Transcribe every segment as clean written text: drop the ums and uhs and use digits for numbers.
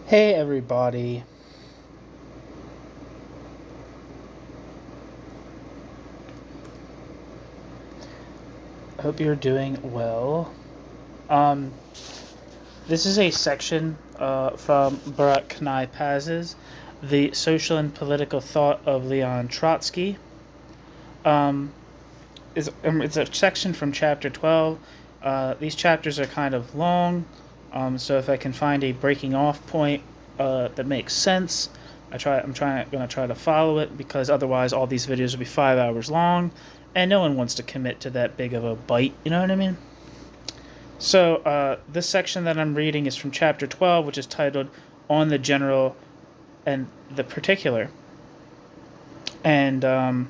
Hey everybody. Hope you're doing well. Um, this is a section from Baruch Knei Paz's The Social and Political Thought of Leon Trotsky. It's a section from chapter 12. These chapters are kind of long, so if I can find a breaking off point that makes sense, I'm gonna try to follow it, because otherwise all these videos will be 5 hours long, and no one wants to commit to that big of a bite. You know what I mean? So this section that I'm reading is from chapter 12, which is titled "On the General and the Particular," and the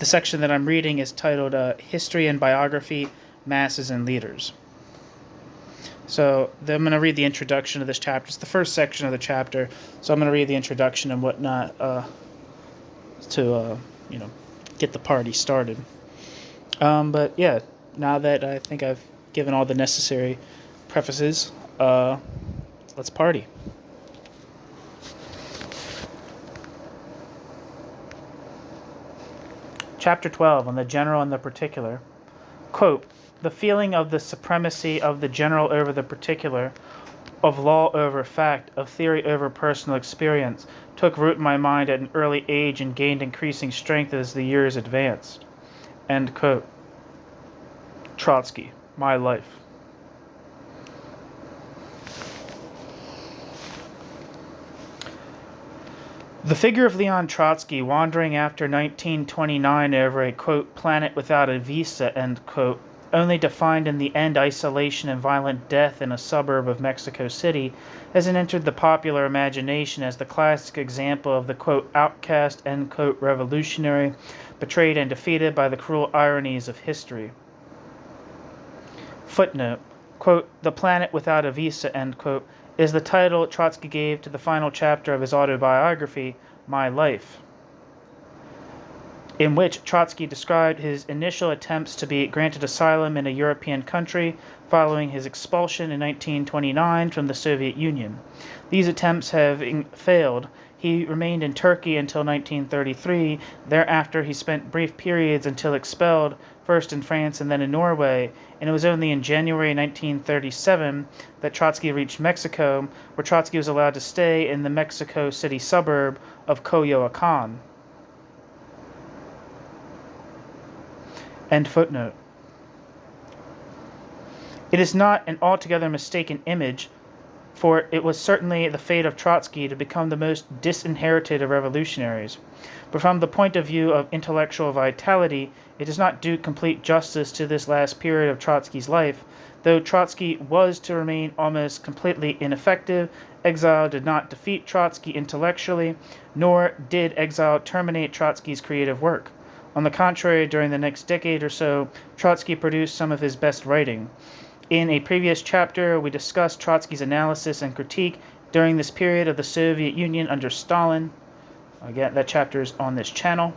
section that I'm reading is titled "History and Biography, Masses and Leaders." So I'm going to read the introduction of this chapter. It's the first section of the chapter, so I'm going to read the introduction and whatnot to get the party started. But yeah, now that I think I've given all the necessary prefaces, let's party. Chapter 12, on the general and the particular. Quote, "The feeling of the supremacy of the general over the particular, of law over fact, of theory over personal experience, took root in my mind at an early age and gained increasing strength as the years advanced." End quote. Trotsky, My Life. The figure of Leon Trotsky wandering after 1929 over a, quote, planet without a visa, end quote, only to find in the end isolation and violent death in a suburb of Mexico City, has entered the popular imagination as the classic example of the, quote, outcast, end quote, revolutionary, betrayed and defeated by the cruel ironies of history. Footnote, quote, "The planet without a visa," end quote, is the title Trotsky gave to the final chapter of his autobiography, My Life, in which Trotsky described his initial attempts to be granted asylum in a European country following his expulsion in 1929 from the Soviet Union. These attempts having failed, he remained in Turkey until 1933. Thereafter, he spent brief periods until expelled, first in France and then in Norway, and it was only in January 1937 that Trotsky reached Mexico, where Trotsky was allowed to stay in the Mexico City suburb of Coyoacan. End footnote. It is not an altogether mistaken image, for it was certainly the fate of Trotsky to become the most disinherited of revolutionaries. But from the point of view of intellectual vitality, it does not do complete justice to this last period of Trotsky's life. Though Trotsky was to remain almost completely ineffective, exile did not defeat Trotsky intellectually, nor did exile terminate Trotsky's creative work. On the contrary, during the next decade or so, Trotsky produced some of his best writing. In a previous chapter, we discussed Trotsky's analysis and critique during this period of the Soviet Union under Stalin. Again, that chapter is on this channel.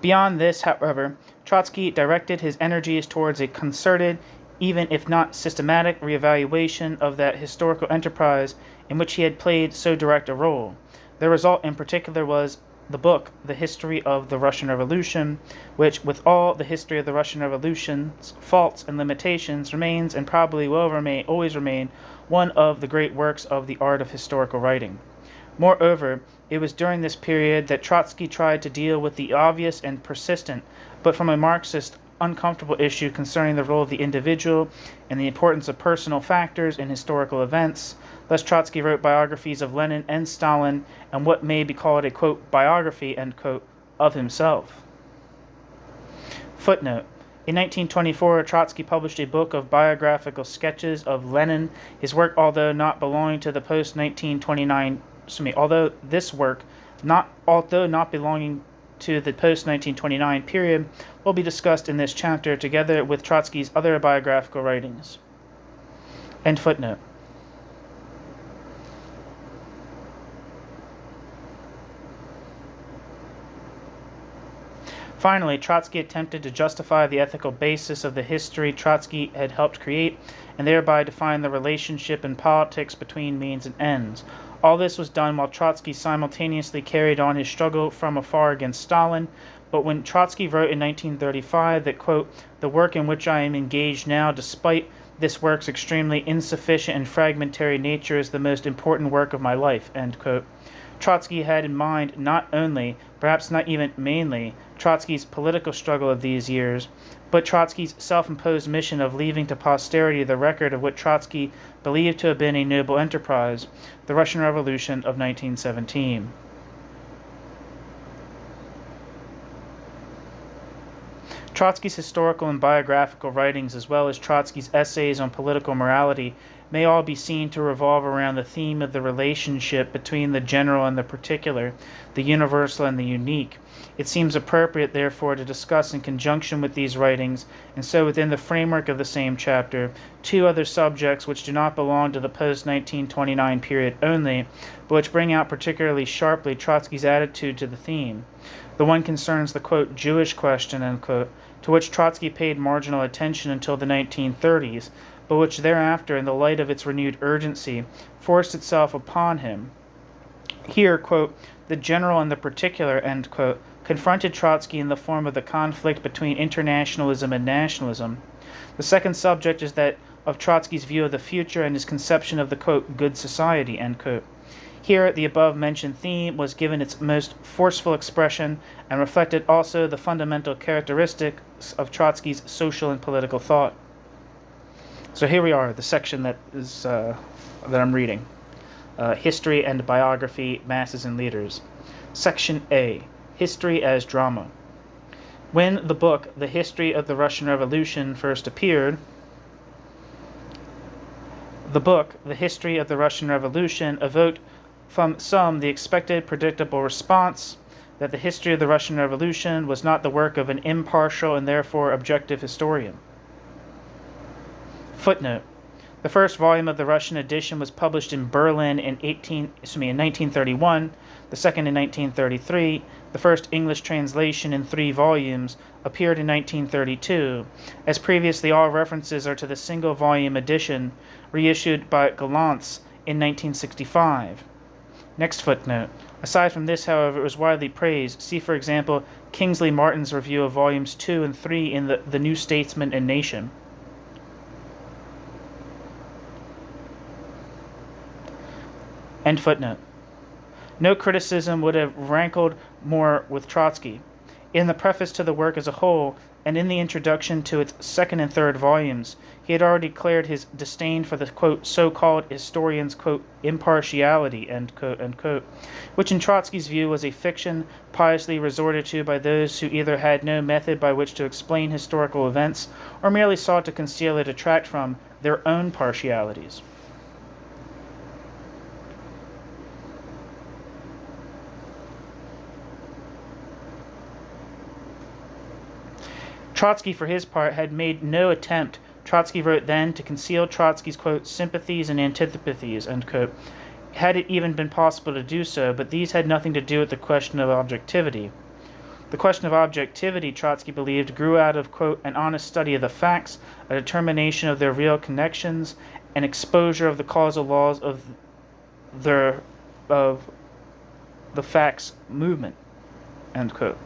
Beyond this, however, Trotsky directed his energies towards a concerted, even if not systematic, reevaluation of that historical enterprise in which he had played so direct a role. The result in particular was the book, The History of the Russian Revolution, which, with all the history of the Russian Revolution's faults and limitations, remains and probably will always remain one of the great works of the art of historical writing. Moreover, it was during this period that Trotsky tried to deal with the obvious and persistent, but from a Marxist uncomfortable issue concerning the role of the individual and the importance of personal factors in historical events. Thus Trotsky wrote biographies of Lenin and Stalin and what may be called a, quote, biography, end quote, of himself. Footnote. In 1924, Trotsky published a book of biographical sketches of Lenin. His work, although not belonging to the post-1929, although not belonging to the post-1929 period, will be discussed in this chapter together with Trotsky's other biographical writings. End footnote. Finally, Trotsky attempted to justify the ethical basis of the history Trotsky had helped create, and thereby define the relationship in politics between means and ends. All this was done while Trotsky simultaneously carried on his struggle from afar against Stalin. But when Trotsky wrote in 1935 that, quote, "the work in which I am engaged now, despite this work's extremely insufficient and fragmentary nature, is the most important work of my life," end quote, Trotsky had in mind not only, perhaps not even mainly, Trotsky's political struggle of these years, but Trotsky's self-imposed mission of leaving to posterity the record of what Trotsky believed to have been a noble enterprise, the Russian Revolution of 1917. Trotsky's historical and biographical writings, as well as Trotsky's essays on political morality, may all be seen to revolve around the theme of the relationship between the general and the particular, the universal and the unique. It seems appropriate, therefore, to discuss in conjunction with these writings, and so within the framework of the same chapter, two other subjects which do not belong to the post-1929 period only, but which bring out particularly sharply Trotsky's attitude to the theme. The one concerns the, quote, Jewish question, end quote, to which Trotsky paid marginal attention until the 1930s, but which thereafter, in the light of its renewed urgency, forced itself upon him. Here, quote, the general and the particular, end quote, confronted Trotsky in the form of the conflict between internationalism and nationalism. The second subject is that of Trotsky's view of the future and his conception of the, quote, good society, end quote. Here, the above-mentioned theme was given its most forceful expression and reflected also the fundamental characteristics of Trotsky's social and political thought. So here we are, the section that I'm reading. History and Biography, Masses and Leaders. Section A, History as Drama. When the book, The History of the Russian Revolution, first appeared, evoked from some the expected, predictable response that the history of the Russian Revolution was not the work of an impartial and therefore objective historian. Footnote. The first volume of the Russian edition was published in Berlin in 1931, the second in 1933, the first English translation in 3 volumes appeared in 1932. As previously, all references are to the single-volume edition reissued by Galantz in 1965. Next footnote. Aside from this, however, it was widely praised. See, for example, Kingsley Martin's review of volumes 2 and 3 in the New Statesman and Nation. End footnote. No criticism would have rankled more with Trotsky. In the preface to the work as a whole, and in the introduction to its second and third volumes, he had already declared his disdain for the, quote, so-called historian's, quote, impartiality, end quote, which in Trotsky's view was a fiction piously resorted to by those who either had no method by which to explain historical events or merely sought to conceal or detract from their own partialities. Trotsky, for his part, had made no attempt, Trotsky wrote then, to conceal Trotsky's, quote, sympathies and antipathies, end quote, had it even been possible to do so, but these had nothing to do with the question of objectivity. The question of objectivity, Trotsky believed, grew out of, quote, an honest study of the facts, a determination of their real connections, an exposure of the causal laws of the facts movement, end quote.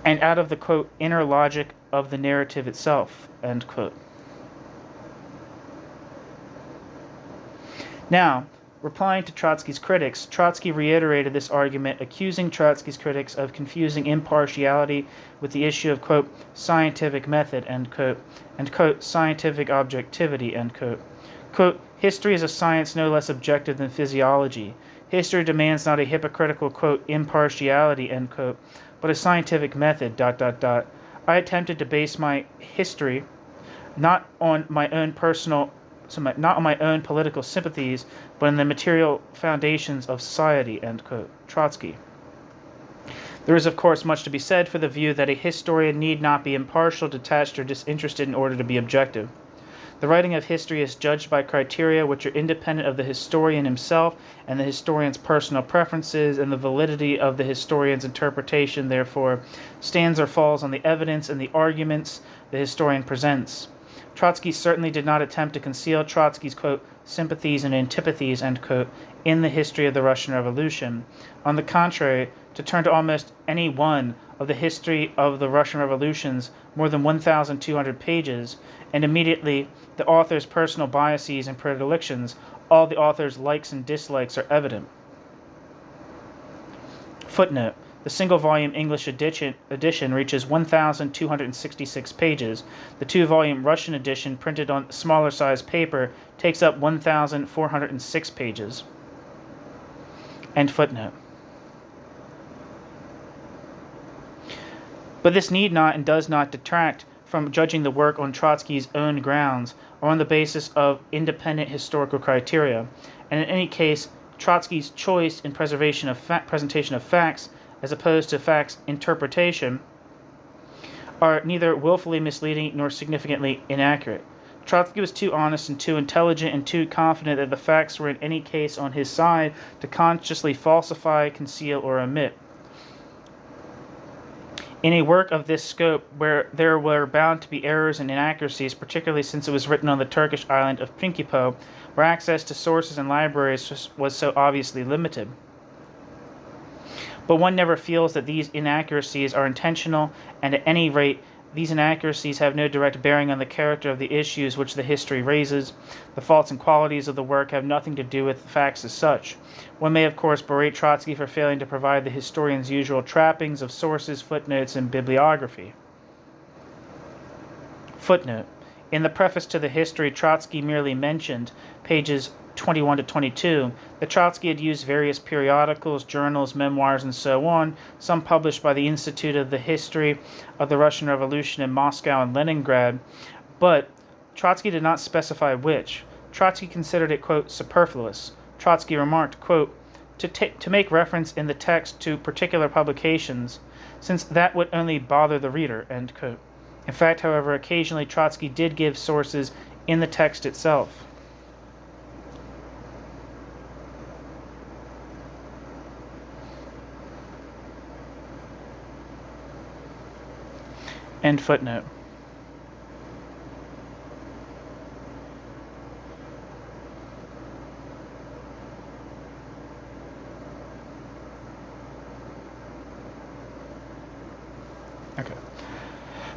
And out of the, quote, inner logic of the narrative itself, end quote. Now, replying to Trotsky's critics, Trotsky reiterated this argument, accusing Trotsky's critics of confusing impartiality with the issue of, quote, scientific method, end quote, and, quote, scientific objectivity, end quote. Quote, history is a science no less objective than physiology. History demands not a hypocritical, quote, impartiality, end quote, but a scientific method, ... I attempted to base my history not on my own political sympathies, but on the material foundations of society, end quote. Trotsky. There is, of course, much to be said for the view that a historian need not be impartial, detached, or disinterested in order to be objective. The writing of history is judged by criteria which are independent of the historian himself and the historian's personal preferences, and the validity of the historian's interpretation, therefore, stands or falls on the evidence and the arguments the historian presents. Trotsky certainly did not attempt to conceal Trotsky's, quote, sympathies and antipathies, end quote, in the history of the Russian Revolution. On the contrary, to turn to almost any one of the history of the Russian revolutions, more than 1,200 pages, and immediately the author's personal biases and predilections, all the author's likes and dislikes are evident. Footnote. The single-volume English edition reaches 1,266 pages. The two-volume Russian edition, printed on smaller-sized paper, takes up 1,406 pages. End footnote. But this need not and does not detract from judging the work on Trotsky's own grounds or on the basis of independent historical criteria. And in any case, Trotsky's choice in presentation of facts, as opposed to facts interpretation, are neither willfully misleading nor significantly inaccurate. Trotsky was too honest and too intelligent and too confident that the facts were in any case on his side to consciously falsify, conceal, or omit. In a work of this scope, where there were bound to be errors and inaccuracies, particularly since it was written on the Turkish island of Prinkipo, where access to sources and libraries was so obviously limited. But one never feels that these inaccuracies are intentional, and at any rate, these inaccuracies have no direct bearing on the character of the issues which the history raises. The faults and qualities of the work have nothing to do with the facts as such. One may, of course, berate Trotsky for failing to provide the historian's usual trappings of sources, footnotes, and bibliography. Footnote. In the preface to the history, Trotsky merely mentioned, pages 21 to 22, that Trotsky had used various periodicals, journals, memoirs, and so on, some published by the Institute of the History of the Russian Revolution in Moscow and Leningrad, but Trotsky did not specify which. Trotsky considered it, quote, superfluous. Trotsky remarked, quote, to make reference in the text to particular publications, since that would only bother the reader, end quote. In fact, however, occasionally Trotsky did give sources in the text itself. End footnote. Okay.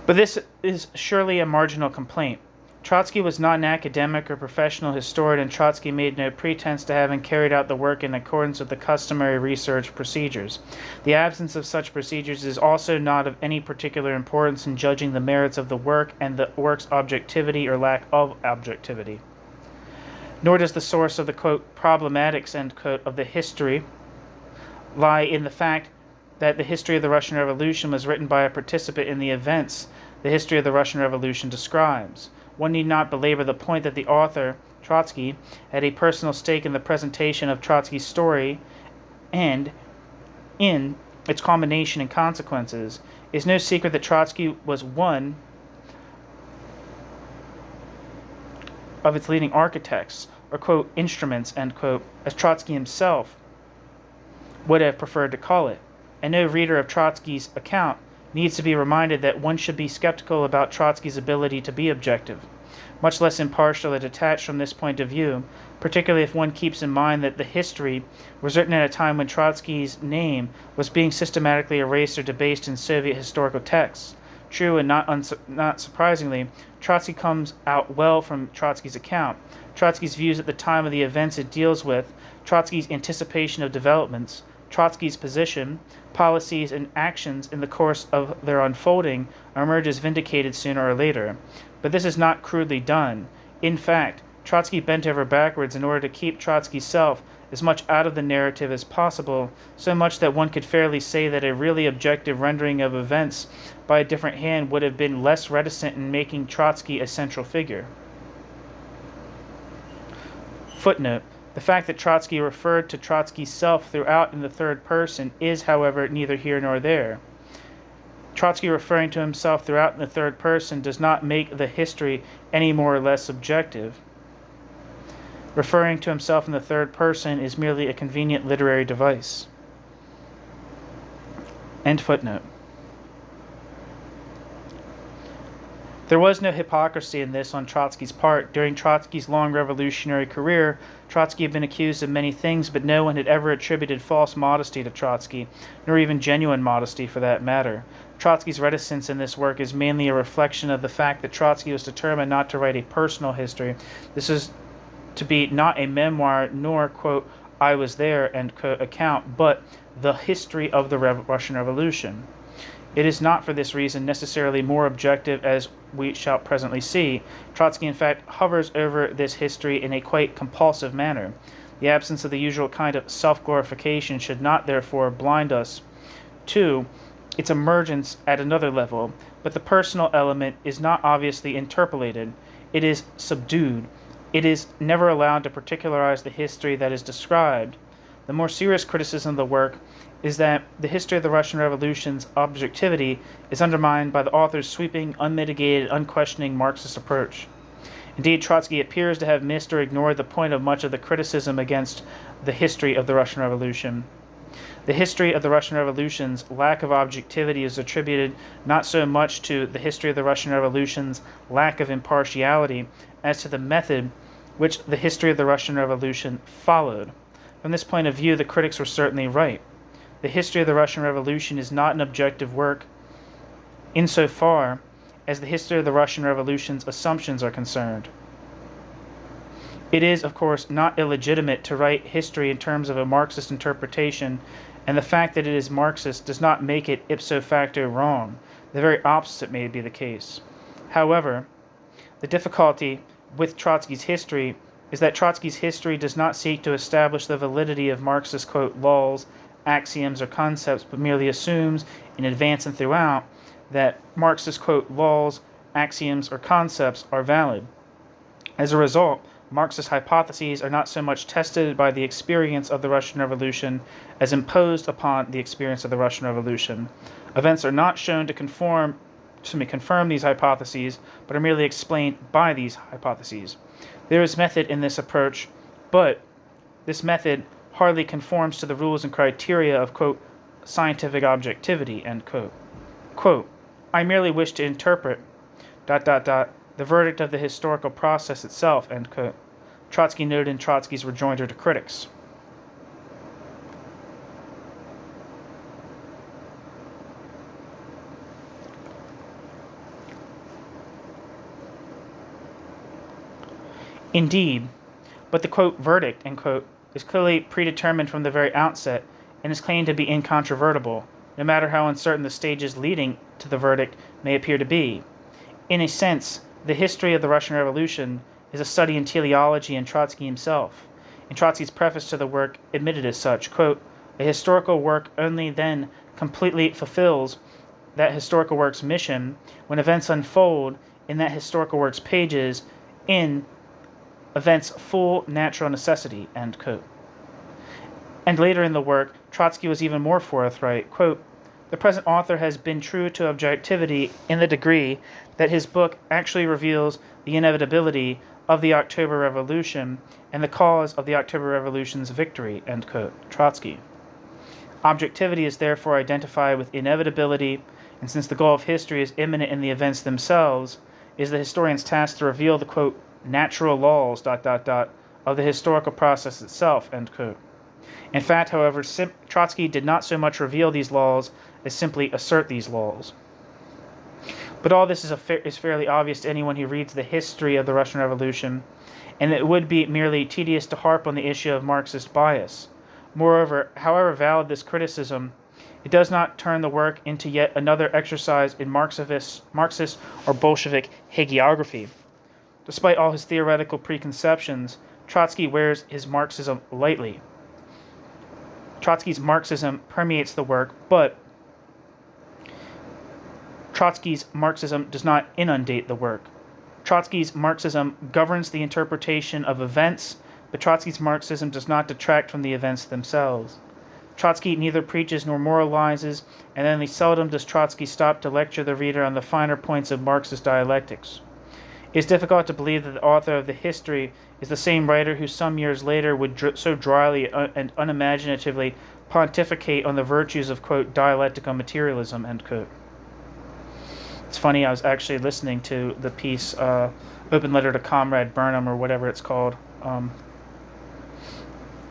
But this is surely a marginal complaint. Trotsky was not an academic or professional historian, and Trotsky made no pretense to having carried out the work in accordance with the customary research procedures. The absence of such procedures is also not of any particular importance in judging the merits of the work and the work's objectivity or lack of objectivity. Nor does the source of the, quote, problematics, end quote, of the history lie in the fact that the history of the Russian Revolution was written by a participant in the events the history of the Russian Revolution describes. One need not belabor the point that the author, Trotsky, had a personal stake in the presentation of Trotsky's story and in its culmination and consequences. It is no secret that Trotsky was one of its leading architects, or, quote, instruments, end quote, as Trotsky himself would have preferred to call it. And no reader of Trotsky's account needs to be reminded that one should be skeptical about Trotsky's ability to be objective, much less impartial or detached from this point of view, particularly if one keeps in mind that the history was written at a time when Trotsky's name was being systematically erased or debased in Soviet historical texts. True, and not surprisingly, Trotsky comes out well from Trotsky's account. Trotsky's views at the time of the events it deals with, Trotsky's anticipation of developments, Trotsky's position, policies, and actions in the course of their unfolding emerge as vindicated sooner or later. But this is not crudely done. In fact, Trotsky bent over backwards in order to keep Trotsky's self as much out of the narrative as possible, so much that one could fairly say that a really objective rendering of events by a different hand would have been less reticent in making Trotsky a central figure. Footnote. The fact that Trotsky referred to Trotsky's self throughout in the third person is, however, neither here nor there. Trotsky, referring to himself throughout in the third person, does not make the history any more or less subjective. Referring to himself in the third person is merely a convenient literary device. End footnote. There was no hypocrisy in this on Trotsky's part. During Trotsky's long revolutionary career, Trotsky had been accused of many things, but no one had ever attributed false modesty to Trotsky, nor even genuine modesty for that matter. Trotsky's reticence in this work is mainly a reflection of the fact that Trotsky was determined not to write a personal history. This is to be not a memoir, nor, quote, I was there, end quote, account, but the history of the Russian Revolution. It is not for this reason necessarily more objective, as we shall presently see. Trotsky, in fact, hovers over this history in a quite compulsive manner. The absence of the usual kind of self-glorification should not, therefore, blind us to its emergence at another level, but the personal element is not obviously interpolated. It is subdued. It is never allowed to particularize the history that is described. The more serious criticism of the work is that the history of the Russian Revolution's objectivity is undermined by the author's sweeping, unmitigated, unquestioning Marxist approach. Indeed, Trotsky appears to have missed or ignored the point of much of the criticism against the history of the Russian Revolution. The history of the Russian Revolution's lack of objectivity is attributed not so much to the history of the Russian Revolution's lack of impartiality as to the method which the history of the Russian Revolution followed. From this point of view, the critics were certainly right. The history of the Russian Revolution is not an objective work insofar as the history of the Russian Revolution's assumptions are concerned. It is, of course, not illegitimate to write history in terms of a Marxist interpretation, and the fact that it is Marxist does not make it ipso facto wrong. The very opposite may be the case. However, the difficulty with Trotsky's history is that Trotsky's history does not seek to establish the validity of Marxist, quote, laws, axioms, or concepts, but merely assumes, in advance and throughout, that Marxist, quote, laws, axioms, or concepts are valid. As a result, Marxist hypotheses are not so much tested by the experience of the Russian Revolution as imposed upon the experience of the Russian Revolution. Events are not shown to confirm these hypotheses, but are merely explained by these hypotheses. There is method in this approach, but this method hardly conforms to the rules and criteria of, quote, scientific objectivity, end quote. Quote, I merely wish to interpret, the verdict of the historical process itself, end quote. Trotsky noted in Trotsky's rejoinder to critics. Indeed, but the, quote, verdict, end quote, is clearly predetermined from the very outset and is claimed to be incontrovertible, no matter how uncertain the stages leading to the verdict may appear to be. In a sense, the history of the Russian Revolution is a study in teleology, and Trotsky himself, in Trotsky's preface to the work, admitted as such, quote, a historical work only then completely fulfills that historical work's mission when events unfold in that historical work's pages in events' full natural necessity, end quote. And later in the work, Trotsky was even more forthright, quote, the present author has been true to objectivity in the degree that his book actually reveals the inevitability of the October Revolution and the cause of the October Revolution's victory, end quote. Trotsky. Objectivity is therefore identified with inevitability, and since the goal of history is immanent in the events themselves, it is the historian's task to reveal the, quote, natural laws, of the historical process itself, end quote. In fact, however, Trotsky did not so much reveal these laws as simply assert these laws. But all this is fairly obvious to anyone who reads the history of the Russian Revolution, and it would be merely tedious to harp on the issue of Marxist bias. Moreover, however valid this criticism, it does not turn the work into yet another exercise in Marxist or Bolshevik hagiography. Despite all his theoretical preconceptions, Trotsky wears his Marxism lightly. Trotsky's Marxism permeates the work, but Trotsky's Marxism does not inundate the work. Trotsky's Marxism governs the interpretation of events, but Trotsky's Marxism does not detract from the events themselves. Trotsky neither preaches nor moralizes, and only seldom does Trotsky stop to lecture the reader on the finer points of Marxist dialectics. It is difficult to believe that the author of the history is the same writer who some years later would so dryly and unimaginatively pontificate on the virtues of, quote, dialectical materialism, end quote. It's funny, I was actually listening to the piece, Open Letter to Comrade Burnham, or whatever it's called,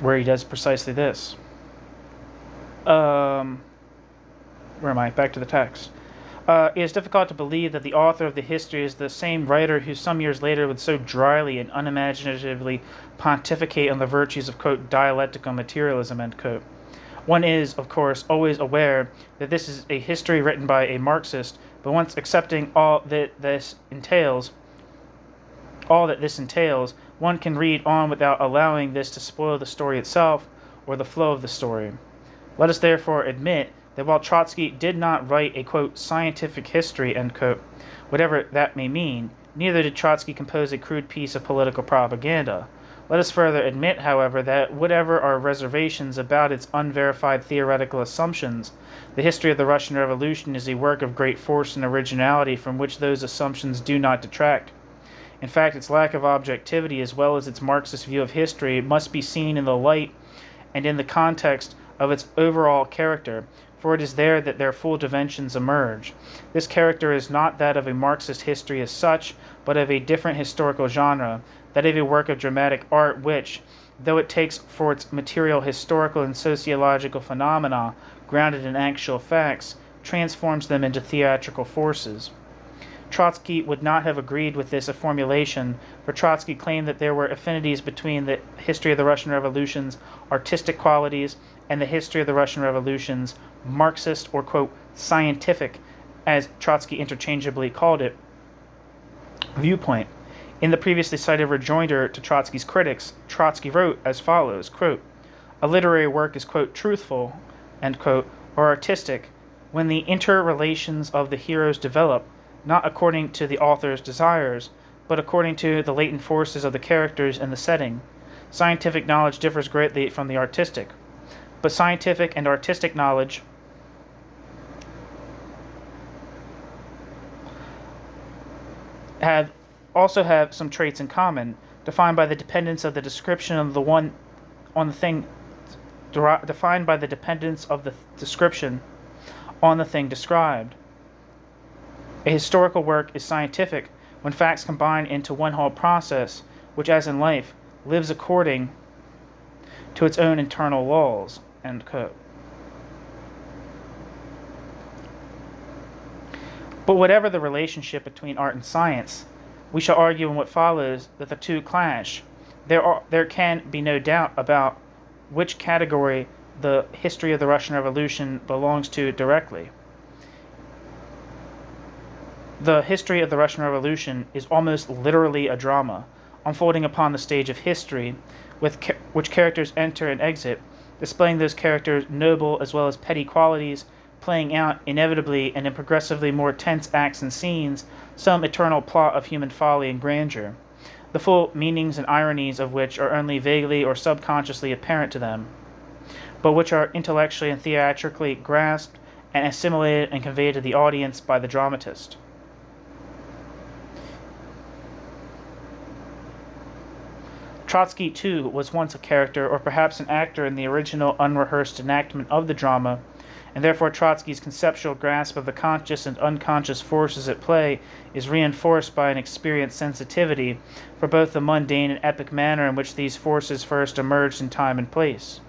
where he does precisely this. Where am I? Back to the text. It is difficult to believe that the author of the history is the same writer who some years later would so dryly and unimaginatively pontificate on the virtues of, quote, dialectical materialism, end quote. One is, of course, always aware that this is a history written by a Marxist, but once accepting all that this entails, one can read on without allowing this to spoil the story itself or the flow of the story. Let us therefore admit that while Trotsky did not write a, quote, scientific history, end quote, whatever that may mean, neither did Trotsky compose a crude piece of political propaganda. Let us further admit, however, that whatever our reservations about its unverified theoretical assumptions, the history of the Russian Revolution is a work of great force and originality from which those assumptions do not detract. In fact, its lack of objectivity, as well as its Marxist view of history, must be seen in the light and in the context of its overall character, for it is there that their full dimensions emerge. This character is not that of a Marxist history as such, but of a different historical genre, that of a work of dramatic art which, though it takes for its material historical and sociological phenomena grounded in actual facts, transforms them into theatrical forces. Trotsky would not have agreed with this formulation, for Trotsky claimed that there were affinities between the history of the Russian Revolution's artistic qualities and the history of the Russian Revolution's Marxist or, quote, scientific, as Trotsky interchangeably called it, viewpoint. In the previously cited rejoinder to Trotsky's critics, Trotsky wrote as follows, quote, a literary work is, quote, truthful, end quote, or artistic when the interrelations of the heroes develop, not according to the author's desires, but according to the latent forces of the characters and the setting. Scientific knowledge differs greatly from the artistic, but scientific and artistic knowledge also have some traits in common, defined by the dependence of the description of the one on the thing, defined by the dependence of the description on the thing described. A historical work is scientific when facts combine into one whole process, which, as in life, lives according to its own internal laws, end quote. But whatever the relationship between art and science, we shall argue in what follows that the two clash. There can be no doubt about which category the history of the Russian Revolution belongs to directly. The history of the Russian Revolution is almost literally a drama, unfolding upon the stage of history, with which characters enter and exit, displaying those characters' noble as well as petty qualities, playing out inevitably and in progressively more tense acts and scenes some eternal plot of human folly and grandeur, the full meanings and ironies of which are only vaguely or subconsciously apparent to them, but which are intellectually and theatrically grasped and assimilated and conveyed to the audience by the dramatist. Trotsky, too, was once a character or perhaps an actor in the original unrehearsed enactment of the drama, and therefore Trotsky's conceptual grasp of the conscious and unconscious forces at play is reinforced by an experienced sensitivity for both the mundane and epic manner in which these forces first emerged in time and place.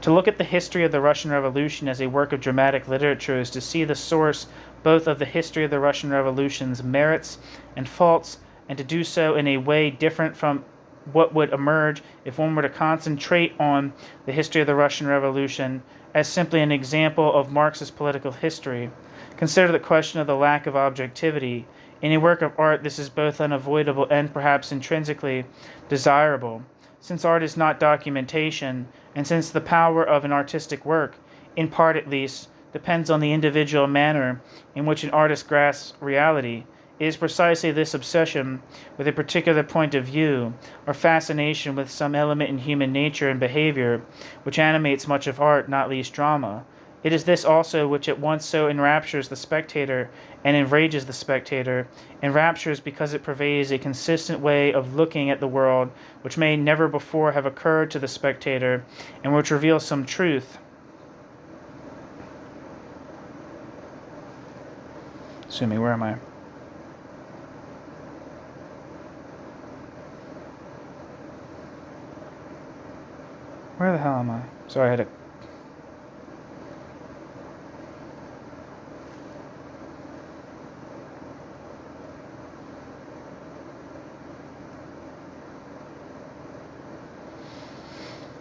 To look at the history of the Russian Revolution as a work of dramatic literature is to see the source both of the history of the Russian Revolution's merits and faults, and to do so in a way different from what would emerge if one were to concentrate on the history of the Russian Revolution as simply an example of Marxist political history. Consider the question of the lack of objectivity. In a work of art, this is both unavoidable and perhaps intrinsically desirable. Since art is not documentation, and since the power of an artistic work, in part at least, depends on the individual manner in which an artist grasps reality, It is precisely this obsession with a particular point of view, or fascination with some element in human nature and behavior, which animates much of art, not least drama. It is this also which at once so enraptures the spectator and enrages the spectator, enraptures because it pervades a consistent way of looking at the world which may never before have occurred to the spectator, and which reveals some truth. Excuse me, where am I? Where the hell am I? Sorry, I had to...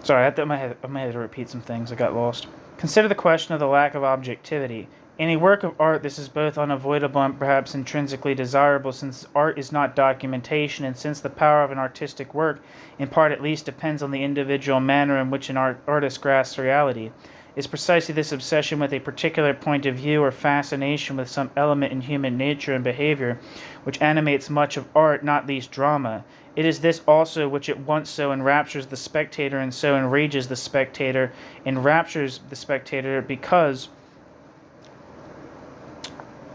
Sorry, I might have to repeat some things. I got lost. Consider the question of the lack of objectivity. In a work of art, this is both unavoidable and perhaps intrinsically desirable, since art is not documentation, and since the power of an artistic work, in part at least, depends on the individual manner in which an artist grasps reality. It's precisely this obsession with a particular point of view or fascination with some element in human nature and behavior which animates much of art, not least drama. It is this also which at once so enraptures the spectator and so enrages the spectator, enraptures the spectator because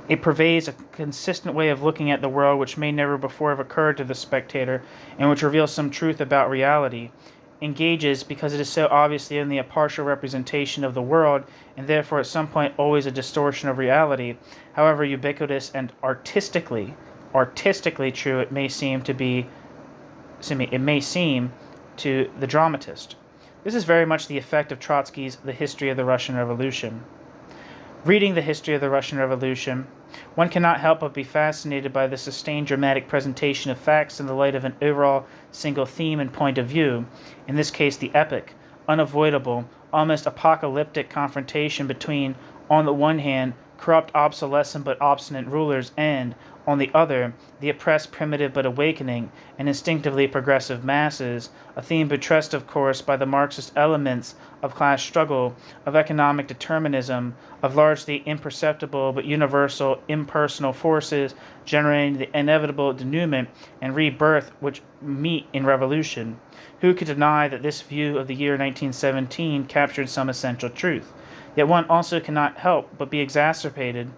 it pervades a consistent way of looking at the world which may never before have occurred to the spectator, and which reveals some truth about reality. Engages because it is so obviously only a partial representation of the world, and therefore at some point always a distortion of reality, however ubiquitous and artistically true it may seem to the dramatist. This is very much the effect of Trotsky's The History of the Russian Revolution. Reading the history of the Russian Revolution, one cannot help but be fascinated by the sustained dramatic presentation of facts in the light of an overall single theme and point of view, in this case the epic, unavoidable, almost apocalyptic confrontation between, on the one hand, corrupt, obsolescent but obstinate rulers, and, on the other, the oppressed, primitive but awakening and instinctively progressive masses, a theme buttressed, of course, by the Marxist elements of class struggle, of economic determinism, of largely imperceptible but universal impersonal forces generating the inevitable denouement and rebirth which meet in revolution. Who could deny that this view of the year 1917 captured some essential truth? Yet one also cannot help but be exasperated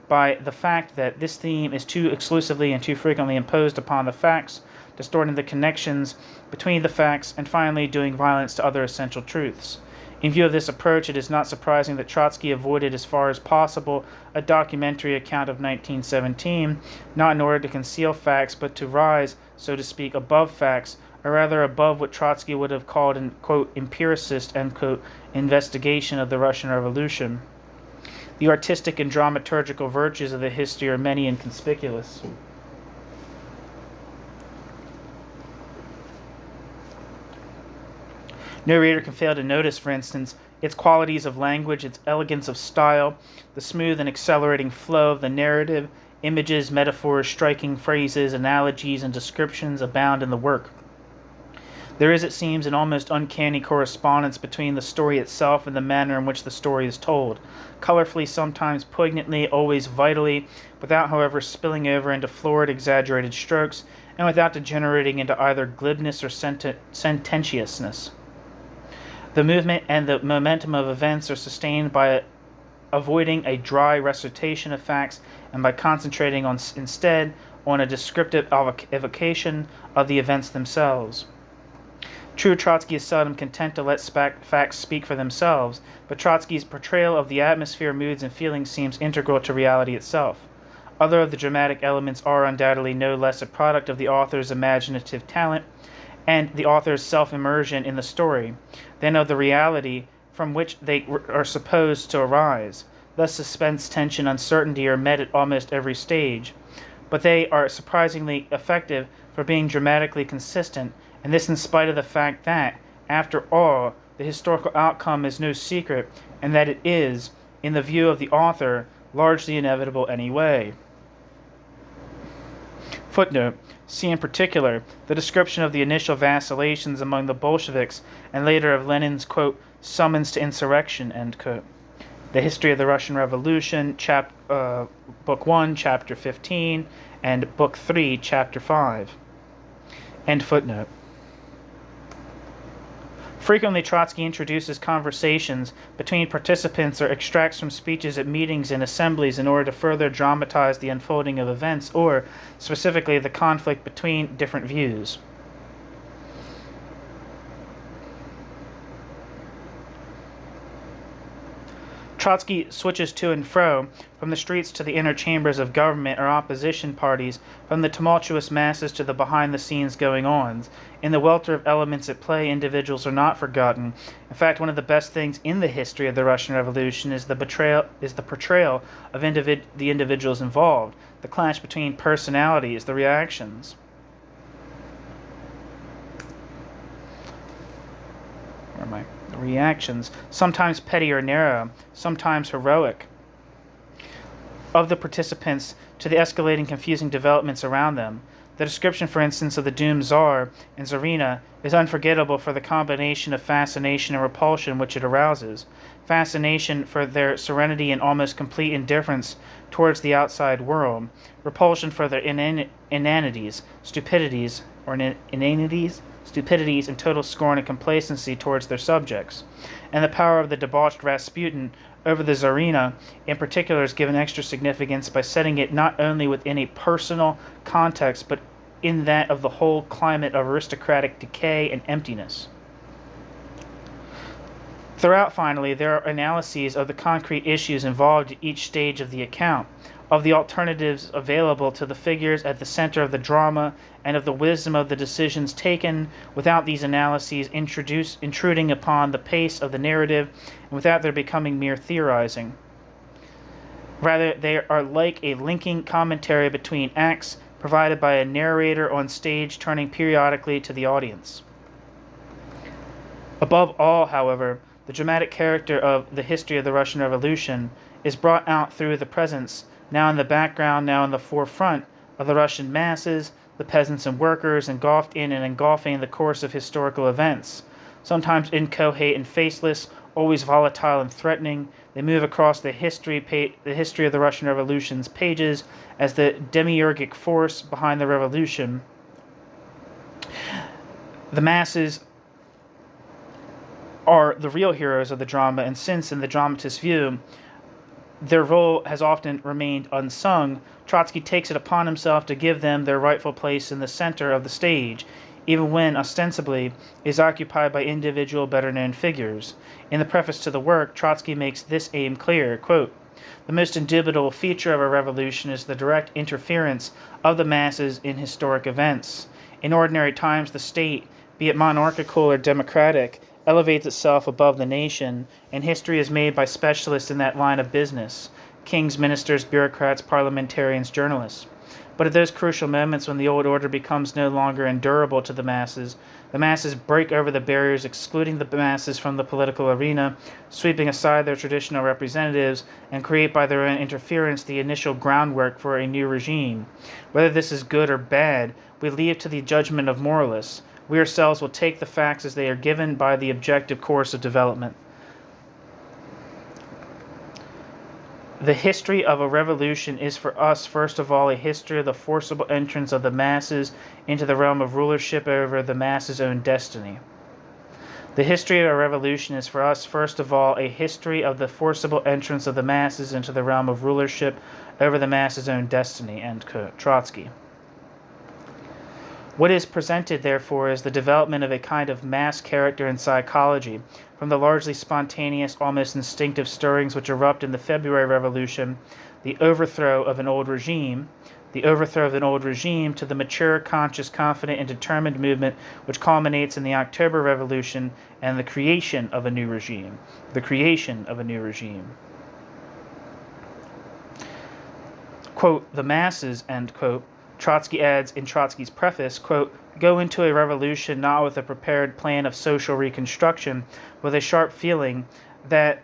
by the fact that this theme is too exclusively and too frequently imposed upon the facts, distorting the connections between the facts, and finally doing violence to other essential truths. In view of this approach, it is not surprising that Trotsky avoided as far as possible a documentary account of 1917, not in order to conceal facts, but to rise, so to speak, above facts, or rather above what Trotsky would have called an, quote, empiricist, end quote, investigation of the Russian Revolution. The artistic and dramaturgical virtues of the history are many and conspicuous. No reader can fail to notice, for instance, its qualities of language, its elegance of style, the smooth and accelerating flow of the narrative, images, metaphors, striking phrases, analogies, and descriptions abound in the work. There is, it seems, an almost uncanny correspondence between the story itself and the manner in which the story is told, colorfully, sometimes poignantly, always vitally, without, however, spilling over into florid, exaggerated strokes, and without degenerating into either glibness or sententiousness. The movement and the momentum of events are sustained by avoiding a dry recitation of facts and by concentrating instead on a descriptive evocation of the events themselves. True, Trotsky is seldom content to let facts speak for themselves, but Trotsky's portrayal of the atmosphere, moods, and feelings seems integral to reality itself. Other of the dramatic elements are undoubtedly no less a product of the author's imaginative talent and the author's self-immersion in the story than of the reality from which they are supposed to arise. Thus suspense, tension, uncertainty are met at almost every stage, but they are surprisingly effective for being dramatically consistent, and this in spite of the fact that, after all, the historical outcome is no secret, and that it is, in the view of the author, largely inevitable anyway. Footnote. See in particular the description of the initial vacillations among the Bolsheviks, and later of Lenin's, quote, summons to insurrection, end quote. The History of the Russian Revolution, Book 1, Chapter 15, and Book 3, Chapter 5. End footnote. Frequently, Trotsky introduces conversations between participants or extracts from speeches at meetings and assemblies in order to further dramatize the unfolding of events, or, specifically, the conflict between different views. Trotsky switches to and fro, from the streets to the inner chambers of government or opposition parties, from the tumultuous masses to the behind-the-scenes going-ons. In the welter of elements at play, individuals are not forgotten. In fact, one of the best things in the history of the Russian Revolution is the portrayal of the individuals involved, the clash between personalities, the reactions. Where am I? The reactions, sometimes petty or narrow, sometimes heroic, of the participants to the escalating, confusing developments around them. The description, for instance, of the doomed Tsar and Tsarina is unforgettable for the combination of fascination and repulsion which it arouses. Fascination for their serenity and almost complete indifference towards the outside world. Repulsion for their inanities, stupidities, and total scorn and complacency towards their subjects. And the power of the debauched Rasputin over the Tsarina, in particular, is given extra significance by setting it not only within a personal context, but in that of the whole climate of aristocratic decay and emptiness. Throughout, finally, there are analyses of the concrete issues involved at each stage of the account, of the alternatives available to the figures at the center of the drama, and of the wisdom of the decisions taken without these analyses intruding upon the pace of the narrative and without their becoming mere theorizing. Rather, they are like a linking commentary between acts provided by a narrator on stage, turning periodically to the audience. Above all, however, the dramatic character of the history of the Russian Revolution is brought out through the presence, now in the background, now in the forefront, of the Russian masses, the peasants and workers, engulfed in and engulfing the course of historical events. Sometimes inchoate and faceless, always volatile and threatening, they move across the history of the Russian Revolution's pages as the demiurgic force behind the revolution. The masses are the real heroes of the drama, and since, in the dramatist's view, their role has often remained unsung, Trotsky takes it upon himself to give them their rightful place in the center of the stage, even when, ostensibly, is occupied by individual better-known figures. In the preface to the work, Trotsky makes this aim clear, quote, "The most indubitable feature of a revolution is the direct interference of the masses in historic events. In ordinary times, the state, be it monarchical or democratic, elevates itself above the nation, and history is made by specialists in that line of business, kings, ministers, bureaucrats, parliamentarians, journalists. But at those crucial moments when the old order becomes no longer endurable to the masses break over the barriers excluding the masses from the political arena, sweeping aside their traditional representatives, and create by their own interference the initial groundwork for a new regime. Whether this is good or bad, we leave to the judgment of moralists. We ourselves will take the facts as they are given by the objective course of development." The history of a revolution is for us, first of all, a history of the forcible entrance of the masses into the realm of rulership over the masses' own destiny. The history of a revolution is for us, first of all, a history of the forcible entrance of the masses into the realm of rulership over the masses' own destiny. End quote. Trotsky. What is presented, therefore, is the development of a kind of mass character in psychology, from the largely spontaneous, almost instinctive stirrings which erupt in the February Revolution, the overthrow of an old regime, to the mature, conscious, confident, and determined movement which culminates in the October Revolution and the creation of a new regime. Quote, "The masses," end quote, Trotsky adds in Trotsky's preface, quote, "go into a revolution not with a prepared plan of social reconstruction, with a sharp feeling that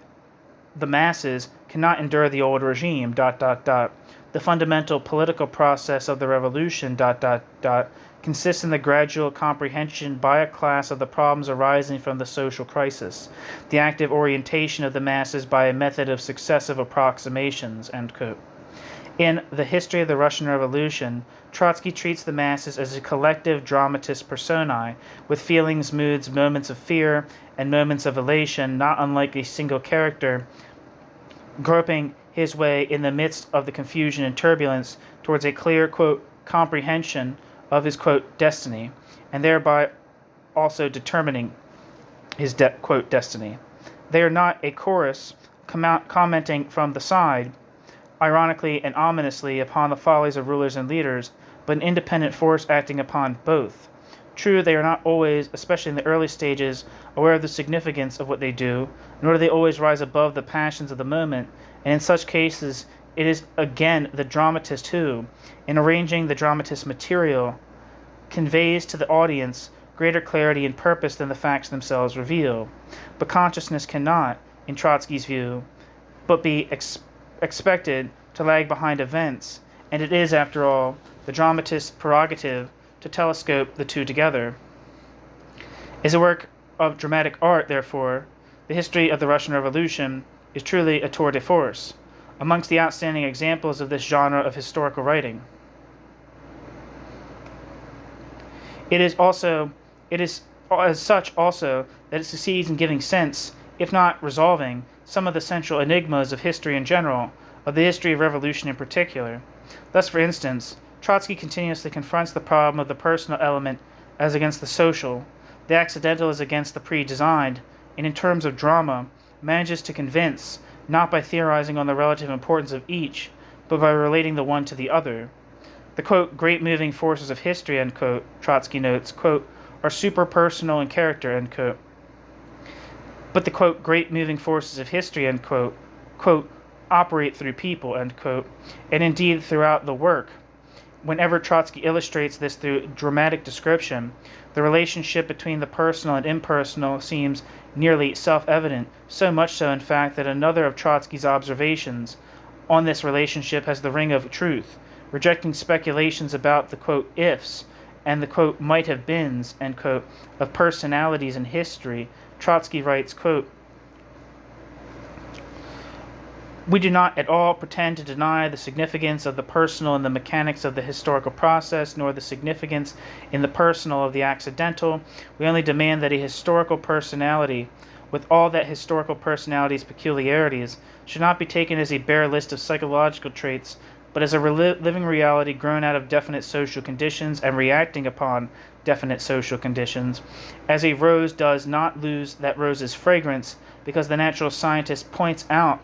the masses cannot endure the old regime, ... The fundamental political process of the revolution ... consists in the gradual comprehension by a class of the problems arising from the social crisis, the active orientation of the masses by a method of successive approximations." End quote. In The History of the Russian Revolution, Trotsky treats the masses as a collective dramatis personae, with feelings, moods, moments of fear, and moments of elation, not unlike a single character, groping his way in the midst of the confusion and turbulence towards a clear, quote, comprehension of his, quote, destiny, and thereby also determining his, quote, destiny. They are not a chorus commenting from the side, ironically and ominously, upon the follies of rulers and leaders, but an independent force acting upon both. True, they are not always, especially in the early stages, aware of the significance of what they do, nor do they always rise above the passions of the moment, and in such cases it is again the dramatist who, in arranging the dramatist's material, conveys to the audience greater clarity and purpose than the facts themselves reveal. But consciousness cannot, in Trotsky's view, but be expected to lag behind events, and it is, after all, the dramatist's prerogative to telescope the two together. As a work of dramatic art, therefore, the history of the Russian Revolution is truly a tour de force, amongst the outstanding examples of this genre of historical writing. It is as such also that it succeeds in giving sense, if not resolving, some of the central enigmas of history in general, of the history of revolution in particular. Thus, for instance, Trotsky continuously confronts the problem of the personal element as against the social, the accidental as against the pre-designed, and in terms of drama, manages to convince, not by theorizing on the relative importance of each, but by relating the one to the other. The, quote, great moving forces of history, end quote, Trotsky notes, quote, are super-personal in character, end quote. But the, quote, great moving forces of history, end quote, operate through people, end quote, and indeed throughout the work. Whenever Trotsky illustrates this through dramatic description, the relationship between the personal and impersonal seems nearly self-evident, so much so, in fact, that another of Trotsky's observations on this relationship has the ring of truth. Rejecting speculations about the, quote, ifs and the, quote, might have beens, end quote, of personalities in history, Trotsky writes, quote, we do not at all pretend to deny the significance of the personal in the mechanics of the historical process, nor the significance in the personal of the accidental. We only demand that a historical personality, with all that historical personality's peculiarities, should not be taken as a bare list of psychological traits, but as a living reality grown out of definite social conditions and reacting upon definite social conditions, as a rose does not lose that rose's fragrance because the natural scientist points out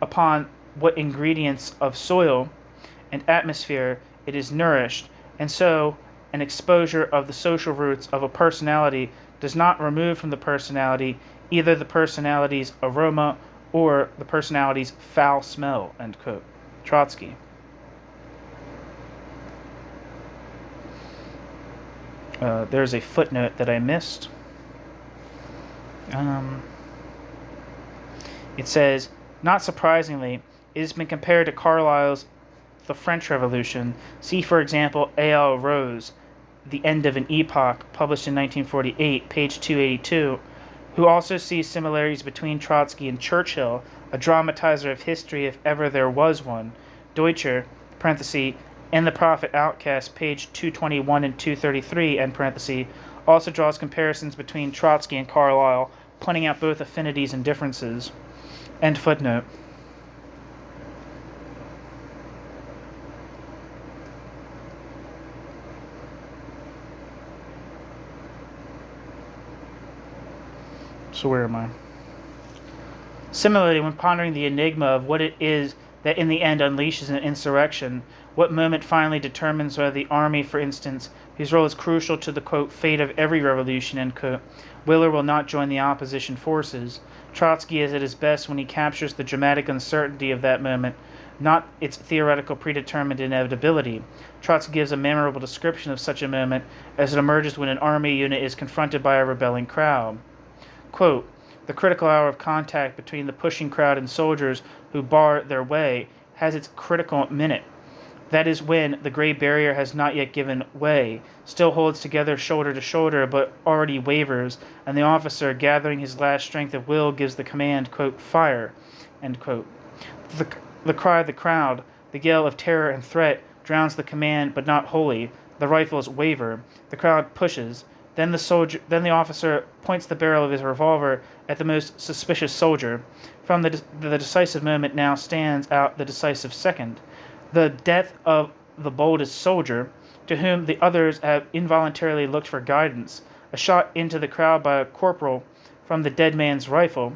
upon what ingredients of soil and atmosphere it is nourished, and so an exposure of the social roots of a personality does not remove from the personality either the personality's aroma or the personality's foul smell, end quote. Trotsky. There's a footnote that I missed. It says, not surprisingly, it has been compared to Carlyle's The French Revolution. See, for example, A.L. Rose, The End of an Epoch, published in 1948, page 282, who also sees similarities between Trotsky and Churchill, a dramatizer of history if ever there was one. Deutscher, parenthesis, and the Prophet Outcast, page 221 and 233, end parenthesis, also draws comparisons between Trotsky and Carlyle, pointing out both affinities and differences. End footnote. So where am I? Similarly, when pondering the enigma of what it is that in the end unleashes an insurrection, what moment finally determines whether the army, for instance, whose role is crucial to the, quote, fate of every revolution, end quote, will or will not join the opposition forces, Trotsky is at his best when he captures the dramatic uncertainty of that moment, not its theoretical predetermined inevitability. Trotsky gives a memorable description of such a moment as it emerges when an army unit is confronted by a rebelling crowd. Quote, The critical hour of contact between the pushing crowd and soldiers who bar their way has its critical minute. That is when the gray barrier has not yet given way, still holds together shoulder to shoulder, but already wavers, and the officer, gathering his last strength of will, gives the command, quote, "Fire," end quote. The cry of the crowd, the yell of terror and threat, drowns the command, but not wholly. The rifles waver. The crowd pushes. Then the officer points the barrel of his revolver at the most suspicious soldier. From the decisive moment now stands out the decisive second. The death of the boldest soldier, to whom the others have involuntarily looked for guidance, a shot into the crowd by a corporal from the dead man's rifle,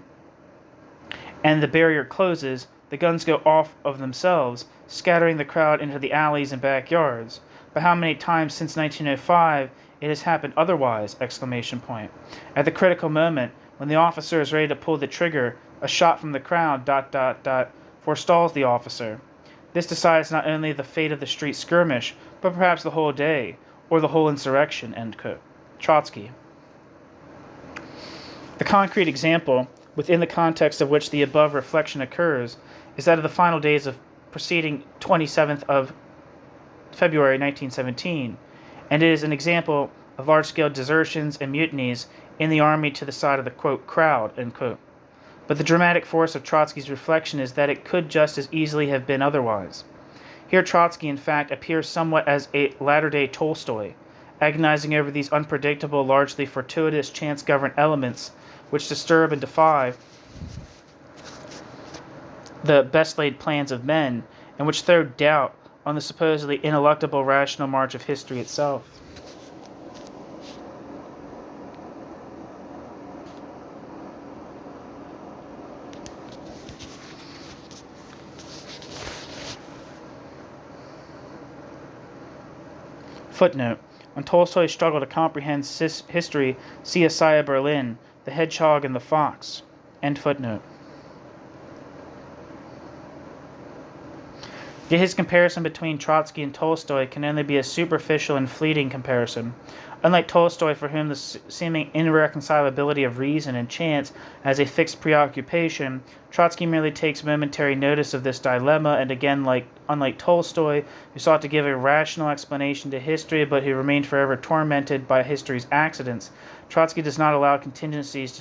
and the barrier closes. The guns go off of themselves, scattering the crowd into the alleys and backyards. But how many times since 1905 it has happened otherwise! Exclamation point. At the critical moment, when the officer is ready to pull the trigger, a shot from the crowd, ... forestalls the officer. This decides not only the fate of the street skirmish, but perhaps the whole day, or the whole insurrection, end quote. Trotsky. The concrete example, within the context of which the above reflection occurs, is that of the final days of preceding 27th of February 1917, and it is an example of large-scale desertions and mutinies in the army to the side of the, quote, "crowd," end quote. But the dramatic force of Trotsky's reflection is that it could just as easily have been otherwise. Here Trotsky, in fact, appears somewhat as a latter-day Tolstoy, agonizing over these unpredictable, largely fortuitous, chance-governed elements which disturb and defy the best-laid plans of men, and which throw doubt on the supposedly ineluctable rational march of history itself. Footnote. On Tolstoy's struggle to comprehend history, see Isaiah Berlin, The Hedgehog and the Fox. End footnote. Yet his comparison between Trotsky and Tolstoy can only be a superficial and fleeting comparison. Unlike Tolstoy, for whom the seeming irreconcilability of reason and chance has a fixed preoccupation, Trotsky merely takes momentary notice of this dilemma, and again, unlike Tolstoy, who sought to give a rational explanation to history but who remained forever tormented by history's accidents, Trotsky does not allow contingencies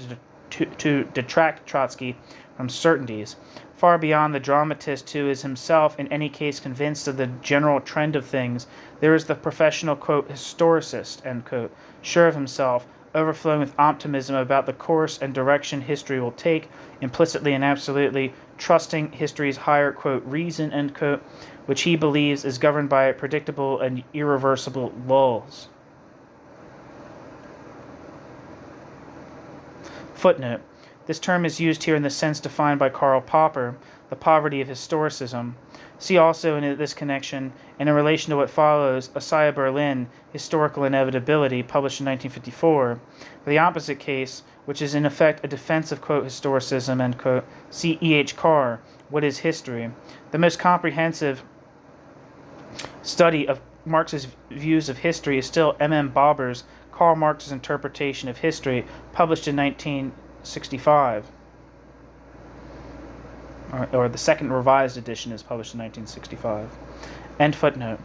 to detract Trotsky from certainties. Far beyond the dramatist who is himself in any case convinced of the general trend of things, there is the professional, quote, historicist, end quote, sure of himself, overflowing with optimism about the course and direction history will take, implicitly and absolutely trusting history's higher, quote, reason, end quote, which he believes is governed by predictable and irreversible laws. Footnote. This term is used here in the sense defined by Karl Popper, the poverty of historicism. See also in this connection, and in relation to what follows, Isaiah Berlin, Historical Inevitability, published in 1954. For the opposite case, which is in effect a defense of, quote, historicism, end quote, see E.H. Carr, What is History? The most comprehensive study of Marx's views of history is still M.M. Bauber's Karl Marx's Interpretation of History, published in 1965. Or the second revised edition is published in 1965. End footnote.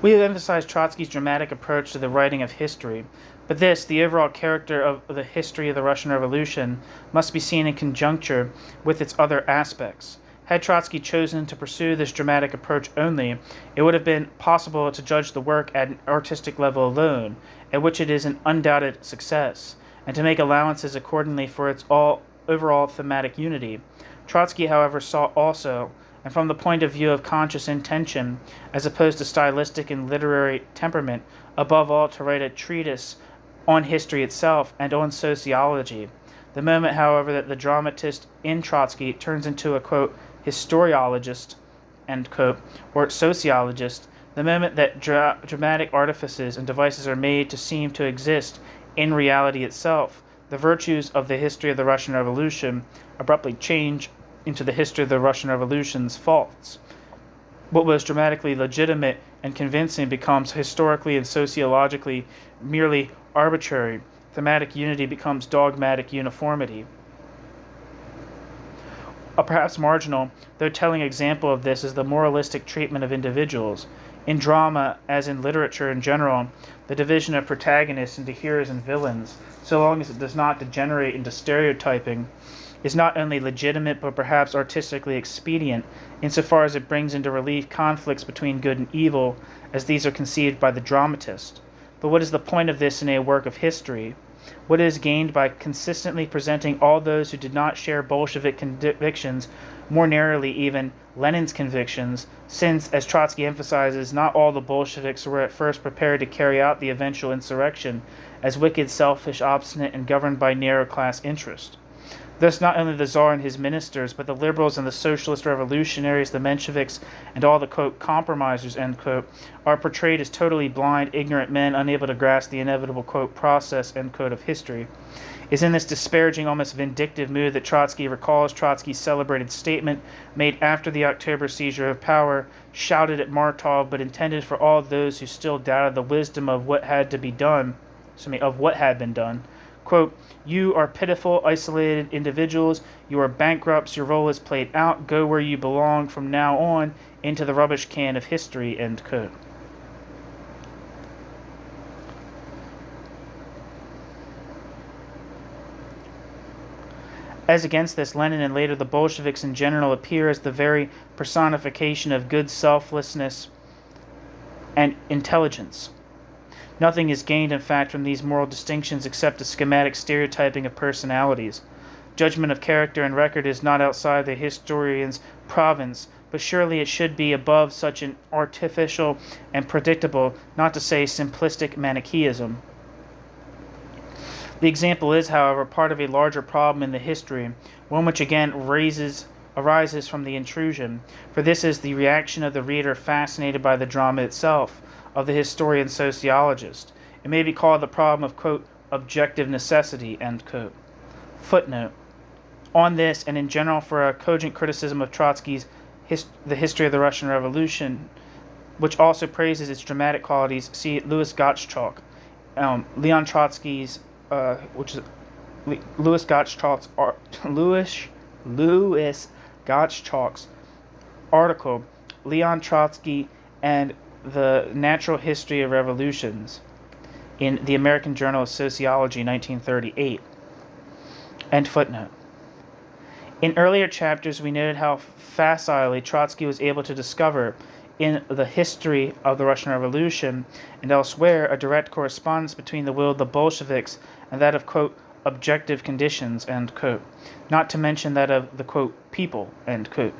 We have emphasized Trotsky's dramatic approach to the writing of history, but this, the overall character of the history of the Russian Revolution, must be seen in conjuncture with its other aspects. Had Trotsky chosen to pursue this dramatic approach only, it would have been possible to judge the work at an artistic level alone, at which it is an undoubted success, and to make allowances accordingly for its overall thematic unity. Trotsky, however, saw also, and from the point of view of conscious intention, as opposed to stylistic and literary temperament, above all to write a treatise on history itself and on sociology. The moment, however, that the dramatist in Trotsky turns into a, quote, historiologist, end quote, or sociologist, the moment that dramatic artifices and devices are made to seem to exist in reality itself, the virtues of the history of the Russian Revolution abruptly change into the history of the Russian Revolution's faults. What was dramatically legitimate and convincing becomes historically and sociologically merely arbitrary. Thematic unity becomes dogmatic uniformity. A perhaps marginal, though telling example of this is the moralistic treatment of individuals. In drama, as in literature in general, the division of protagonists into heroes and villains, so long as it does not degenerate into stereotyping, is not only legitimate but perhaps artistically expedient, insofar as it brings into relief conflicts between good and evil, as these are conceived by the dramatist. But what is the point of this in a work of history? What is gained by consistently presenting all those who did not share Bolshevik convictions, more narrowly even Lenin's convictions, since, as Trotsky emphasizes, not all the Bolsheviks were at first prepared to carry out the eventual insurrection, as wicked, selfish, obstinate, and governed by narrow class interest. Thus not only the Tsar and his ministers, but the liberals and the socialist revolutionaries, the Mensheviks, and all the, quote, compromisers, end quote, are portrayed as totally blind, ignorant men unable to grasp the inevitable, quote, process, end quote, of history. It is in this disparaging, almost vindictive mood that Trotsky recalls Trotsky's celebrated statement made after the October seizure of power, shouted at Martov, but intended for all those who still doubted the wisdom of what had been done. Quote, "You are pitiful, isolated individuals. You are bankrupts. Your role is played out. Go where you belong from now on, into the rubbish can of history," end quote. As against this, Lenin and later the Bolsheviks in general appear as the very personification of good selflessness and intelligence. Nothing is gained, in fact, from these moral distinctions except a schematic stereotyping of personalities. Judgment of character and record is not outside the historian's province, but surely it should be above such an artificial and predictable, not to say simplistic, Manichaeism. The example is, however, part of a larger problem in the history, one which again arises from the intrusion, for this is the reaction of the reader fascinated by the drama itself, of the historian sociologist. It may be called the problem of, quote, objective necessity, end quote. Footnote. On this, and in general for a cogent criticism of Trotsky's The History of the Russian Revolution, which also praises its dramatic qualities, see Louis Gottschalk, Leon Trotsky's, Louis Gottschalk's article, Leon Trotsky and the Natural History of Revolutions, in the American Journal of Sociology, 1938. End footnote. In earlier chapters, we noted how facilely Trotsky was able to discover in the history of the Russian Revolution and elsewhere a direct correspondence between the will of the Bolsheviks and that of, quote, objective conditions, end quote, not to mention that of the, quote, people, end quote.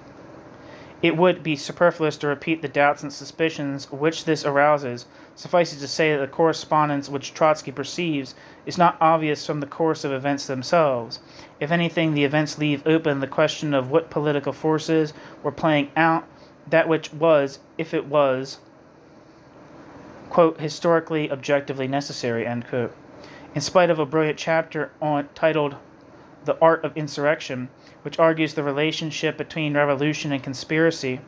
It would be superfluous to repeat the doubts and suspicions which this arouses. Suffice it to say that the correspondence which Trotsky perceives is not obvious from the course of events themselves. If anything, the events leave open the question of what political forces were playing out that which was, if it was, quote, historically, objectively necessary, end quote. In spite of a brilliant chapter titled The Art of Insurrection, which argues the relationship between revolution and conspiracy,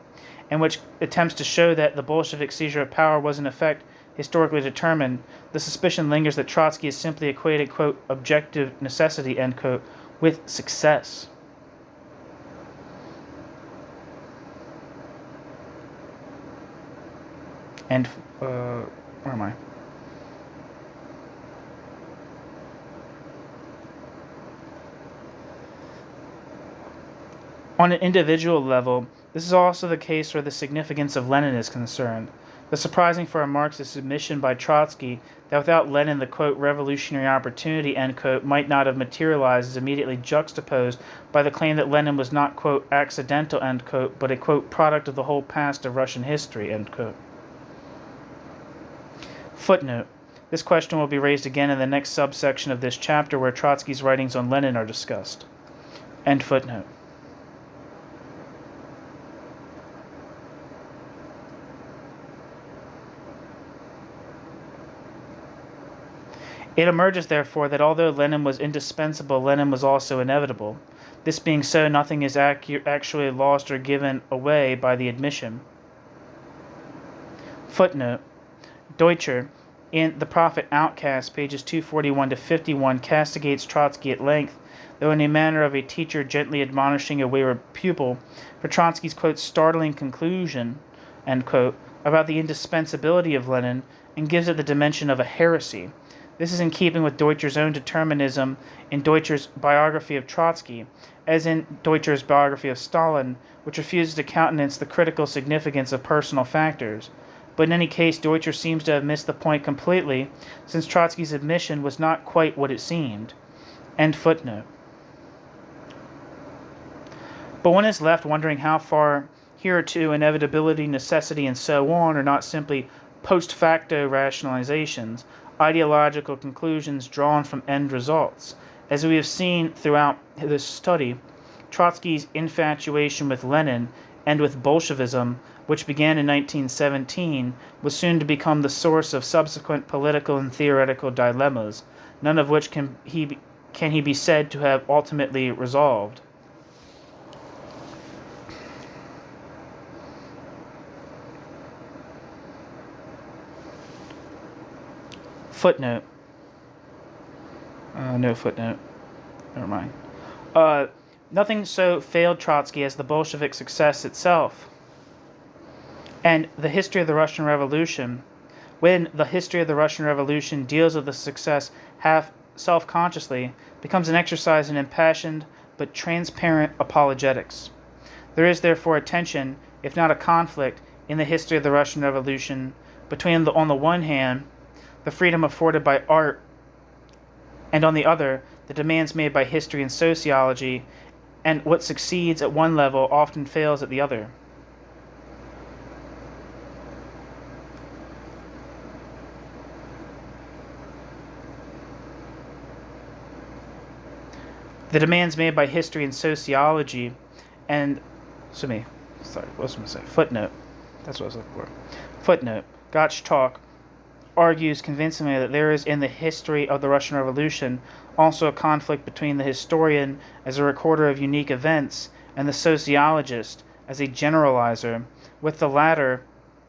and which attempts to show that the Bolshevik seizure of power was in effect historically determined, the suspicion lingers that Trotsky has simply equated, quote, objective necessity, end quote, with success. And, where am I? On an individual level, this is also the case where the significance of Lenin is concerned. The surprising for a Marxist admission by Trotsky that without Lenin the, quote, revolutionary opportunity, end quote, might not have materialized is immediately juxtaposed by the claim that Lenin was not, quote, accidental, end quote, but a, quote, product of the whole past of Russian history, end quote. Footnote. This question will be raised again in the next subsection of this chapter where Trotsky's writings on Lenin are discussed. End footnote. It emerges, therefore, that although Lenin was indispensable, Lenin was also inevitable. This being so, nothing is actually lost or given away by the admission. Footnote. Deutscher, in The Prophet Outcast, pages 241 to 51, castigates Trotsky at length, though in a manner of a teacher gently admonishing a wayward pupil, for Trotsky's, quote, startling conclusion, end quote, about the indispensability of Lenin, and gives it the dimension of a heresy. This is in keeping with Deutscher's own determinism in Deutscher's biography of Trotsky, as in Deutscher's biography of Stalin, which refuses to countenance the critical significance of personal factors. But in any case, Deutscher seems to have missed the point completely, since Trotsky's admission was not quite what it seemed. End footnote. But one is left wondering how far hereto inevitability, necessity, and so on are not simply post facto rationalizations, ideological conclusions drawn from end results. As we have seen throughout this study, Trotsky's infatuation with Lenin and with Bolshevism, which began in 1917, was soon to become the source of subsequent political and theoretical dilemmas, none of which can he be said to have ultimately resolved. Footnote. No footnote. Never mind. Nothing so failed Trotsky as the Bolshevik success itself. And the history of the Russian Revolution, when the history of the Russian Revolution deals with the success half self-consciously, becomes an exercise in impassioned but transparent apologetics. There is therefore a tension, if not a conflict, in the history of the Russian Revolution between, on the one hand, the freedom afforded by art, and on the other, the demands made by history and sociology, and what succeeds at one level often fails at the other. The demands made by history and sociology, and what was I going to say? Footnote. That's what I was looking for. Footnote. Gottschalk argues convincingly that there is in the history of the Russian Revolution also a conflict between the historian as a recorder of unique events and the sociologist as a generalizer, with the latter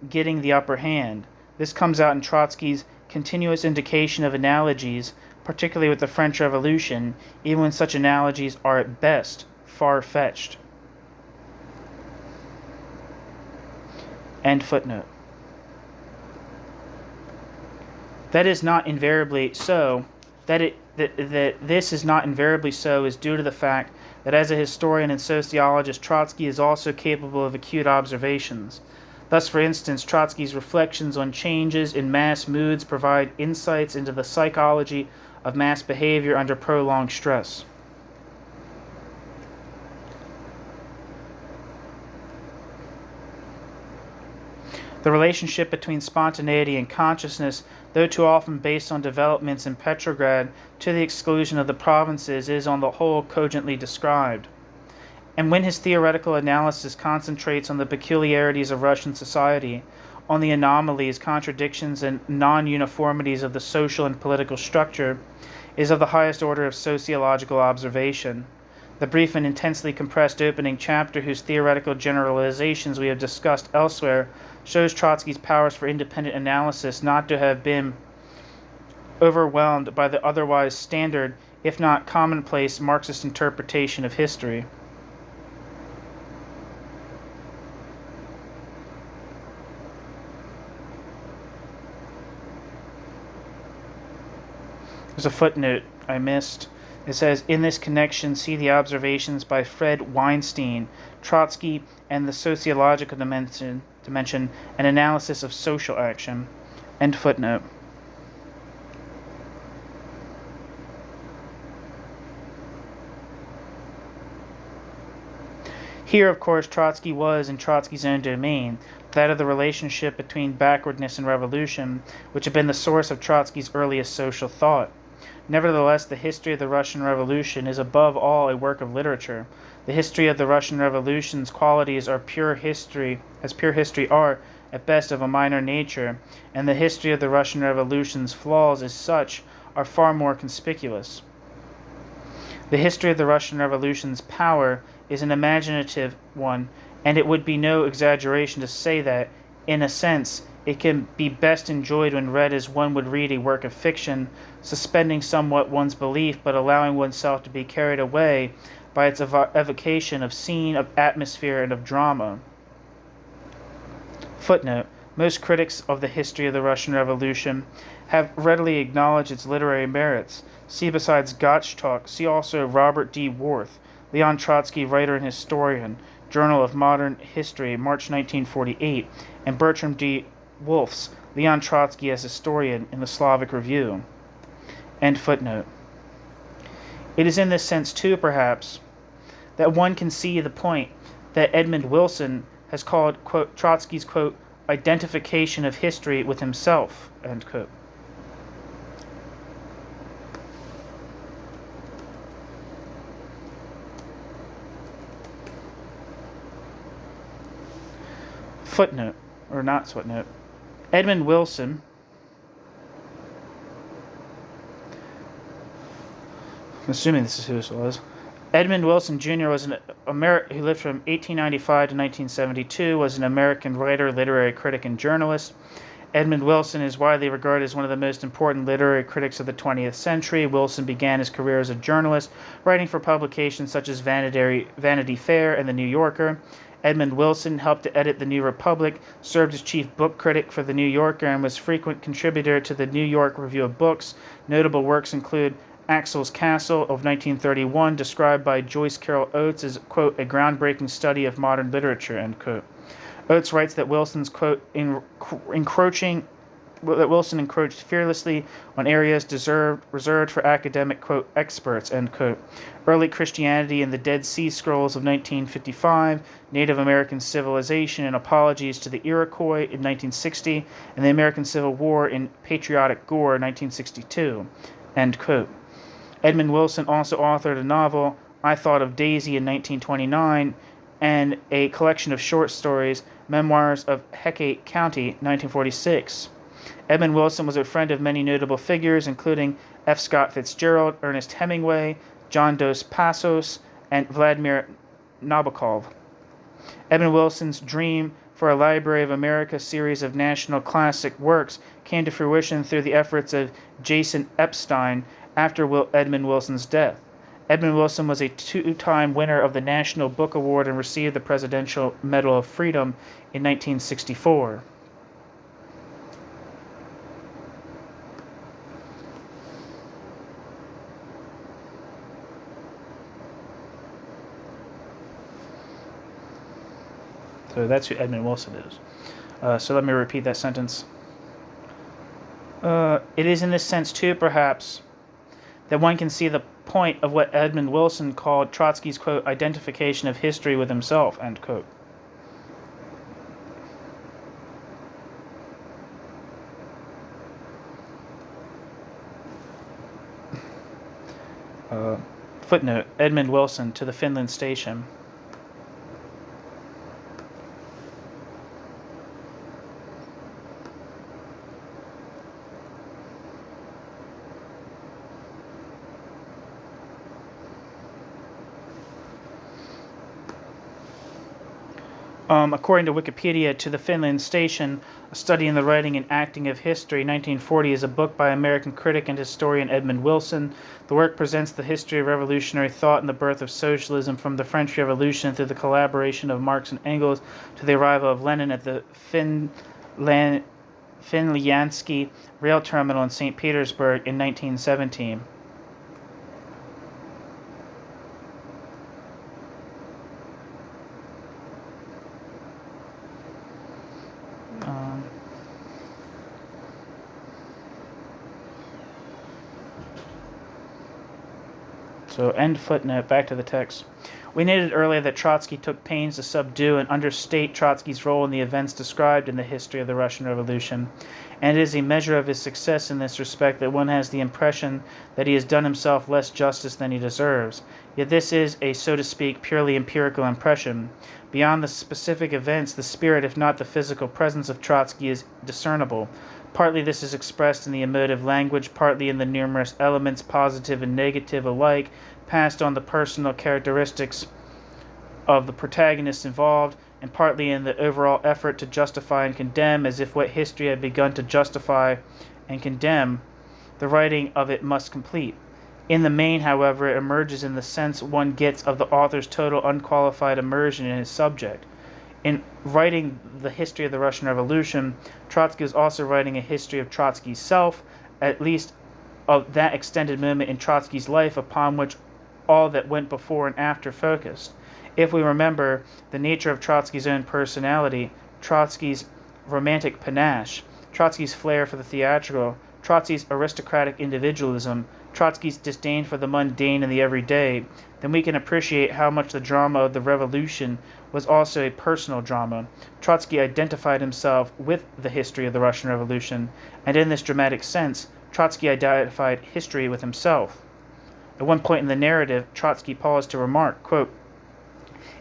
getting the upper hand. This comes out in Trotsky's continuous indication of analogies, particularly with the French Revolution, even when such analogies are at best far-fetched. End footnote. That is not invariably so. That this is not invariably so is due to the fact that as a historian and sociologist, Trotsky is also capable of acute observations. Thus, for instance, Trotsky's reflections on changes in mass moods provide insights into the psychology of mass behavior under prolonged stress. The relationship between spontaneity and consciousness, though too often based on developments in Petrograd to the exclusion of the provinces, is on the whole cogently described. And when his theoretical analysis concentrates on the peculiarities of Russian society, on the anomalies, contradictions, and non-uniformities of the social and political structure, is of the highest order of sociological observation. The brief and intensely compressed opening chapter, whose theoretical generalizations we have discussed elsewhere, shows Trotsky's powers for independent analysis not to have been overwhelmed by the otherwise standard, if not commonplace, Marxist interpretation of history. There's a footnote I missed. It says, in this connection, see the observations by Fred Weinstein, Trotsky, and the sociological dimension, an analysis of social action. End footnote. Here, of course, Trotsky was in Trotsky's own domain, that of the relationship between backwardness and revolution, which had been the source of Trotsky's earliest social thought. Nevertheless, the history of the Russian Revolution is above all a work of literature. The history of the Russian Revolution's qualities are pure history are, at best, of a minor nature, and the history of the Russian Revolution's flaws, as such, are far more conspicuous. The history of the Russian Revolution's power is an imaginative one, and it would be no exaggeration to say that, in a sense, it can be best enjoyed when read as one would read a work of fiction, suspending somewhat one's belief but allowing oneself to be carried away by its evocation of scene, of atmosphere, and of drama. Footnote. Most critics of the history of the Russian Revolution have readily acknowledged its literary merits. See besides Gottschalk, see also Robert D. Worth, Leon Trotsky, writer and historian, Journal of Modern History, March 1948, and Bertram D. Wolf's Leon Trotsky as Historian in the Slavic Review. End footnote. It is in this sense, too, perhaps, that one can see the point that Edmund Wilson has called, quote, Trotsky's, quote, identification of history with himself, end quote. Footnote, or not footnote. Edmund Wilson, I'm assuming this is who this was. Edmund Wilson Jr. was who lived from 1895 to 1972, was an American writer, literary critic, and journalist. Edmund Wilson is widely regarded as one of the most important literary critics of the 20th century. Wilson began his career as a journalist, writing for publications such as Vanity Fair and The New Yorker. Edmund Wilson helped to edit The New Republic, served as chief book critic for The New Yorker, and was frequent contributor to the New York Review of Books. Notable works include Axel's Castle of 1931, described by Joyce Carol Oates as, quote, a groundbreaking study of modern literature, end quote. Oates writes that Wilson's, quote, Wilson encroached fearlessly on areas reserved for academic, quote, experts, end quote. Early Christianity in the Dead Sea Scrolls of 1955, Native American Civilization and Apologies to the Iroquois in 1960, and the American Civil War in Patriotic Gore 1962, end quote. Edmund Wilson also authored a novel, I Thought of Daisy, in 1929, and a collection of short stories, Memoirs of Hecate County, 1946. Edmund Wilson was a friend of many notable figures, including F. Scott Fitzgerald, Ernest Hemingway, John Dos Passos, and Vladimir Nabokov. Edmund Wilson's dream for a Library of America series of national classic works came to fruition through the efforts of Jason Epstein after Edmund Wilson's death. Edmund Wilson was a two-time winner of the National Book Award and received the Presidential Medal of Freedom in 1964. So that's who Edmund Wilson is. So let me repeat that sentence. It is in this sense, too, perhaps, that one can see the point of what Edmund Wilson called Trotsky's, quote, identification of history with himself, end quote. Footnote, Edmund Wilson to the Finland Station. According to Wikipedia, To the Finland Station, A Study in the Writing and Acting of History, 1940, is a book by American critic and historian Edmund Wilson. The work presents the history of revolutionary thought and the birth of socialism from the French Revolution through the collaboration of Marx and Engels to the arrival of Lenin at the Finlyansky rail terminal in St. Petersburg in 1917. So end footnote, back to the text. We noted earlier that Trotsky took pains to subdue and understate Trotsky's role in the events described in the history of the Russian Revolution, and it is a measure of his success in this respect that one has the impression that he has done himself less justice than he deserves. Yet this is a, so to speak, purely empirical impression. Beyond the specific events, the spirit, if not the physical presence of Trotsky is discernible. Partly this is expressed in the emotive language, partly in the numerous elements, positive and negative alike, passed on the personal characteristics of the protagonists involved, and partly in the overall effort to justify and condemn, as if what history had begun to justify and condemn, the writing of it must complete. In the main, however, it emerges in the sense one gets of the author's total unqualified immersion in his subject. In writing the history of the Russian Revolution, Trotsky was also writing a history of Trotsky's self, at least of that extended moment in Trotsky's life upon which all that went before and after focused. If we remember the nature of Trotsky's own personality, Trotsky's romantic panache, Trotsky's flair for the theatrical, Trotsky's aristocratic individualism, Trotsky's disdain for the mundane and the everyday, then we can appreciate how much the drama of the revolution was also a personal drama. Trotsky identified himself with the history of the Russian Revolution, and in this dramatic sense, Trotsky identified history with himself. At one point in the narrative, Trotsky paused to remark, quote,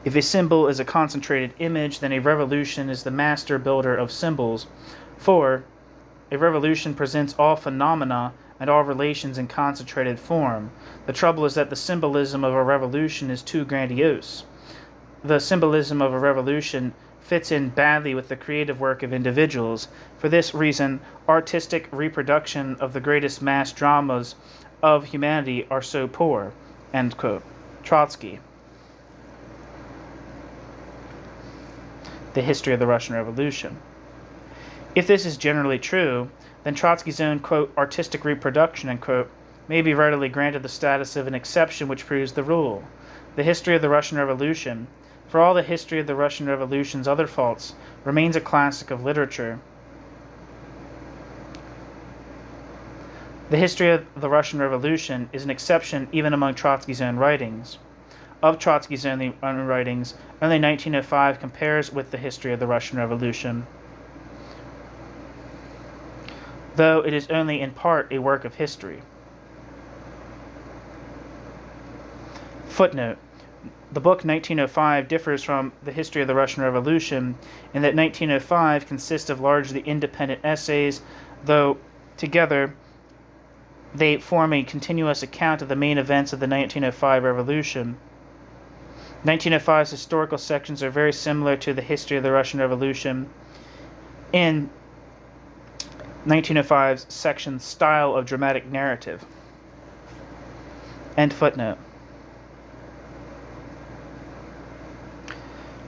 "If a symbol is a concentrated image, then a revolution is the master builder of symbols. For a revolution presents all phenomena and all relations in concentrated form. The trouble is that the symbolism of a revolution is too grandiose. The symbolism of a revolution fits in badly with the creative work of individuals. For this reason, artistic reproduction of the greatest mass dramas of humanity are so poor." End quote. Trotsky. The history of the Russian Revolution. If this is generally true, then Trotsky's own, quote, artistic reproduction, end quote, may be readily granted the status of an exception which proves the rule. The history of the Russian Revolution, for all the history of the Russian Revolution's other faults, remains a classic of literature. The history of the Russian Revolution is an exception even among Trotsky's own writings. Of Trotsky's own writings, only 1905 compares with the history of the Russian Revolution, though it is only in part a work of history. Footnote. The book 1905 differs from the history of the Russian Revolution in that 1905 consists of largely independent essays, though together they form a continuous account of the main events of the 1905 revolution. 1905's historical sections are very similar to the history of the Russian Revolution in 1905's section's style of dramatic narrative. End footnote.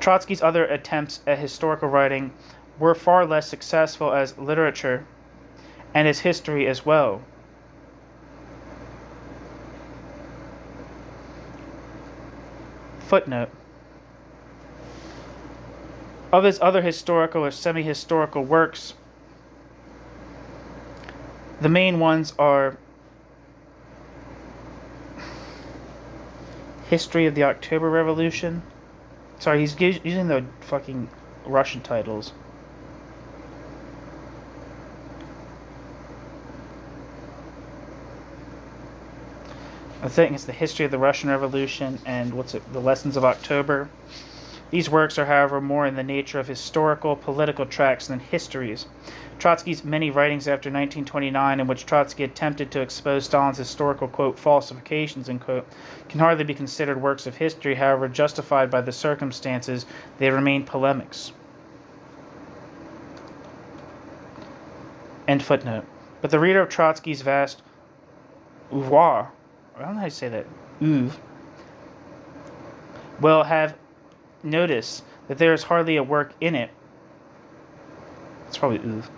Trotsky's other attempts at historical writing were far less successful as literature, and as history as well. Footnote. Of his other historical or semi-historical works, the main ones are History of the October Revolution. Sorry, he's using the fucking Russian titles. I think it's the History of the Russian Revolution and The Lessons of October. These works are, however, more in the nature of historical, political tracts than histories. Trotsky's many writings after 1929, in which Trotsky attempted to expose Stalin's historical, quote, falsifications, end quote, can hardly be considered works of history. However, justified by the circumstances, they remain polemics. End footnote. But the reader of Trotsky's vast oeuvre, I don't know how to say that, oeuvre, will have noticed that there is hardly a work in it. It's probably oeuvre.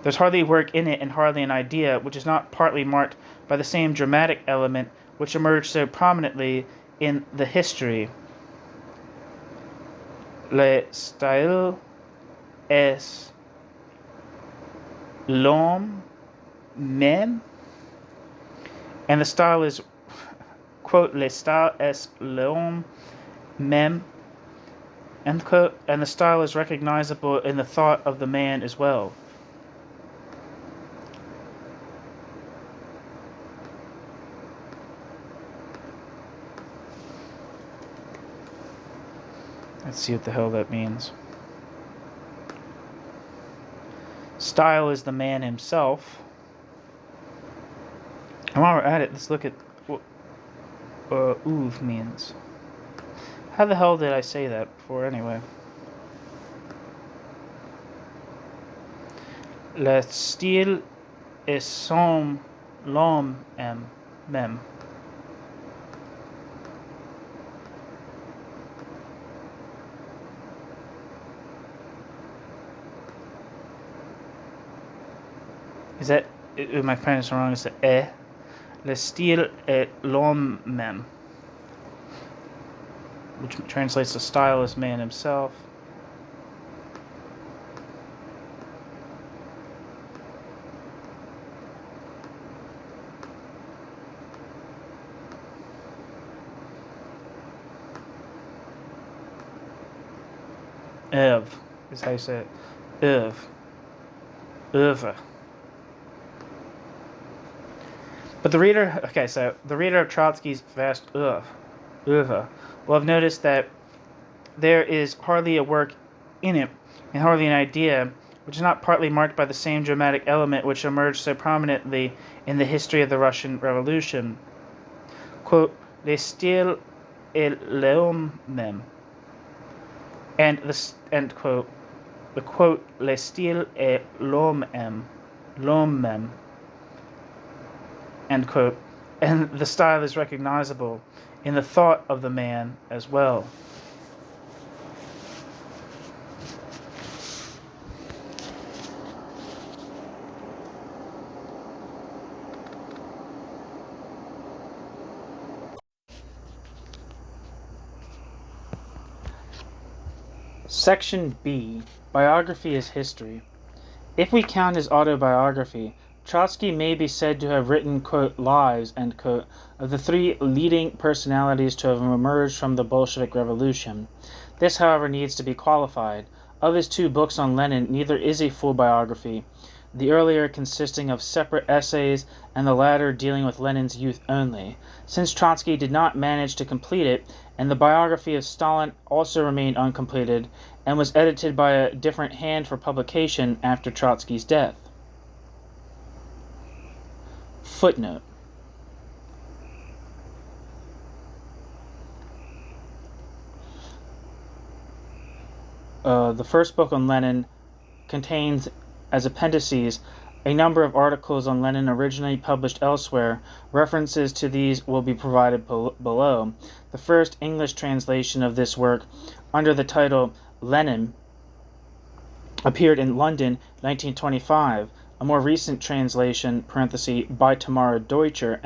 There's hardly a work in it and hardly an idea which is not partly marked by the same dramatic element which emerged so prominently in the history. Le style est l'homme même, and the style is, quote, le style est l'homme même, end quote, and the style is recognizable in the thought of the man as well. Let's see what the hell that means. Style is the man himself. And while we're at it, let's look at uv means. How the hell did I say that before anyway? Le style est son l'homme même. Is that, am I pronouncing wrong? Is it Le style est l'homme même, which translates to style is man himself. Ev is how you say it. Ev. But the reader of Trotsky's vast oeuvre will have noticed that there is hardly a work in it, and hardly an idea, which is not partly marked by the same dramatic element which emerged so prominently in the history of the Russian Revolution. Quote, le style est l'homme même. And the end quote, the quote, le style est l'homme même. End quote. And the style is recognizable in the thought of the man as well. Section B. Biography is history. If we count his autobiography, Trotsky may be said to have written, quote, lives, end quote, of the three leading personalities to have emerged from the Bolshevik Revolution. This, however, needs to be qualified. Of his two books on Lenin, neither is a full biography, the earlier consisting of separate essays and the latter dealing with Lenin's youth only. Since Trotsky did not manage to complete it, and the biography of Stalin also remained uncompleted and was edited by a different hand for publication after Trotsky's death. Footnote. The first book on Lenin contains, as appendices, a number of articles on Lenin originally published elsewhere. References to these will be provided below. The first English translation of this work, under the title Lenin, appeared in London 1925. A more recent translation, by Tamara Deutscher,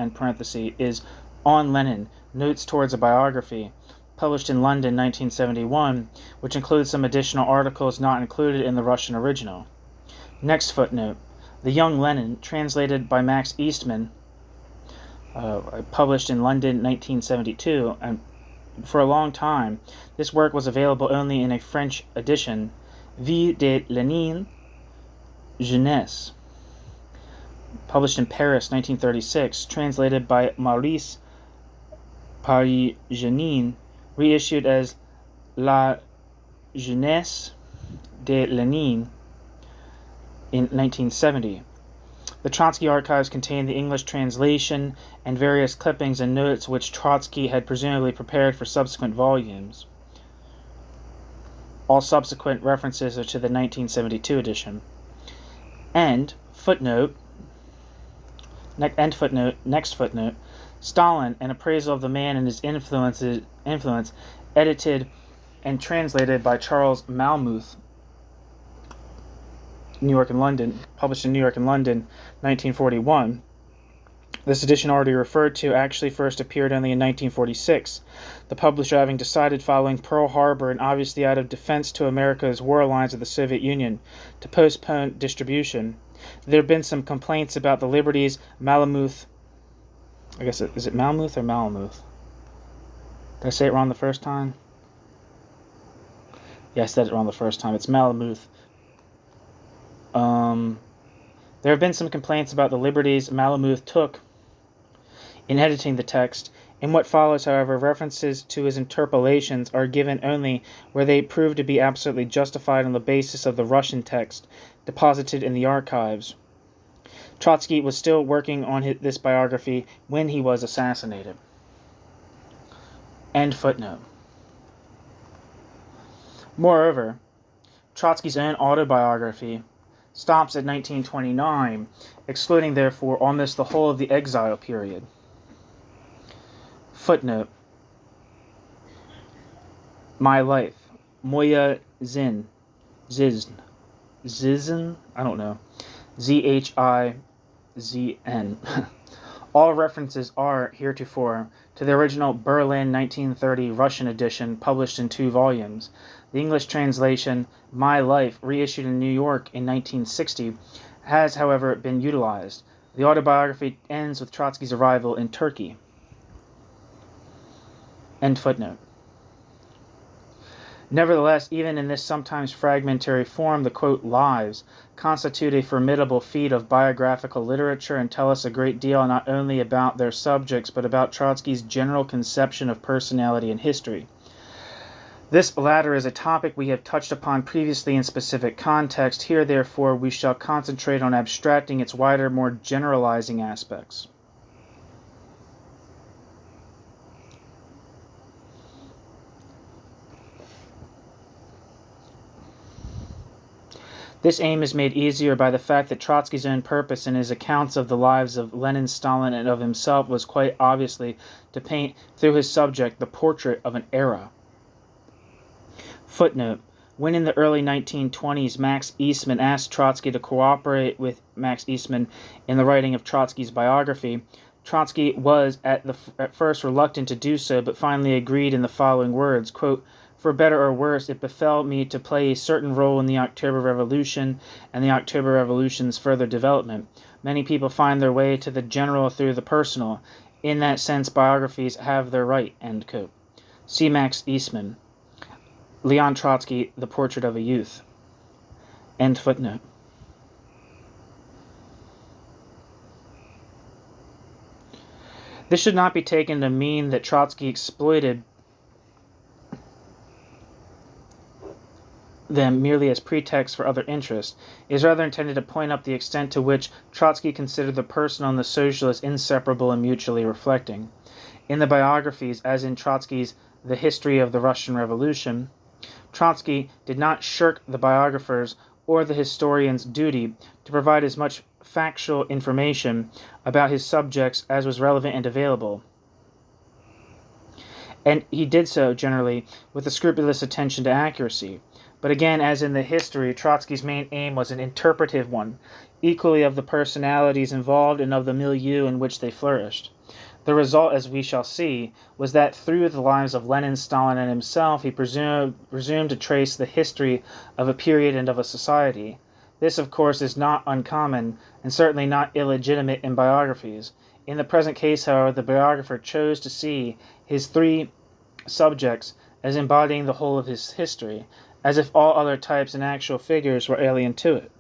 is On Lenin, Notes Towards a Biography, published in London 1971, which includes some additional articles not included in the Russian original. Next footnote. The Young Lenin, translated by Max Eastman, published in London 1972, and for a long time, this work was available only in a French edition, Vie de Lénine, Jeunesse, published in Paris 1936, translated by Maurice Paris-Jeannin, reissued as La Jeunesse de Lénine in 1970. The Trotsky archives contain the English translation and various clippings and notes which Trotsky had presumably prepared for subsequent volumes. All subsequent references are to the 1972 edition. Next footnote, Stalin, An Appraisal of the Man and His Influence, edited and translated by Charles Malmuth, New York and London, published in New York and London, 1941. This edition already referred to actually first appeared only in 1946, the publisher having decided following Pearl Harbor and obviously out of defense to America's war alliance with the Soviet Union to postpone distribution. There have been some complaints about the liberties Malamuth, is it Malmuth or Malamuth? Did I say it wrong the first time? Yeah, I said it wrong the first time. It's Malamuth. There have been some complaints about the liberties Malamuth took in editing the text. In what follows, however, references to his interpolations are given only where they prove to be absolutely justified on the basis of the Russian text deposited in the archives. Trotsky was still working on this biography when he was assassinated. End footnote. Moreover, Trotsky's own autobiography stops at 1929, excluding, therefore, almost the whole of the exile period. Footnote. My Life. Moya Zin. Zizn. I don't know. Zhizn. All references are, heretofore, to the original Berlin 1930 Russian edition, published in 2 volumes. The English translation, My Life, reissued in New York in 1960, has, however, been utilized. The autobiography ends with Trotsky's arrival in Turkey. End footnote. Nevertheless, even in this sometimes fragmentary form, the, quote, lives constitute a formidable feat of biographical literature and tell us a great deal not only about their subjects, but about Trotsky's general conception of personality and history. This latter is a topic we have touched upon previously in specific context. Here, therefore, we shall concentrate on abstracting its wider, more generalizing aspects. This aim is made easier by the fact that Trotsky's own purpose in his accounts of the lives of Lenin, Stalin, and of himself was quite obviously to paint, through his subject, the portrait of an era. Footnote. When in the early 1920s Max Eastman asked Trotsky to cooperate with Max Eastman in the writing of Trotsky's biography, Trotsky was at first reluctant to do so, but finally agreed in the following words, quote, for better or worse, it befell me to play a certain role in the October Revolution and the October Revolution's further development. Many people find their way to the general through the personal. In that sense, biographies have their right, end quote. See Max Eastman. Leon Trotsky, The Portrait of a Youth. End footnote. This should not be taken to mean that Trotsky exploited them merely as pretext for other interests. It is rather intended to point up the extent to which Trotsky considered the personal and the social as inseparable and mutually reflecting. In the biographies, as in Trotsky's The History of the Russian Revolution, Trotsky did not shirk the biographer's or the historian's duty to provide as much factual information about his subjects as was relevant and available. And he did so, generally, with a scrupulous attention to accuracy. But again, as in the history, Trotsky's main aim was an interpretive one, equally of the personalities involved and of the milieu in which they flourished. The result, as we shall see, was that through the lives of Lenin, Stalin, and himself, he presumed to trace the history of a period and of a society. This, of course, is not uncommon, and certainly not illegitimate in biographies. In the present case, however, the biographer chose to see his 3 subjects as embodying the whole of his history, as if all other types and actual figures were alien to it.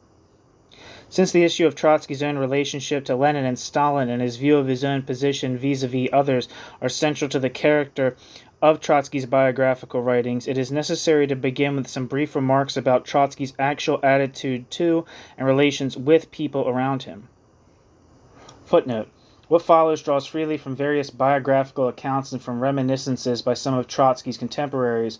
Since the issue of Trotsky's own relationship to Lenin and Stalin and his view of his own position vis-a-vis others are central to the character of Trotsky's biographical writings, it is necessary to begin with some brief remarks about Trotsky's actual attitude to and relations with people around him. Footnote. What follows draws freely from various biographical accounts and from reminiscences by some of Trotsky's contemporaries,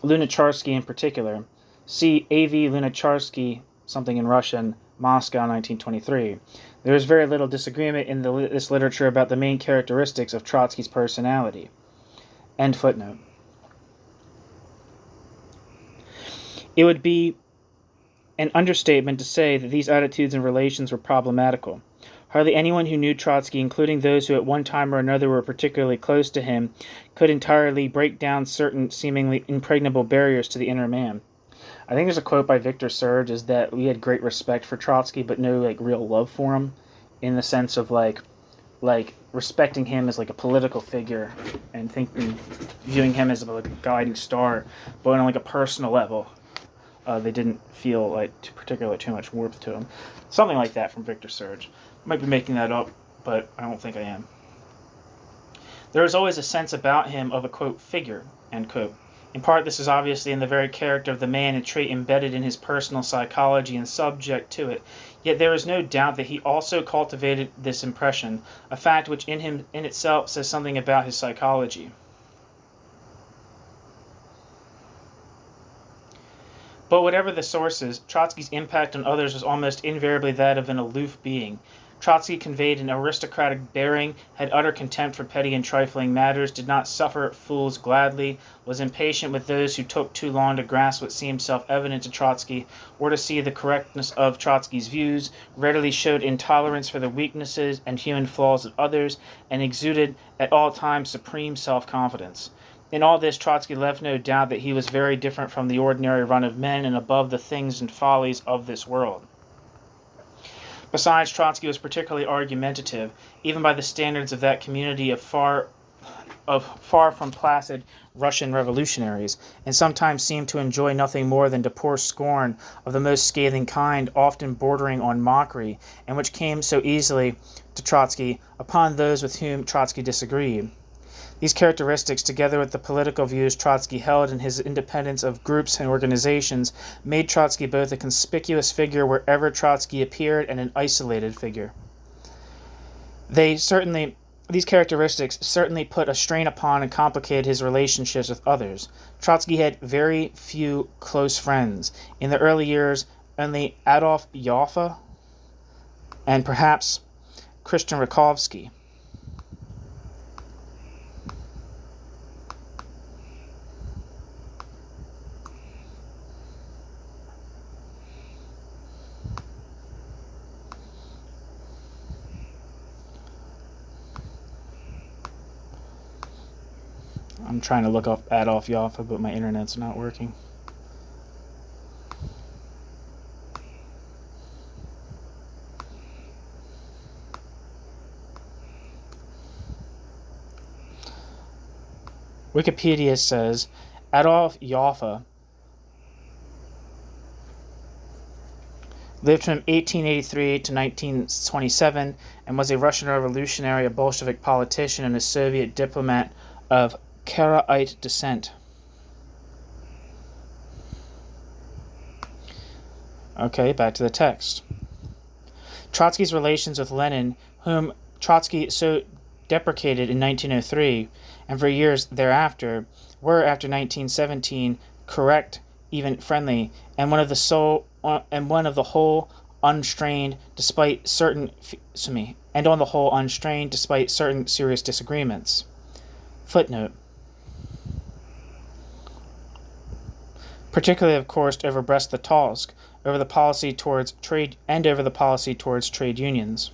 Lunacharsky in particular. See A.V. Lunacharsky, something in Russian, Moscow, 1923. There is very little disagreement in this literature about the main characteristics of Trotsky's personality. End footnote. It would be an understatement to say that these attitudes and relations were problematical. Hardly anyone who knew Trotsky, including those who at one time or another were particularly close to him, could entirely break down certain seemingly impregnable barriers to the inner man. I think there's a quote by Victor Serge is that we had great respect for Trotsky, but no real love for him, in the sense of like respecting him as a political figure and viewing him as a guiding star, but on a personal level, they didn't feel particularly too much warmth to him. Something like that from Victor Serge. Might be making that up, but I don't think I am. There is always a sense about him of a, quote, figure, end quote. In part, this is obviously in the very character of the man, a trait embedded in his personal psychology and subject to it. Yet there is no doubt that he also cultivated this impression, a fact which in itself says something about his psychology. But whatever the sources, Trotsky's impact on others was almost invariably that of an aloof being. Trotsky conveyed an aristocratic bearing, had utter contempt for petty and trifling matters, did not suffer fools gladly, was impatient with those who took too long to grasp what seemed self-evident to Trotsky or to see the correctness of Trotsky's views, readily showed intolerance for the weaknesses and human flaws of others, and exuded at all times supreme self-confidence. In all this, Trotsky left no doubt that he was very different from the ordinary run of men and above the things and follies of this world. Besides, Trotsky was particularly argumentative, even by the standards of that community of far from placid Russian revolutionaries, and sometimes seemed to enjoy nothing more than to pour scorn of the most scathing kind, often bordering on mockery, and which came so easily to Trotsky upon those with whom Trotsky disagreed. These characteristics, together with the political views Trotsky held and his independence of groups and organizations, made Trotsky both a conspicuous figure wherever Trotsky appeared and an isolated figure. These characteristics certainly put a strain upon and complicated his relationships with others. Trotsky had very few close friends. In the early years, only Adolf Joffe and perhaps Christian Rakovsky. I'm trying to look up Adolf Joffe, but my internet's not working. Wikipedia says Adolf Joffe lived from 1883 to 1927 and was a Russian revolutionary, a Bolshevik politician, and a Soviet diplomat of Karaite descent. Okay, back to the text. Trotsky's relations with Lenin, whom Trotsky so deprecated in 1903, and for years thereafter, were after 1917 correct, even friendly, and one of the whole unstrained despite certain serious disagreements. Footnote. Particularly, of course, over Brest-Litovsk, over the policy towards trade unions.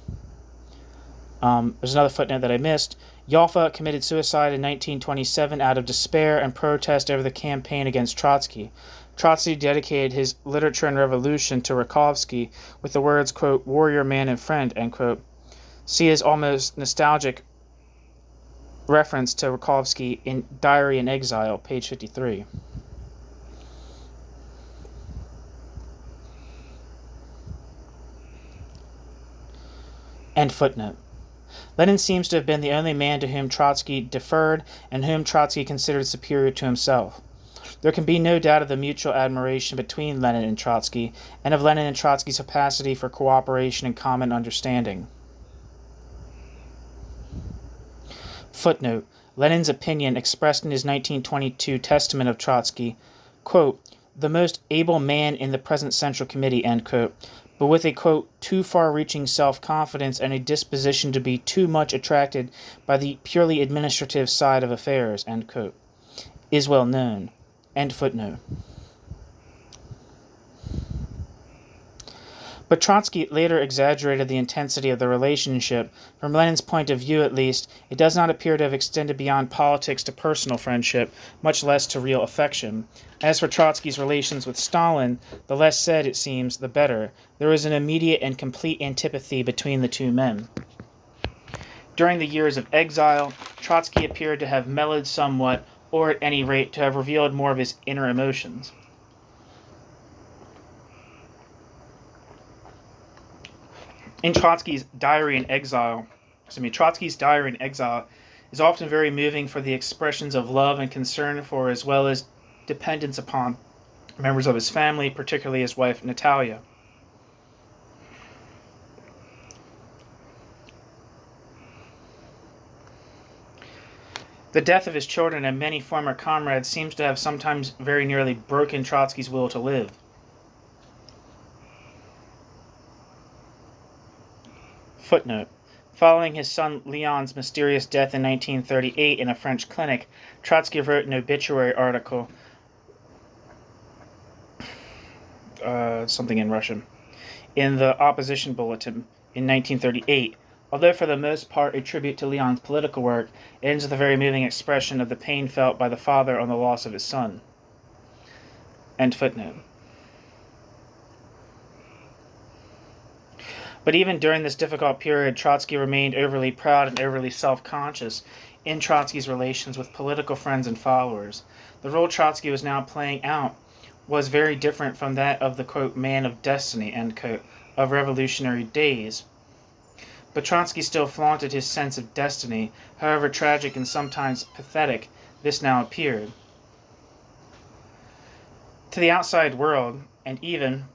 There's another footnote that I missed. Joffe committed suicide in 1927 out of despair and protest over the campaign against Trotsky. Trotsky dedicated his Literature and Revolution to Rakovsky with the words, quote, "warrior, man, and friend," end quote. See his almost nostalgic reference to Rakovsky in Diary in Exile, page 53. End footnote. Lenin seems to have been the only man to whom Trotsky deferred and whom Trotsky considered superior to himself. There can be no doubt of the mutual admiration between Lenin and Trotsky, and of Lenin and Trotsky's capacity for cooperation and common understanding. Footnote. Lenin's opinion, expressed in his 1922 testament of Trotsky, quote, "the most able man in the present Central Committee," end quote, but with a, quote, "too far-reaching self-confidence and a disposition to be too much attracted by the purely administrative side of affairs," end quote, is well known. End footnote. But Trotsky later exaggerated the intensity of the relationship. From Lenin's point of view, at least, it does not appear to have extended beyond politics to personal friendship, much less to real affection. As for Trotsky's relations with Stalin, the less said, it seems, the better. There was an immediate and complete antipathy between the two men. During the years of exile, Trotsky appeared to have mellowed somewhat, or at any rate to have revealed more of his inner emotions. In Trotsky's Diary in Exile is often very moving for the expressions of love and concern for, as well as dependence upon, members of his family, particularly his wife Natalia. The death of his children and many former comrades seems to have sometimes very nearly broken Trotsky's will to live. Footnote. Following his son Leon's mysterious death in 1938 in a French clinic, Trotsky wrote an obituary article, something in Russian, in the Opposition Bulletin in 1938. Although for the most part a tribute to Leon's political work, it ends with a very moving expression of the pain felt by the father on the loss of his son. End footnote. But even during this difficult period, Trotsky remained overly proud and overly self-conscious in Trotsky's relations with political friends and followers. The role Trotsky was now playing out was very different from that of the, quote, man of destiny, end quote, of revolutionary days. But Trotsky still flaunted his sense of destiny, however tragic and sometimes pathetic this now appeared. To the outside world, and even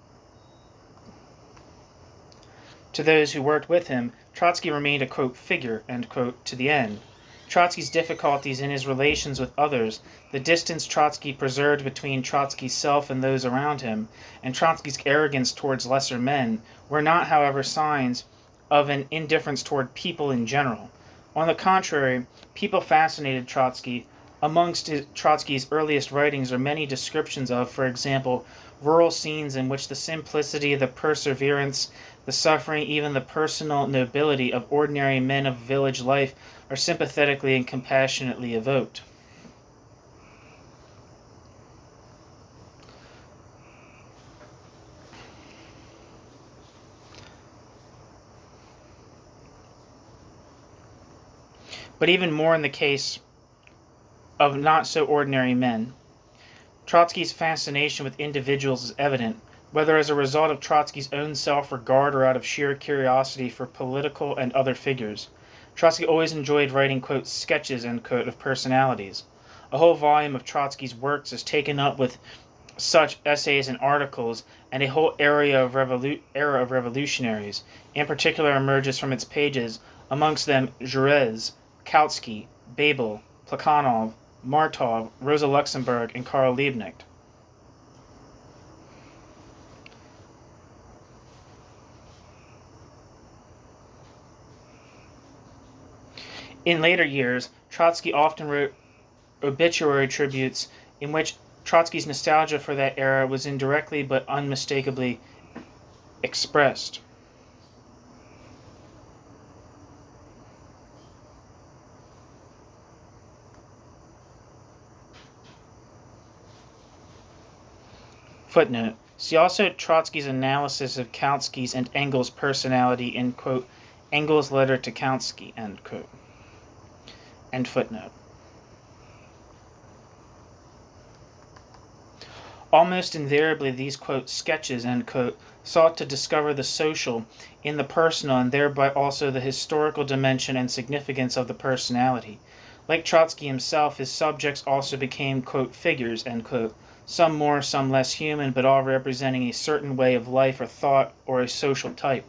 to those who worked with him, Trotsky remained a, quote, figure, end quote, to the end. Trotsky's difficulties in his relations with others, the distance Trotsky preserved between Trotsky's self and those around him, and Trotsky's arrogance towards lesser men, were not, however, signs of an indifference toward people in general. On the contrary, people fascinated Trotsky. Amongst Trotsky's earliest writings are many descriptions of, for example, rural scenes in which the simplicity, the perseverance, the suffering, even the personal nobility of ordinary men of village life are sympathetically and compassionately evoked. But even more in the case of not so ordinary men. Trotsky's fascination with individuals is evident, whether as a result of Trotsky's own self-regard or out of sheer curiosity for political and other figures. Trotsky always enjoyed writing, quote, sketches, end quote, of personalities. A whole volume of Trotsky's works is taken up with such essays and articles, and a whole era of revolutionaries, in particular, emerges from its pages, amongst them Jaurès, Kautsky, Babel, Plekhanov, Martov, Rosa Luxemburg, and Karl Liebknecht. In later years, Trotsky often wrote obituary tributes in which Trotsky's nostalgia for that era was indirectly but unmistakably expressed. Footnote. See also Trotsky's analysis of Kautsky's and Engels' personality in, quote, Engels' letter to Kautsky, end quote. End footnote. Almost invariably these, quote, sketches, end quote, sought to discover the social in the personal and thereby also the historical dimension and significance of the personality. Like Trotsky himself, his subjects also became, quote, figures, end quote, some more, some less human, but all representing a certain way of life or thought or a social type.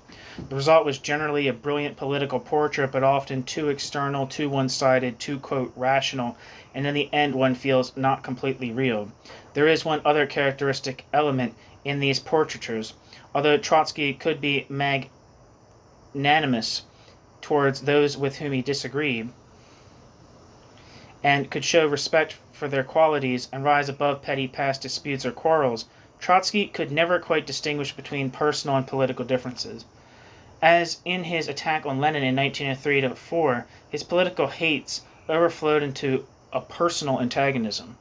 The result was generally a brilliant political portrait, but often too external, too one-sided, too, quote, rational, and in the end one feels not completely real. There is one other characteristic element in these portraitures. Although Trotsky could be magnanimous towards those with whom he disagreed, and could show respect for their qualities and rise above petty past disputes or quarrels, Trotsky could never quite distinguish between personal and political differences. As in his attack on Lenin in 1903-4, his political hates overflowed into a personal antagonism.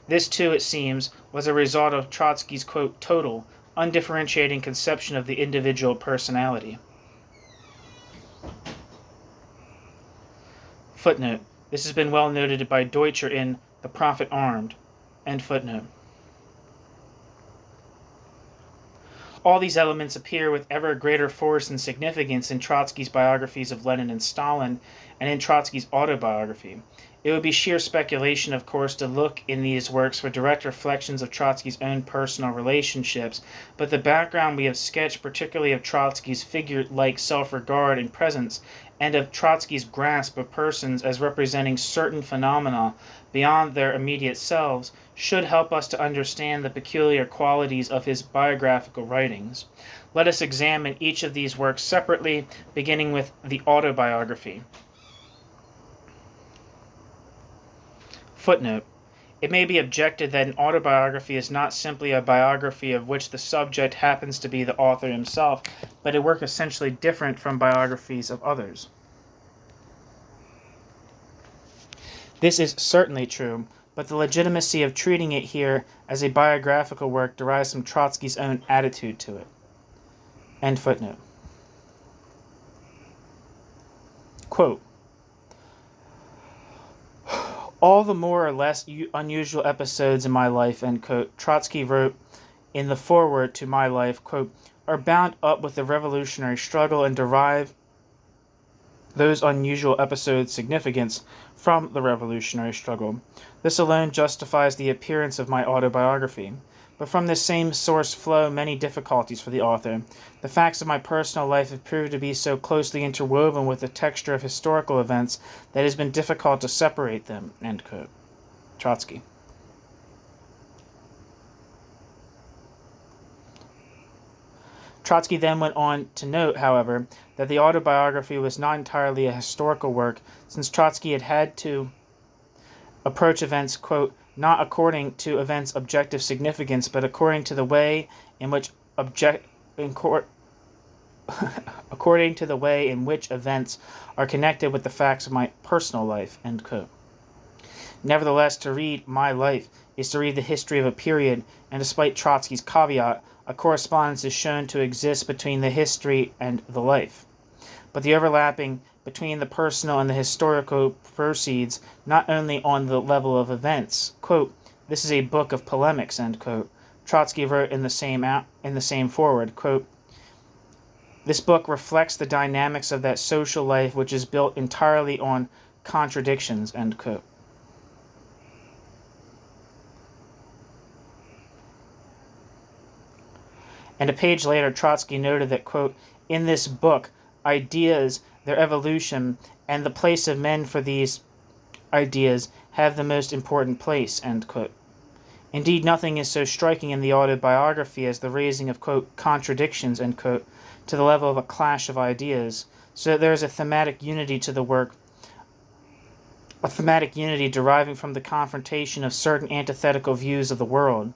This, too, it seems, was a result of Trotsky's, quote, total, undifferentiating conception of the individual personality. Footnote. This has been well noted by Deutscher in The Prophet Armed. End footnote. All these elements appear with ever greater force and significance in Trotsky's biographies of Lenin and Stalin and in Trotsky's autobiography. It would be sheer speculation, of course, to look in these works for direct reflections of Trotsky's own personal relationships, but the background we have sketched, particularly of Trotsky's figure-like self-regard and presence, and of Trotsky's grasp of persons as representing certain phenomena beyond their immediate selves, should help us to understand the peculiar qualities of his biographical writings. Let us examine each of these works separately, beginning with the autobiography. Footnote. It may be objected that an autobiography is not simply a biography of which the subject happens to be the author himself, but a work essentially different from biographies of others. This is certainly true, but the legitimacy of treating it here as a biographical work derives from Trotsky's own attitude to it. End footnote. Quote, all the more or less unusual episodes in my life, end quote, Trotsky wrote in the foreword to My Life, quote, are bound up with the revolutionary struggle and derive those unusual episodes' significance from the revolutionary struggle. This alone justifies the appearance of my autobiography. But from this same source flow many difficulties for the author. The facts of my personal life have proved to be so closely interwoven with the texture of historical events that it has been difficult to separate them. End quote. Trotsky. Trotsky then went on to note, however, that the autobiography was not entirely a historical work, since Trotsky had to approach events, quote, not according to events' objective significance, but according to the way in which according to the way in which events are connected with the facts of my personal life, end quote. Nevertheless, to read My Life is to read the history of a period, and despite Trotsky's caveat, a correspondence is shown to exist between the history and the life. But the overlapping between the personal and the historical proceeds not only on the level of events. Quote, this is a book of polemics, end quote. Trotsky wrote in the same foreword, quote, this book reflects the dynamics of that social life which is built entirely on contradictions, end quote. And a page later, Trotsky noted that, quote, in this book, ideas, their evolution, and the place of men for these ideas have the most important place, end quote. Indeed, nothing is so striking in the autobiography as the raising of, quote, contradictions, end quote, to the level of a clash of ideas, so that there is a thematic unity to the work, a thematic unity deriving from the confrontation of certain antithetical views of the world,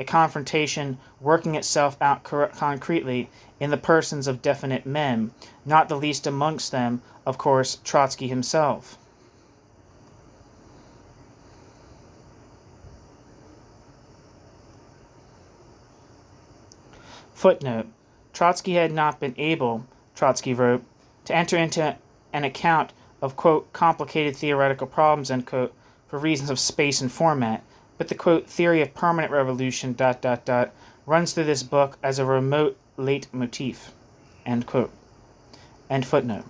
a confrontation working itself out concretely in the persons of definite men, not the least amongst them, of course, Trotsky himself. Footnote. Trotsky had not been able, Trotsky wrote, to enter into an account of, quote, complicated theoretical problems, end quote, for reasons of space and format, but the, quote, theory of permanent revolution, runs through this book as a remote leitmotif, end quote. End footnote.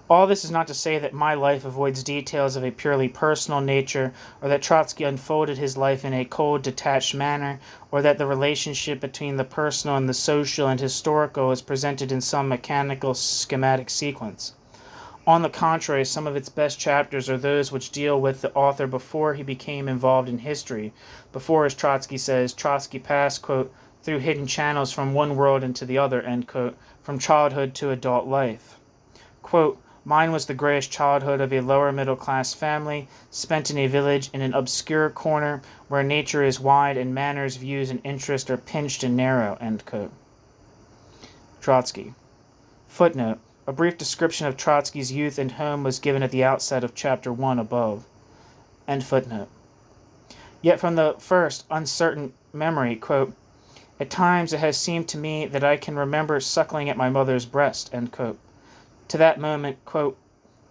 All this is not to say that My Life avoids details of a purely personal nature, or that Trotsky unfolded his life in a cold, detached manner, or that the relationship between the personal and the social and historical is presented in some mechanical, schematic sequence. On the contrary, some of its best chapters are those which deal with the author before he became involved in history, before, as Trotsky says, Trotsky passed, quote, through hidden channels from one world into the other, end quote, from childhood to adult life. Quote, mine was the grayish childhood of a lower middle-class family, spent in a village in an obscure corner where nature is wide and manners, views, and interests are pinched and narrow, end quote. Trotsky. Footnote. A brief description of Trotsky's youth and home was given at the outset of Chapter 1 above. End footnote. Yet from the first uncertain memory, quote, at times it has seemed to me that I can remember suckling at my mother's breast, end quote. To that moment, quote,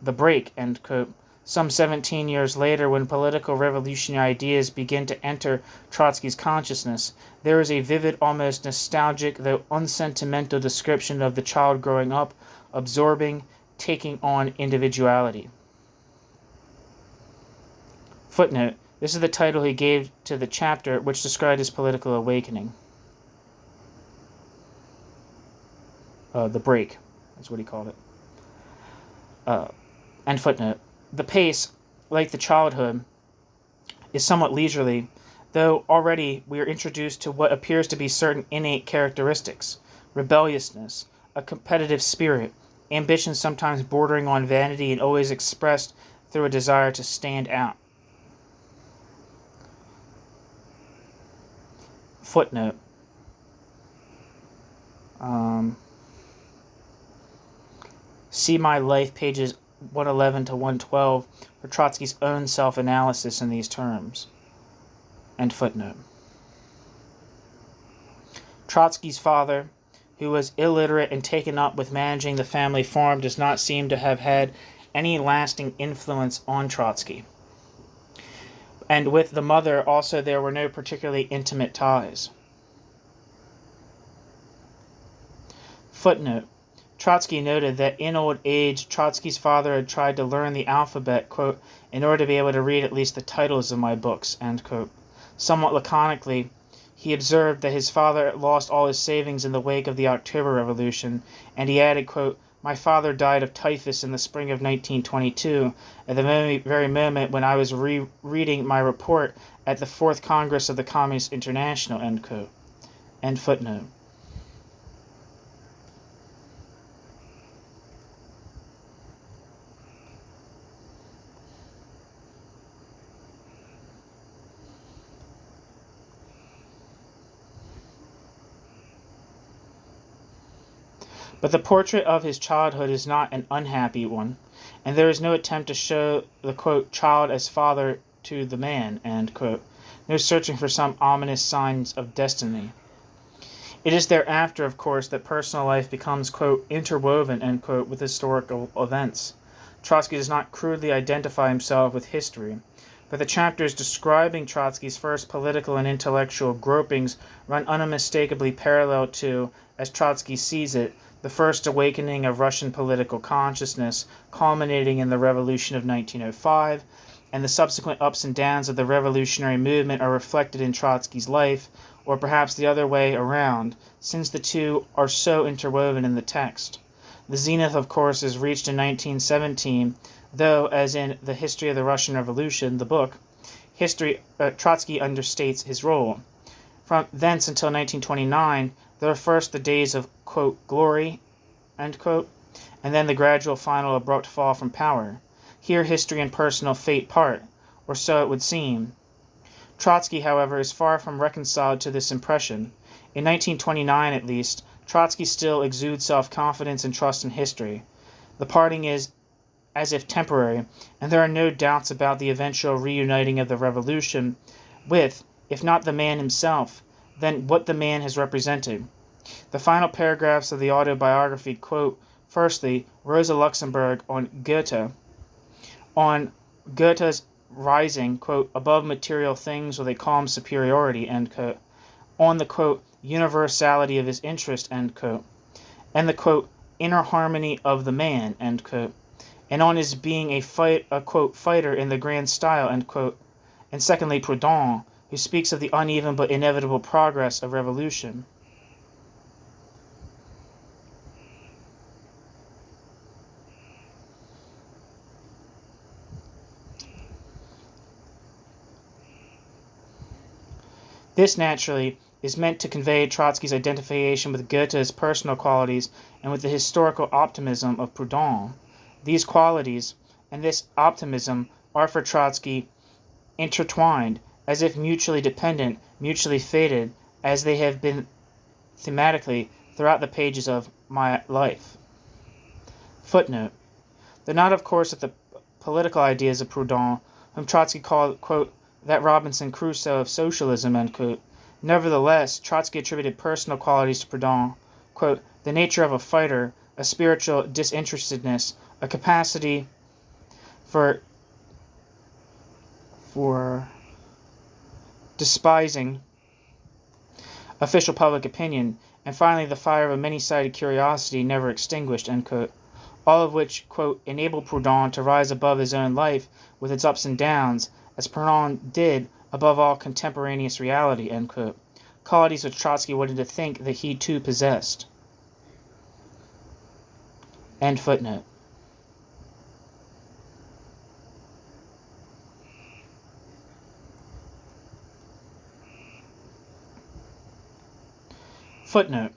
the break, end quote, some 17 years later, when political revolutionary ideas begin to enter Trotsky's consciousness, there is a vivid, almost nostalgic, though unsentimental description of the child growing up, absorbing, taking on individuality. Footnote. This is the title he gave to the chapter which described his political awakening. The break is what he called it. And footnote. The pace, like the childhood, is somewhat leisurely, though already we are introduced to what appears to be certain innate characteristics: rebelliousness, a competitive spirit, ambition sometimes bordering on vanity and always expressed through a desire to stand out. Footnote. See My Life, pages 111 to 112, for Trotsky's own self-analysis in these terms. End footnote. Trotsky's father, who was illiterate and taken up with managing the family farm, does not seem to have had any lasting influence on Trotsky. And with the mother also there were no particularly intimate ties. Footnote. Trotsky noted that in old age, Trotsky's father had tried to learn the alphabet, quote, in order to be able to read at least the titles of my books, end quote. Somewhat laconically, he observed that his father lost all his savings in the wake of the October Revolution, and he added, quote, my father died of typhus in the spring of 1922, at the very moment when I was reading my report at the 4th Congress of the Communist International, end quote. End footnote. But the portrait of his childhood is not an unhappy one, and there is no attempt to show the, quote, child as father to the man, end quote, no searching for some ominous signs of destiny. It is thereafter, of course, that personal life becomes, quote, interwoven, end quote, with historical events. Trotsky does not crudely identify himself with history, but the chapters describing Trotsky's first political and intellectual gropings run unmistakably parallel to, as Trotsky sees it, the first awakening of Russian political consciousness, culminating in the Revolution of 1905, and the subsequent ups and downs of the revolutionary movement are reflected in Trotsky's life, or perhaps the other way around, since the two are so interwoven in the text. The zenith, of course, is reached in 1917, though, as in The History of the Russian Revolution, the book, Trotsky understates his role. From thence until 1929, there are first the days of, quote, glory, end quote, and then the gradual final abrupt fall from power. Here history and personal fate part, or so it would seem. Trotsky, however, is far from reconciled to this impression. In 1929, at least, Trotsky still exudes self-confidence and trust in history. The parting is as if temporary, and there are no doubts about the eventual reuniting of the revolution with, if not the man himself, then what the man has represented. The final paragraphs of the autobiography quote, firstly, Rosa Luxemburg on Goethe's rising, quote, above material things with a calm superiority, end quote, on the, quote, universality of his interest, end quote, and the, quote, inner harmony of the man, end quote, and on his being a quote, fighter in the grand style, end quote, and secondly, Proudhon, who speaks of the uneven but inevitable progress of revolution. This, naturally, is meant to convey Trotsky's identification with Goethe's personal qualities and with the historical optimism of Proudhon. These qualities and this optimism are for Trotsky intertwined, as if mutually dependent, mutually fated, as they have been thematically throughout the pages of My Life. Footnote. Though not, of course, at the political ideas of Proudhon, whom Trotsky called, quote, that Robinson Crusoe of socialism, end quote. Nevertheless, Trotsky attributed personal qualities to Proudhon, quote, the nature of a fighter, a spiritual disinterestedness, a capacity for despising official public opinion, and finally the fire of a many-sided curiosity never extinguished, end quote. All of which, quote, enabled Proudhon to rise above his own life with its ups and downs, as Proudhon did above all contemporaneous reality, end quote. Qualities which Trotsky wanted to think that he too possessed. End footnote. Footnote.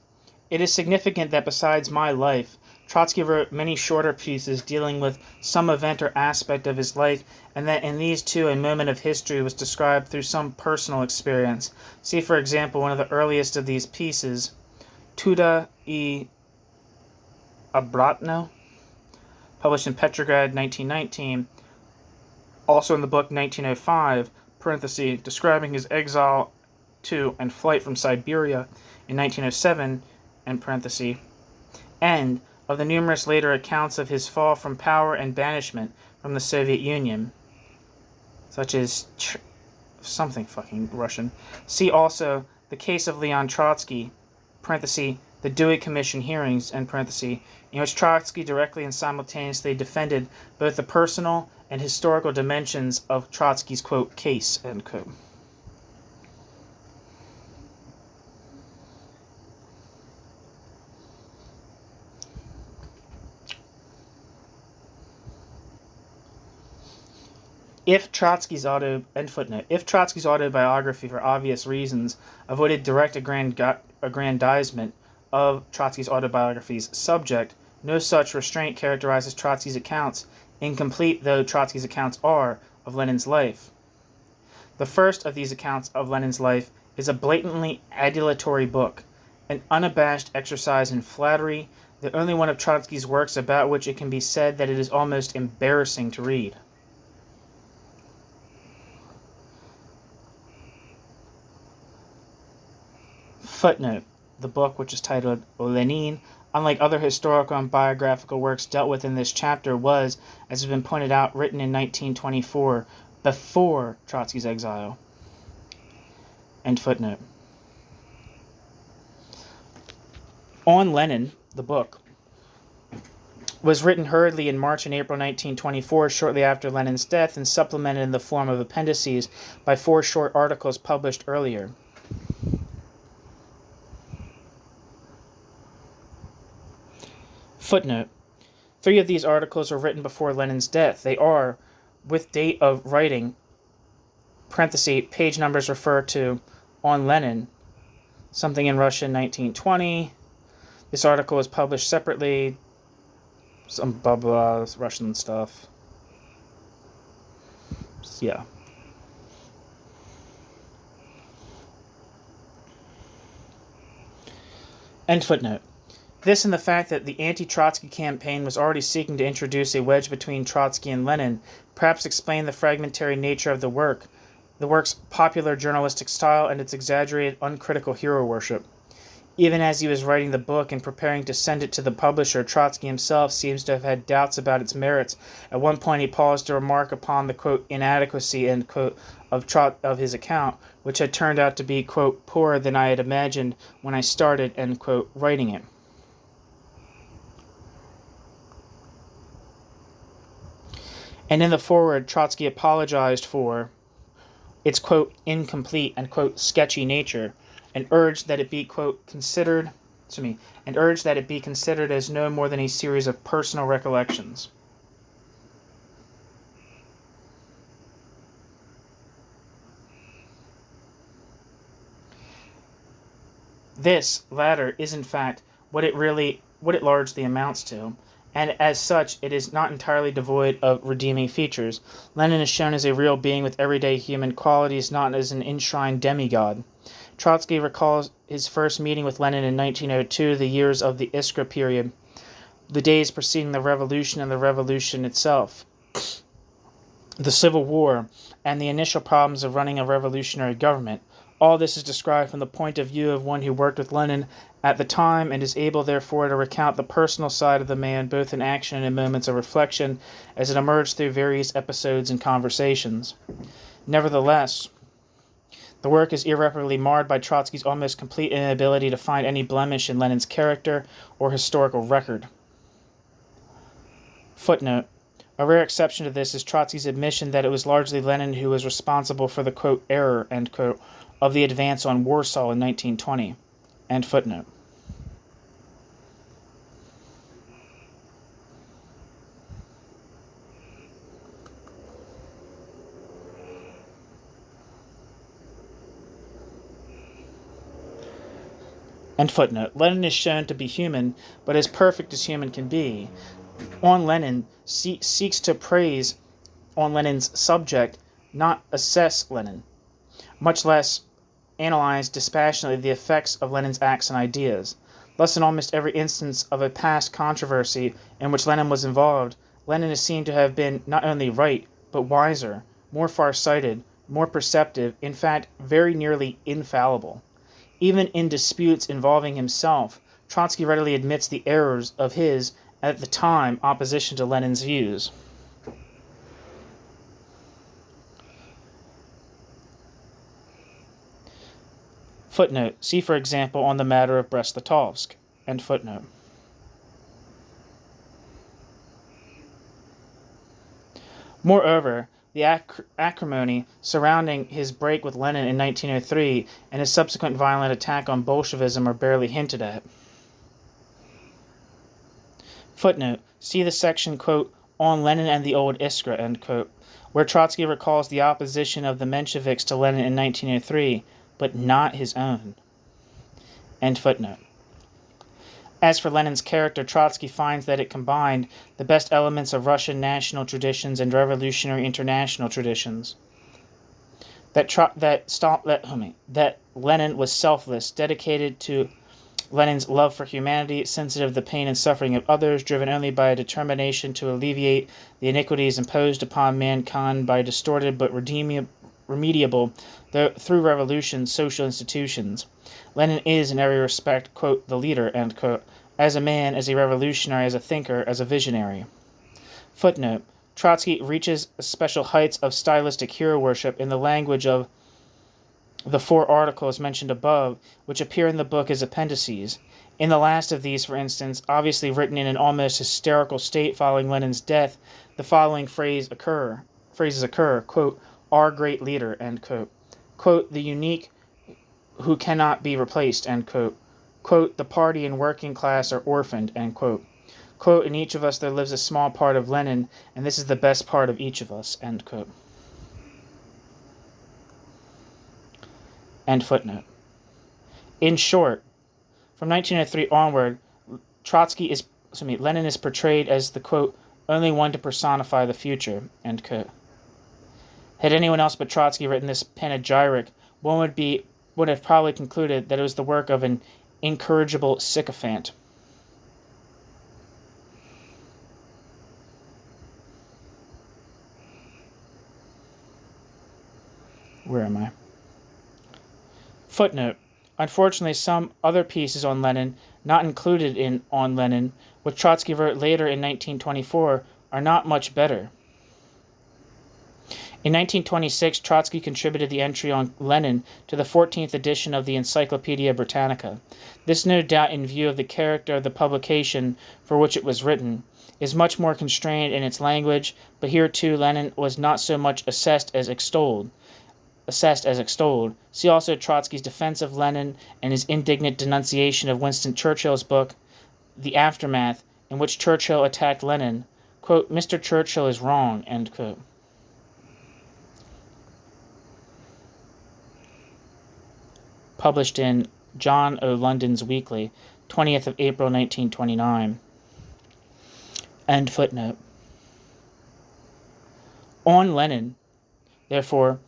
It is significant that besides My Life, Trotsky wrote many shorter pieces dealing with some event or aspect of his life, and that in these two a moment of history was described through some personal experience. See, for example, one of the earliest of these pieces, Tuda I Obratno, published in Petrograd 1919, also in the book 1905, parenthesis, describing his exile to and flight from Siberia in 1907, end parenthesis, and of the numerous later accounts of his fall from power and banishment from the Soviet Union, such as something fucking Russian. See also the case of Leon Trotsky, parenthesis, the Dewey Commission hearings, end parenthesis, in which Trotsky directly and simultaneously defended both the personal and historical dimensions of Trotsky's, quote, case, end quote. If Trotsky's autobiography, for obvious reasons, avoided direct aggrandizement of Trotsky's autobiography's subject, no such restraint characterizes Trotsky's accounts, incomplete though Trotsky's accounts are, of Lenin's life. The first of these accounts of Lenin's life is a blatantly adulatory book, an unabashed exercise in flattery, the only one of Trotsky's works about which it can be said that it is almost embarrassing to read. Footnote. The book, which is titled Lenin, unlike other historical and biographical works dealt with in this chapter, was, as has been pointed out, written in 1924, before Trotsky's exile. End footnote. On Lenin, the book, was written hurriedly in March and April 1924, shortly after Lenin's death, and supplemented in the form of appendices by 4 short articles published earlier. Footnote. 3 of these articles were written before Lenin's death. They are, with date of writing, parenthesis, page numbers refer to On Lenin, something in Russia in 1920. This article was published separately, some blah blah Russian stuff. Yeah. End footnote. This and the fact that the anti-Trotsky campaign was already seeking to introduce a wedge between Trotsky and Lenin perhaps explain the fragmentary nature of the work's popular journalistic style, and its exaggerated, uncritical hero worship. Even as he was writing the book and preparing to send it to the publisher, Trotsky himself seems to have had doubts about its merits. At one point he paused to remark upon the, quote, inadequacy, end quote, of his account, which had turned out to be, quote, poorer than I had imagined when I started, end quote, writing it. And in the foreword, Trotsky apologized for its, quote, incomplete and, quote, sketchy nature, and urged that it be, quote, considered as no more than a series of personal recollections. This latter is in fact what it largely amounts to, and as such it is not entirely devoid of redeeming features. Lenin is shown as a real being with everyday human qualities, not as an enshrined demigod. Trotsky recalls his first meeting with Lenin in 1902, the years of the Iskra period, the days preceding the revolution and the revolution itself, the Civil War, and the initial problems of running a revolutionary government. All this is described from the point of view of one who worked with Lenin at the time and is able, therefore, to recount the personal side of the man both in action and in moments of reflection as it emerged through various episodes and conversations. Nevertheless, the work is irreparably marred by Trotsky's almost complete inability to find any blemish in Lenin's character or historical record. Footnote. A rare exception to this is Trotsky's admission that it was largely Lenin who was responsible for the, quote, error, end quote, of the advance on Warsaw in 1920. End footnote. End footnote. Lenin is shown to be human, but as perfect as human can be. On Lenin seeks to praise on Lenin's subject, not assess Lenin, much less analyze dispassionately the effects of Lenin's acts and ideas. Thus, in almost every instance of a past controversy in which Lenin was involved, Lenin is seen to have been not only right, but wiser, more far-sighted, more perceptive, in fact, very nearly infallible. Even in disputes involving himself, Trotsky readily admits the errors of his, at the time, opposition to Lenin's views. Footnote. See, for example, on the matter of Brest-Litovsk. End footnote. Moreover, the acrimony surrounding his break with Lenin in 1903 and his subsequent violent attack on Bolshevism are barely hinted at. Footnote. See the section, quote, on Lenin and the Old Iskra, end quote, where Trotsky recalls the opposition of the Mensheviks to Lenin in 1903, but not his own. End footnote. As for Lenin's character, Trotsky finds that it combined the best elements of Russian national traditions and revolutionary international traditions. That Lenin was selfless, dedicated to Lenin's love for humanity, sensitive to the pain and suffering of others, driven only by a determination to alleviate the iniquities imposed upon mankind by distorted but remediable through revolution social institutions. Lenin is, in every respect, quote, the leader, end quote, as a man, as a revolutionary, as a thinker, as a visionary. Footnote. Trotsky reaches special heights of stylistic hero worship in the language of the 4 articles mentioned above, which appear in the book as appendices. In the last of these, for instance, obviously written in an almost hysterical state following Lenin's death, the following phrases occur, quote, our great leader, end quote, quote, the unique who cannot be replaced, end quote, quote, the party and working class are orphaned, end quote, quote, in each of us there lives a small part of Lenin, and this is the best part of each of us, end quote. End footnote. In short, from 1903 onward, Lenin is portrayed as the, quote, only one to personify the future, end quote. Had anyone else but Trotsky written this panegyric, one would have probably concluded that it was the work of an incorrigible sycophant. Where am I? Footnote. Unfortunately, some other pieces on Lenin, not included in On Lenin, which Trotsky wrote later in 1924, are not much better. In 1926, Trotsky contributed the entry on Lenin to the 14th edition of the Encyclopedia Britannica. This, no doubt in view of the character of the publication for which it was written, is much more constrained in its language, but here too Lenin was not so much assessed as extolled. See also Trotsky's defense of Lenin and his indignant denunciation of Winston Churchill's book, The Aftermath, in which Churchill attacked Lenin, quote, Mr. Churchill is wrong, end quote. Published in John O. London's Weekly, 20th of April, 1929. End footnote. On Lenin, therefore,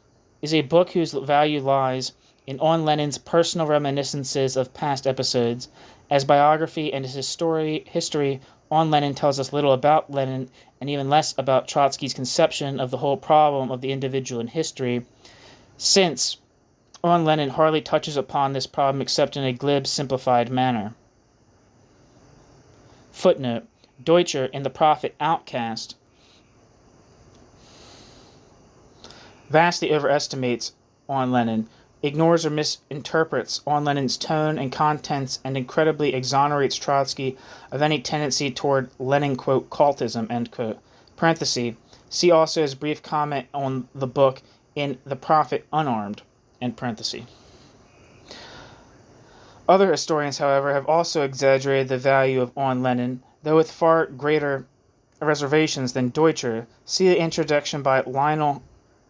is a book whose value lies in On Lenin's personal reminiscences of past episodes. As biography and his history, On Lenin tells us little about Lenin and even less about Trotsky's conception of the whole problem of the individual in history, since On Lenin hardly touches upon this problem except in a glib, simplified manner. Footnote. Deutscher, in The Prophet Outcast, vastly overestimates On Lenin, ignores or misinterprets On Lenin's tone and contents, and incredibly exonerates Trotsky of any tendency toward Lenin, quote, cultism, end quote. Parenthesis. See also his brief comment on the book in The Prophet Unarmed, end parenthesis. Other historians, however, have also exaggerated the value of On Lenin, though with far greater reservations than Deutscher. See the introduction by Lionel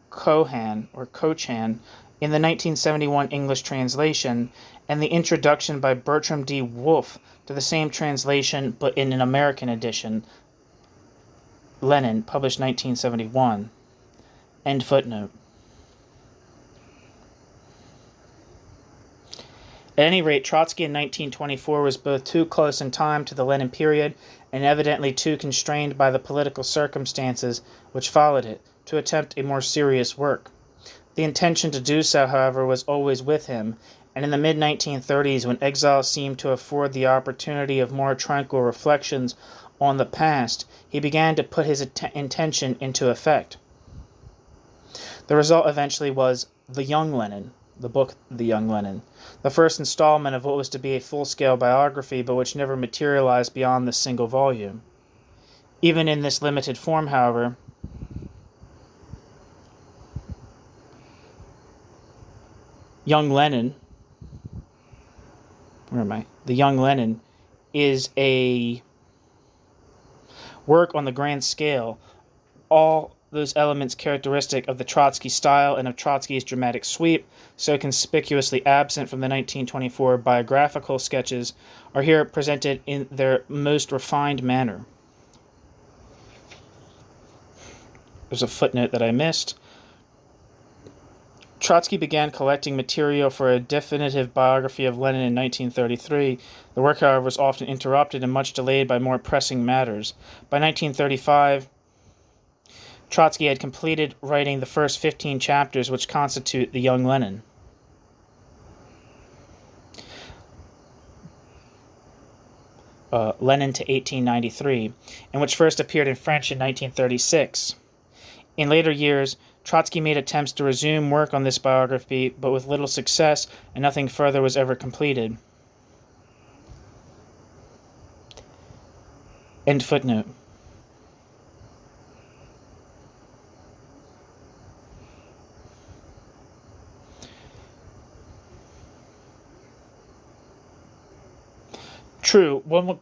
Kochan in the 1971 English translation, and the introduction by Bertram D. Wolfe to the same translation but in an American edition, Lenin, published 1971. End footnote. At any rate, Trotsky in 1924 was both too close in time to the Lenin period and evidently too constrained by the political circumstances which followed it to attempt a more serious work. The intention to do so, however, was always with him, and in the mid-1930s, when exile seemed to afford the opportunity of more tranquil reflections on the past, he began to put his intention into effect. The result eventually was The Young Lenin, the book The Young Lenin, the first installment of what was to be a full-scale biography, but which never materialized beyond this single volume. Even in this limited form, however, Young Lenin, The Young Lenin is a work on the grand scale, all those elements characteristic of the Trotsky style and of Trotsky's dramatic sweep, so conspicuously absent from the 1924 biographical sketches, are here presented in their most refined manner. There's a footnote that I missed. Trotsky began collecting material for a definitive biography of Lenin in 1933. The work, however, was often interrupted and much delayed by more pressing matters. By 1935, Trotsky had completed writing the first 15 chapters which constitute The Young Lenin. Lenin to 1893, and which first appeared in French in 1936. In later years, Trotsky made attempts to resume work on this biography, but with little success, and nothing further was ever completed. End footnote. True, one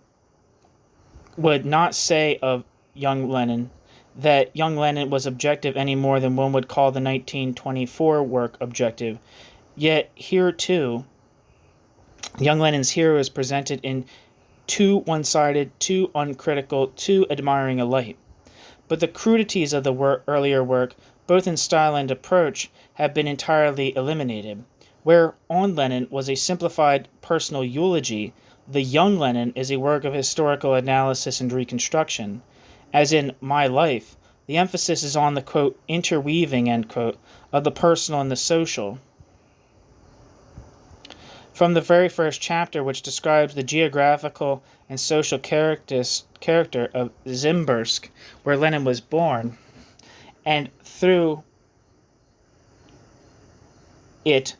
would not say of young Lenin that young Lenin was objective any more than one would call the 1924 work objective. Yet here, too, young Lenin's hero is presented in too one-sided, too uncritical, too admiring a light. But the crudities of the earlier work, both in style and approach, have been entirely eliminated. Where On Lenin was a simplified personal eulogy, The Young Lenin is a work of historical analysis and reconstruction. As in My Life, the emphasis is on the, quote, interweaving, end quote, of the personal and the social. From the very first chapter, which describes the geographical and social character of Zimbursk, where Lenin was born, and through it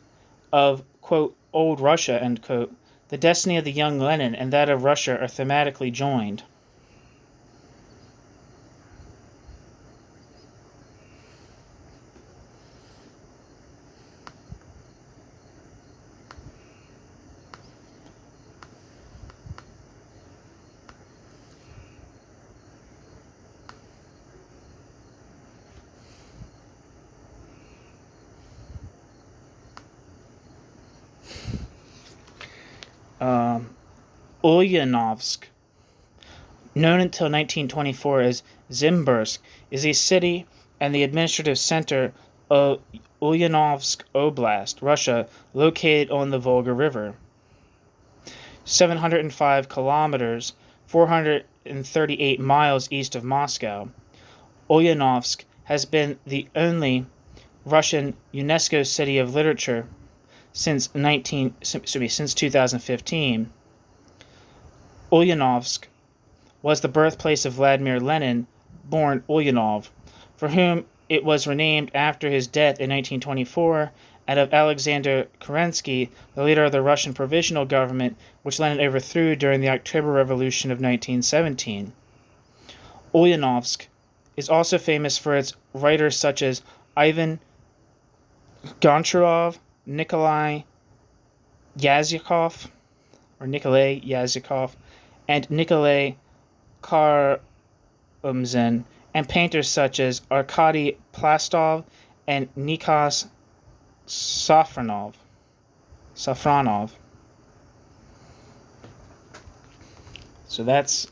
of, quote, old Russia, end quote, the destiny of the young Lenin and that of Russia are thematically joined. Ulyanovsk, known until 1924 as Zimbursk, is a city and the administrative center of Ulyanovsk Oblast, Russia, located on the Volga River. 705 kilometers, 438 miles east of Moscow. Ulyanovsk has been the only Russian UNESCO City of Literature since 2015. Ulyanovsk was the birthplace of Vladimir Lenin, born Ulyanov, for whom it was renamed after his death in 1924, and of Alexander Kerensky, the leader of the Russian Provisional Government, which Lenin overthrew during the October Revolution of 1917. Ulyanovsk is also famous for its writers such as Ivan Goncharov, Nikolai Yazyakov, and Nikolai Karamzin, and painters such as Arkady Plastov and Nikos Safronov. So that's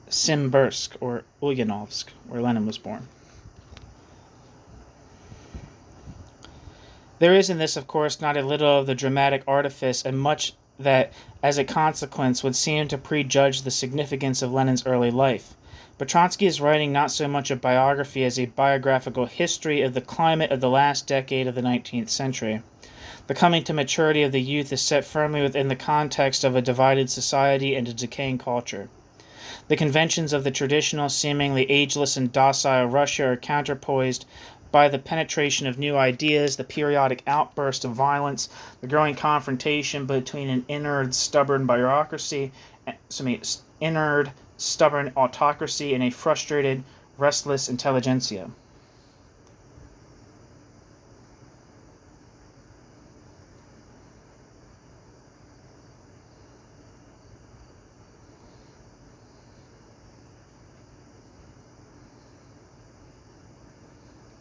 Simbirsk, or Ulyanovsk, where Lenin was born. There is in this, of course, not a little of the dramatic artifice, and much that, as a consequence, would seem to prejudge the significance of Lenin's early life. But Trotsky is writing not so much a biography as a biographical history of the climate of the last decade of the 19th century. The coming to maturity of the youth is set firmly within the context of a divided society and a decaying culture. The conventions of the traditional, seemingly ageless and docile Russia are counterpoised by the penetration of new ideas, the periodic outburst of violence, the growing confrontation between an inert, stubborn autocracy and a frustrated, restless intelligentsia.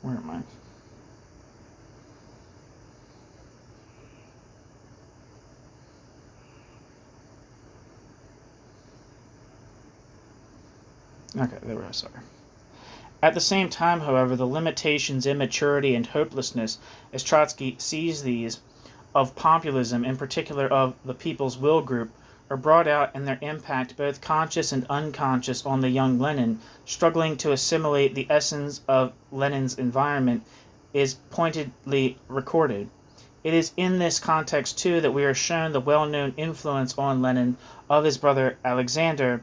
Where am I? Okay, there we are, sorry. At the same time, however, the limitations, immaturity, and hopelessness, as Trotsky sees these, of populism, in particular of the People's Will group, are brought out in their impact, both conscious and unconscious, on the young Lenin, struggling to assimilate the essence of Lenin's environment, is pointedly recorded. It is in this context, too, that we are shown the well-known influence on Lenin of his brother Alexander,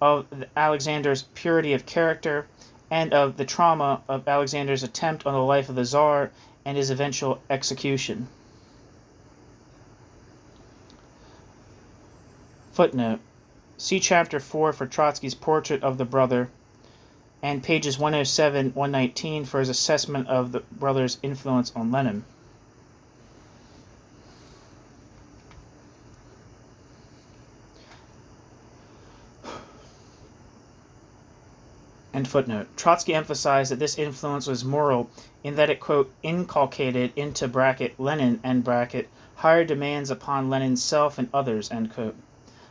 of Alexander's purity of character, and of the trauma of Alexander's attempt on the life of the Tsar and his eventual execution. Footnote. See Chapter 4 for Trotsky's portrait of the brother, and pages 107-119 for his assessment of the brother's influence on Lenin. End footnote. Trotsky emphasized that this influence was moral in that it, quote, inculcated into Lenin, higher demands upon Lenin's self and others, end quote.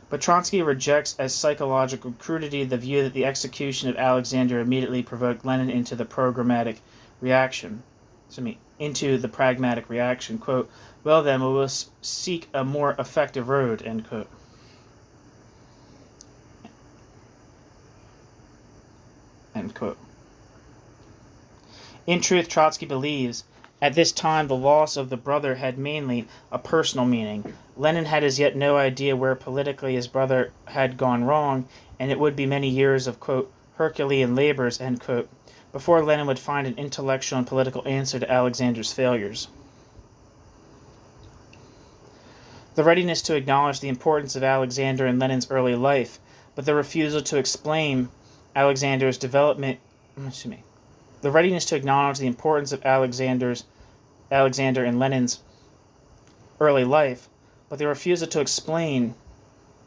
But Trotsky rejects as psychological crudity the view that the execution of Alexander immediately provoked Lenin into the pragmatic reaction. Quote, well then, we will seek a more effective road, end quote. End quote. In truth, Trotsky believes, at this time the loss of the brother had mainly a personal meaning. Lenin had as yet no idea where politically his brother had gone wrong, and it would be many years of, quote, Herculean labors, end quote, before Lenin would find an intellectual and political answer to Alexander's failures. The readiness to acknowledge the importance of Alexander in Lenin's early life, but the refusal to explain Alexander's development, the readiness to acknowledge the importance of Alexander in Lenin's early life, but the refusal to explain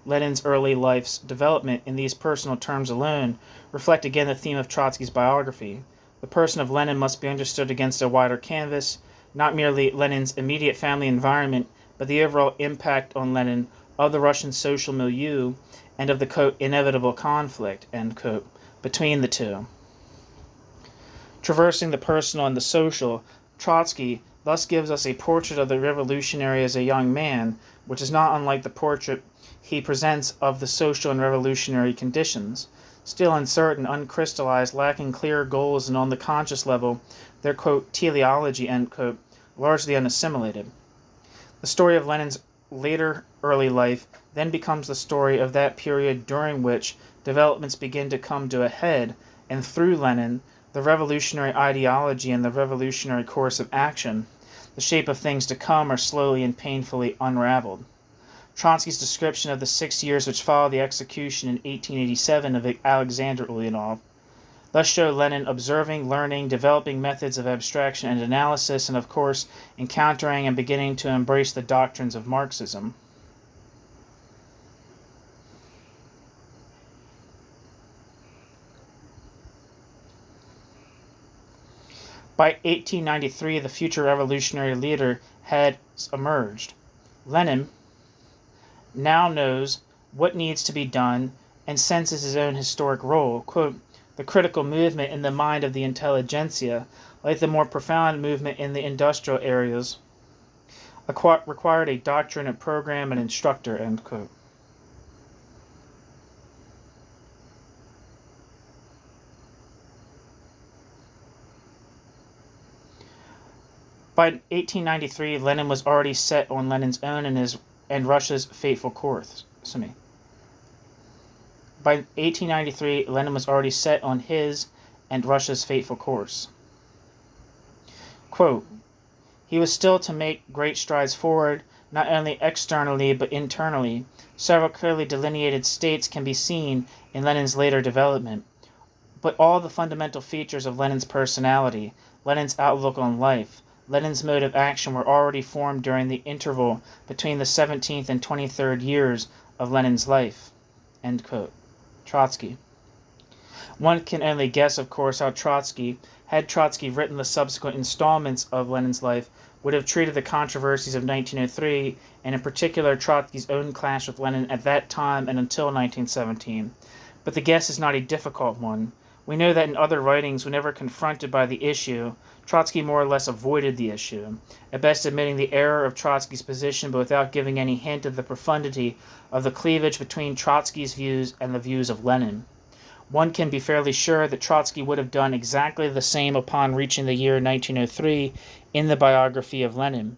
Lenin's early life's development in these personal terms alone reflect again the theme of Trotsky's biography. The person of Lenin must be understood against a wider canvas, not merely Lenin's immediate family environment, but the overall impact on Lenin of the Russian social milieu and of the, quote, inevitable conflict, end quote, between the two. Traversing the personal and the social, Trotsky thus gives us a portrait of the revolutionary as a young man, which is not unlike the portrait he presents of the social and revolutionary conditions, still uncertain, uncrystallized, lacking clear goals, and on the conscious level, their, quote, teleology, end quote, largely unassimilated. The story of Lenin's later early life then becomes the story of that period during which developments begin to come to a head, and through Lenin, the revolutionary ideology and the revolutionary course of action, the shape of things to come, are slowly and painfully unraveled. Trotsky's description of the 6 years which followed the execution in 1887 of Alexander Ulyanov thus show Lenin observing, learning, developing methods of abstraction and analysis, and of course encountering and beginning to embrace the doctrines of Marxism. By 1893, the future revolutionary leader had emerged. Lenin now knows what needs to be done and senses his own historic role. Quote, the critical movement in the mind of the intelligentsia, like the more profound movement in the industrial areas, required a doctrine, a program, and instructor, end quote. By 1893, Lenin was already set on Lenin's own and Russia's fateful course. By 1893, Lenin was already set on his and Russia's fateful course. Quote, he was still to make great strides forward, not only externally but internally. Several clearly delineated states can be seen in Lenin's later development. But all the fundamental features of Lenin's personality, Lenin's outlook on life, Lenin's mode of action were already formed during the interval between the 17th and 23rd years of Lenin's life. End quote. Trotsky. One can only guess, of course, how Trotsky, had Trotsky written the subsequent installments of Lenin's life, would have treated the controversies of 1903, and in particular Trotsky's own clash with Lenin at that time and until 1917. But the guess is not a difficult one. We know that in other writings, whenever confronted by the issue, Trotsky more or less avoided the issue, at best admitting the error of Trotsky's position, but without giving any hint of the profundity of the cleavage between Trotsky's views and the views of Lenin. One can be fairly sure that Trotsky would have done exactly the same upon reaching the year 1903 in the biography of Lenin.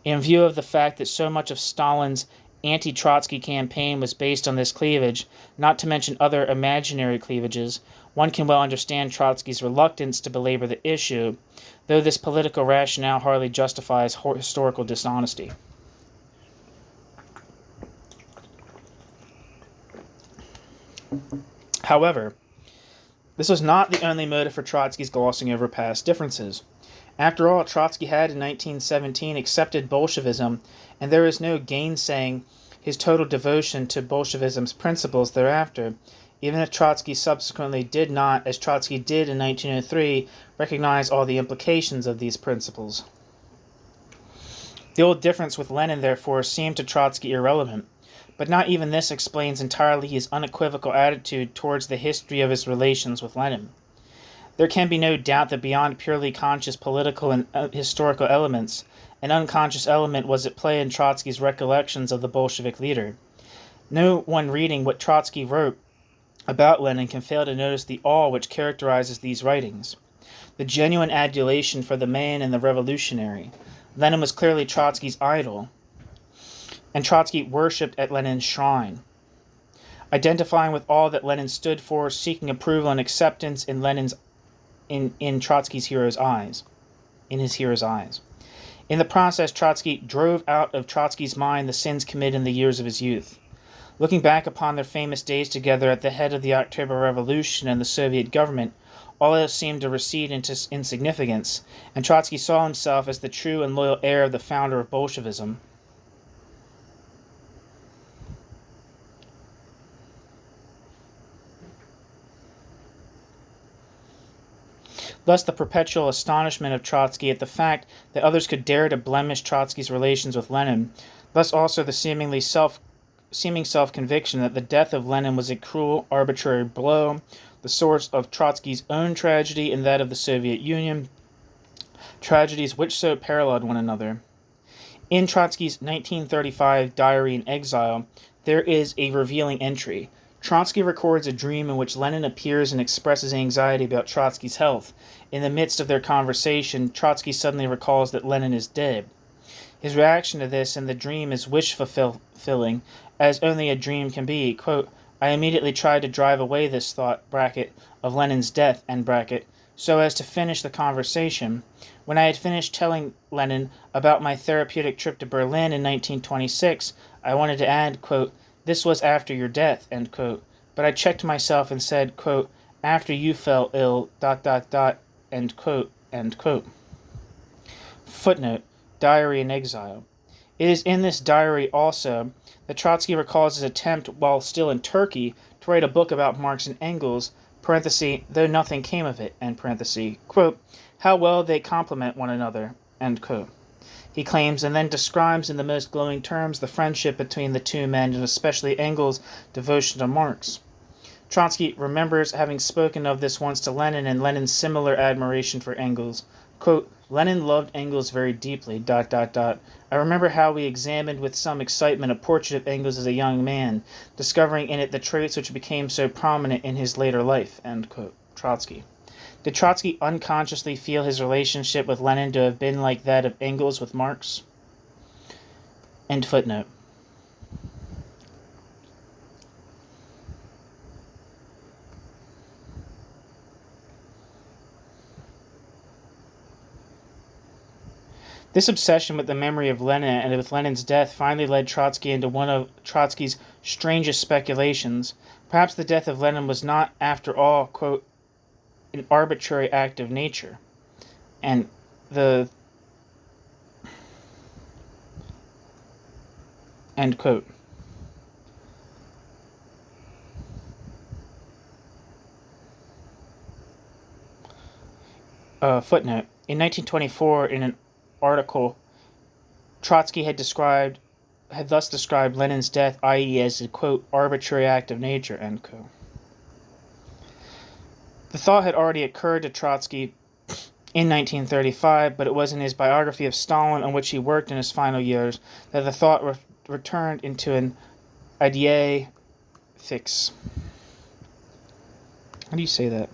In view of the fact that so much of Stalin's anti-Trotsky campaign was based on this cleavage, not to mention other imaginary cleavages, one can well understand Trotsky's reluctance to belabor the issue, though this political rationale hardly justifies historical dishonesty. However, this was not the only motive for Trotsky's glossing over past differences. After all, Trotsky had in 1917 accepted Bolshevism, and there is no gainsaying his total devotion to Bolshevism's principles thereafter, even if Trotsky subsequently did not, as Trotsky did in 1903, recognize all the implications of these principles. The old difference with Lenin, therefore, seemed to Trotsky irrelevant, but not even this explains entirely his unequivocal attitude towards the history of his relations with Lenin. There can be no doubt that beyond purely conscious political and historical elements, an unconscious element was at play in Trotsky's recollections of the Bolshevik leader. No one reading what Trotsky wrote about Lenin can fail to notice the awe which characterizes these writings, the genuine adulation for the man and the revolutionary. Lenin was clearly Trotsky's idol, and Trotsky worshipped at Lenin's shrine, identifying with all that Lenin stood for, seeking approval and acceptance in Trotsky's hero's eyes. In his hero's eyes. In the process, Trotsky drove out of Trotsky's mind the sins committed in the years of his youth. Looking back upon their famous days together at the head of the October Revolution and the Soviet government, all else seemed to recede into insignificance, and Trotsky saw himself as the true and loyal heir of the founder of Bolshevism. Thus the perpetual astonishment of Trotsky at the fact that others could dare to blemish Trotsky's relations with Lenin, thus also the seeming self-conviction that the death of Lenin was a cruel, arbitrary blow, the source of Trotsky's own tragedy and that of the Soviet Union, tragedies which so paralleled one another. In Trotsky's 1935 diary in exile, there is a revealing entry. Trotsky records a dream in which Lenin appears and expresses anxiety about Trotsky's health. In the midst of their conversation, Trotsky suddenly recalls that Lenin is dead. His reaction to this in the dream is wish-fulfilling, as only a dream can be. Quote, I immediately tried to drive away this thought, bracket, of Lenin's death, end bracket, so as to finish the conversation. When I had finished telling Lenin about my therapeutic trip to Berlin in 1926, I wanted to add, quote, this was after your death, end quote, but I checked myself and said, quote, after you fell ill, ... end quote, end quote. Footnote, Diary in Exile. It is in this diary also that Trotsky recalls his attempt, while still in Turkey, to write a book about Marx and Engels, parenthesis, though nothing came of it, end parenthesis. Quote, How well they complement one another, end quote. He claims, and then describes in the most glowing terms the friendship between the two men, and especially Engels' devotion to Marx. Trotsky remembers having spoken of this once to Lenin, and Lenin's similar admiration for Engels. Quote, Lenin loved Engels very deeply, ... I remember how we examined with some excitement a portrait of Engels as a young man, discovering in it the traits which became so prominent in his later life, end quote. Trotsky. Did Trotsky unconsciously feel his relationship with Lenin to have been like that of Engels with Marx? End footnote. This obsession with the memory of Lenin and with Lenin's death finally led Trotsky into one of Trotsky's strangest speculations. Perhaps the death of Lenin was not, after all, quote, an arbitrary act of nature. And the end quote. Footnote. In 1924, in an article, Trotsky had thus described Lenin's death, i.e. as a, quote, arbitrary act of nature, end quote. The thought had already occurred to Trotsky in 1935, but it was in his biography of Stalin, on which he worked in his final years, that the thought returned into an idée fixe. How do you say that?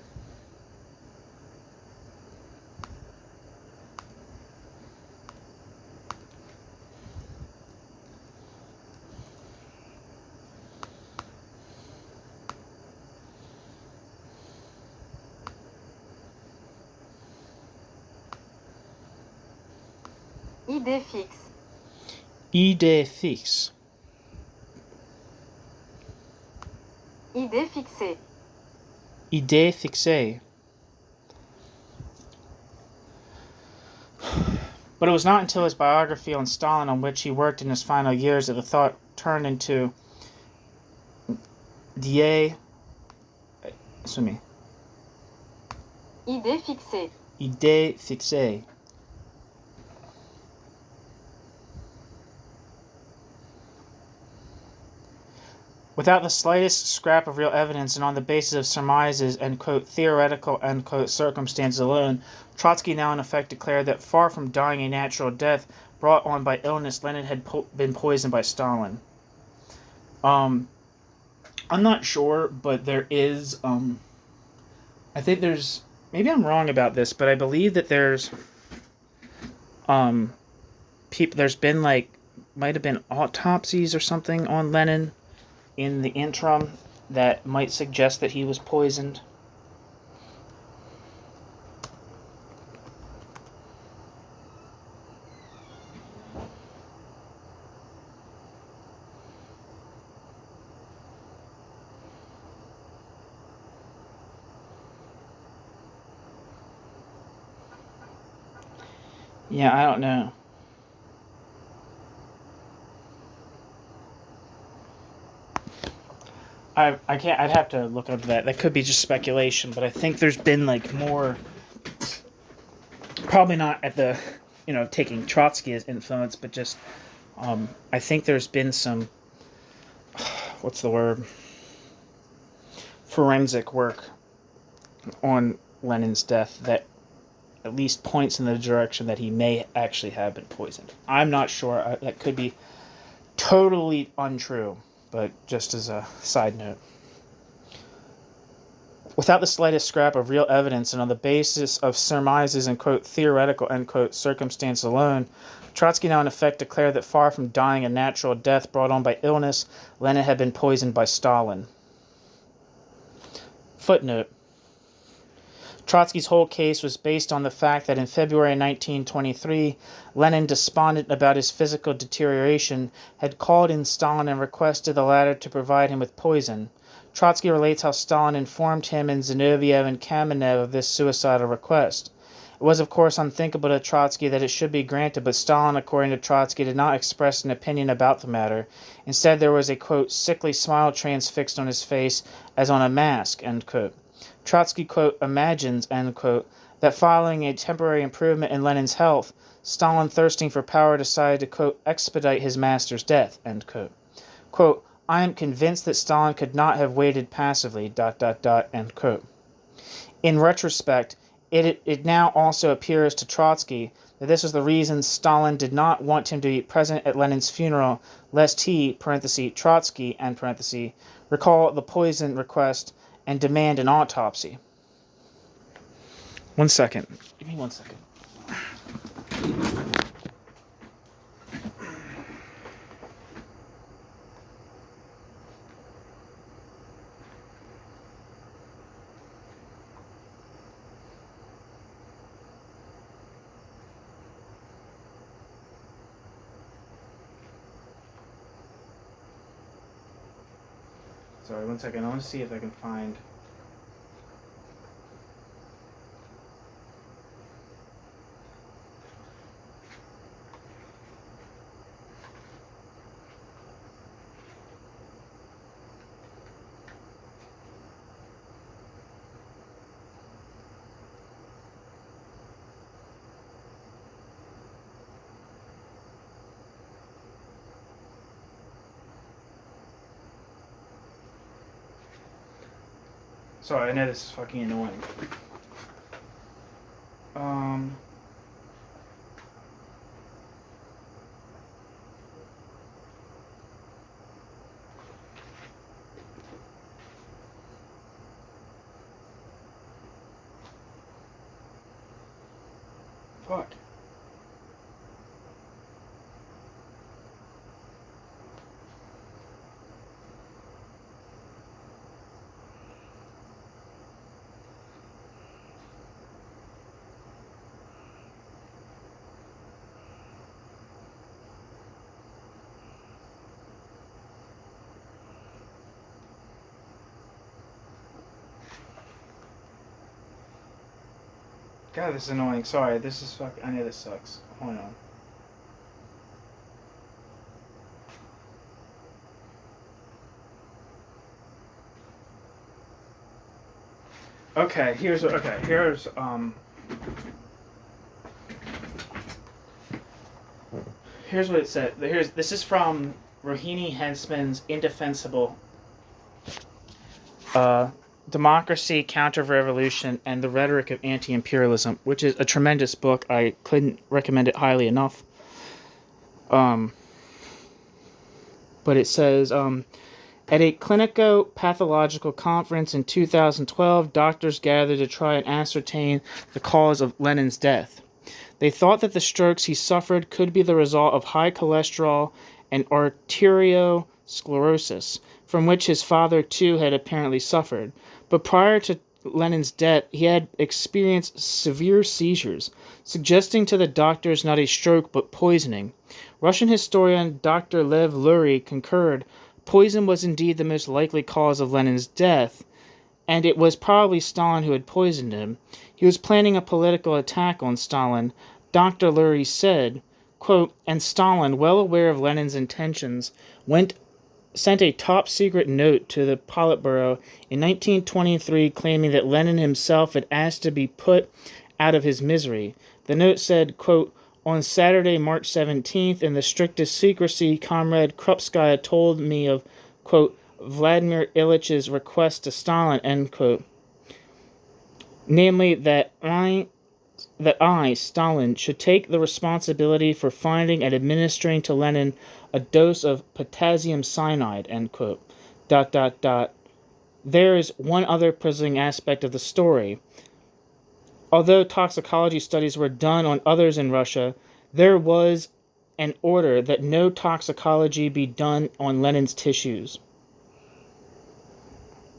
Idée fixe. Idée fixe. Idée fixée. Idée fixée. But it was not until his biography on Stalin, on which he worked in his final years, that the thought turned into idée fixée. Idée fixée. Without the slightest scrap of real evidence, and on the basis of surmises and, quote, theoretical, end quote, circumstances alone, Trotsky now in effect declared that far from dying a natural death brought on by illness, Lenin had been poisoned by Stalin. I'm not sure, but there is, I think there's, maybe I'm wrong about this, but I believe that there's, there's been, like, might have been autopsies or something on Lenin in the interim that might suggest that he was poisoned. Yeah, I don't know. I can't, I'd have to look up that. That could be just speculation, but I think there's been, like, more, probably not at the, taking Trotsky as influence, but just, I think there's been some, what's the word, forensic work on Lenin's death that at least points in the direction that he may actually have been poisoned. I'm not sure. That could be totally untrue, but just as a side note. Without the slightest scrap of real evidence, and on the basis of surmises and, quote, theoretical, end quote, circumstance alone, Trotsky now in effect declared that far from dying a natural death brought on by illness, Lenin had been poisoned by Stalin. Footnote. Trotsky's whole case was based on the fact that in February 1923, Lenin, despondent about his physical deterioration, had called in Stalin and requested the latter to provide him with poison. Trotsky relates how Stalin informed him and Zinoviev and Kamenev of this suicidal request. It was, of course, unthinkable to Trotsky that it should be granted, but Stalin, according to Trotsky, did not express an opinion about the matter. Instead, there was a, quote, sickly smile transfixed on his face, as on a mask, end quote. Trotsky, quote, imagines, end quote, that following a temporary improvement in Lenin's health, Stalin, thirsting for power, decided to, quote, expedite his master's death, end quote. Quote, I am convinced that Stalin could not have waited passively, ... end quote. In retrospect, it now also appears to Trotsky that this was the reason Stalin did not want him to be present at Lenin's funeral, lest he, Trotsky, recall the poison request and demand an autopsy. 1 second. Give me 1 second. Sorry, 1 second. I want to see if I can find... Sorry, I know this is fucking annoying. Fuck. God, this is annoying. Sorry, this is I know this sucks. Hold on. Okay, here's what it said. This is from Rohini Hensman's Indefensible Democracy, Counter-Revolution, and the Rhetoric of Anti-Imperialism, which is a tremendous book. I couldn't recommend it highly enough. But it says, at a clinico-pathological conference in 2012, doctors gathered to try and ascertain the cause of Lenin's death. They thought that the strokes he suffered could be the result of high cholesterol and arteriosclerosis, from which his father too had apparently suffered. But prior to Lenin's death, he had experienced severe seizures, suggesting to the doctors not a stroke but poisoning. Russian historian Dr. Lev Lurie concurred poison was indeed the most likely cause of Lenin's death, and it was probably Stalin who had poisoned him. He was planning a political attack on Stalin. Dr. Lurie said, quote, and Stalin, well aware of Lenin's intentions, sent a top-secret note to the Politburo in 1923 claiming that Lenin himself had asked to be put out of his misery. The note said, quote, on Saturday, March 17th, in the strictest secrecy, Comrade Krupskaya told me of, quote, Vladimir Ilyitch's request to Stalin, end quote. Namely, that I, Stalin, should take the responsibility for finding and administering to Lenin a dose of potassium cyanide, end quote. ... There is one other puzzling aspect of the story. Although toxicology studies were done on others in Russia, there was an order that no toxicology be done on Lenin's tissues.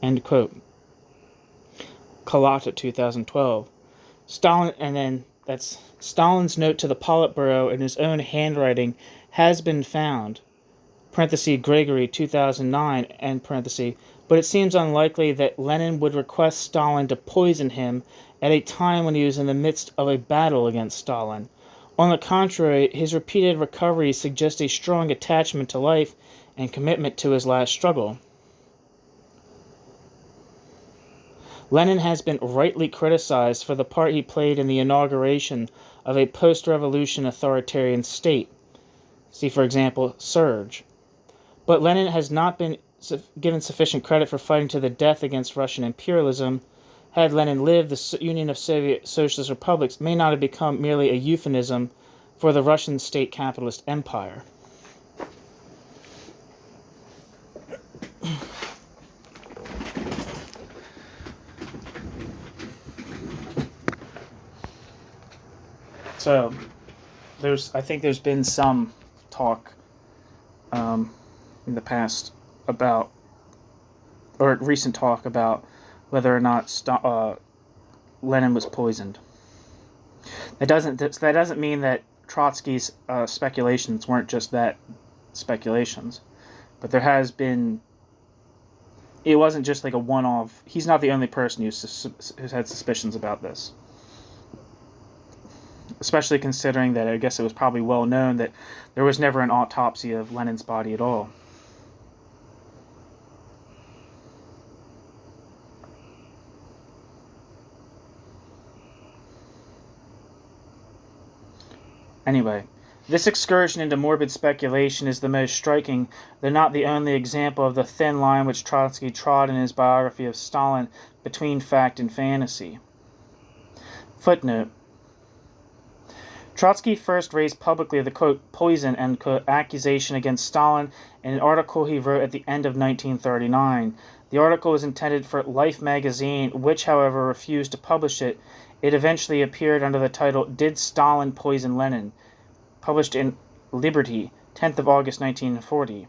End quote. Kalata, 2012. Stalin, and then that's Stalin's note to the Politburo in his own handwriting has been found, Gregory, 2009, end parenthesis, but it seems unlikely that Lenin would request Stalin to poison him at a time when he was in the midst of a battle against Stalin. On the contrary, his repeated recoveries suggest a strong attachment to life and commitment to his last struggle. Lenin has been rightly criticized for the part he played in the inauguration of a post-revolution authoritarian state. See, for example, Surge. But Lenin has not been given sufficient credit for fighting to the death against Russian imperialism. Had Lenin lived, the Union of Soviet Socialist Republics may not have become merely a euphemism for the Russian state capitalist empire. So, I think there's been some talk in the past about, or recent talk about, whether or not Lenin was poisoned. That doesn't mean that Trotsky's speculations weren't just that, speculations, but there has been. It wasn't just like a one-off. He's not the only person who's had suspicions about this. Especially considering that I guess it was probably well known that there was never an autopsy of Lenin's body at all. Anyway, this excursion into morbid speculation is the most striking, though not the only example of the thin line which Trotsky trod in his biography of Stalin between fact and fantasy. Footnote. Trotsky first raised publicly the, quote, poison, end quote, accusation against Stalin in an article he wrote at the end of 1939. The article was intended for Life magazine, which, however, refused to publish it. It eventually appeared under the title Did Stalin Poison Lenin?, published in Liberty, 10th of August 1940.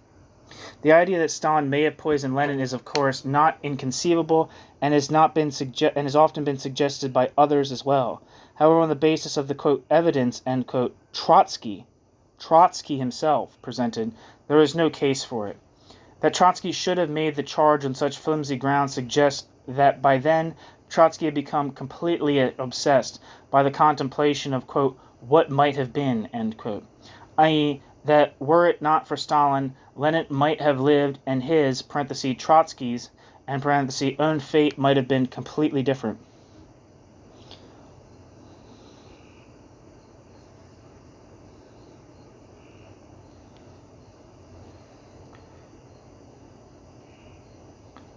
The idea that Stalin may have poisoned Lenin is, of course, not inconceivable and has often been suggested by others as well. However, on the basis of the, quote, evidence, end quote, Trotsky himself presented, there is no case for it. That Trotsky should have made the charge on such flimsy grounds suggests that by then Trotsky had become completely obsessed by the contemplation of, quote, what might have been, end quote, i.e., that were it not for Stalin, Lenin might have lived and his, parenthesis, Trotsky's, and parenthesis, own fate might have been completely different.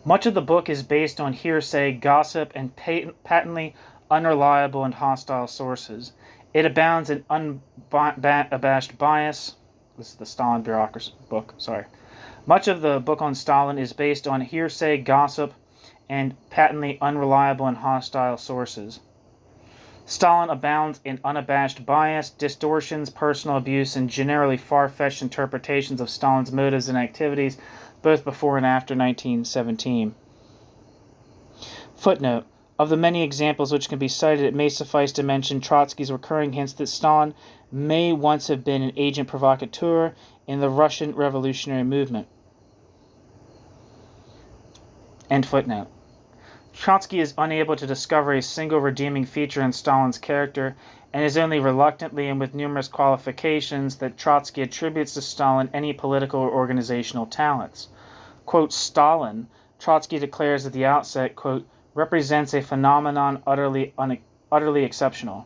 Much of the book is based on hearsay, gossip, and patently unreliable and hostile sources. It abounds in unabashed bias. This is the Stalin bureaucracy book, sorry. Much of the book on Stalin is based on hearsay, gossip, and patently unreliable and hostile sources. Stalin abounds in unabashed bias, distortions, personal abuse, and generally far-fetched interpretations of Stalin's motives and activities, both before and after 1917. Footnote. Of the many examples which can be cited, it may suffice to mention Trotsky's recurring hints that Stalin may once have been an agent provocateur in the Russian revolutionary movement. End footnote. Trotsky is unable to discover a single redeeming feature in Stalin's character, and is only reluctantly and with numerous qualifications that Trotsky attributes to Stalin any political or organizational talents. Quote, Stalin, Trotsky declares at the outset, quote, represents a phenomenon utterly exceptional.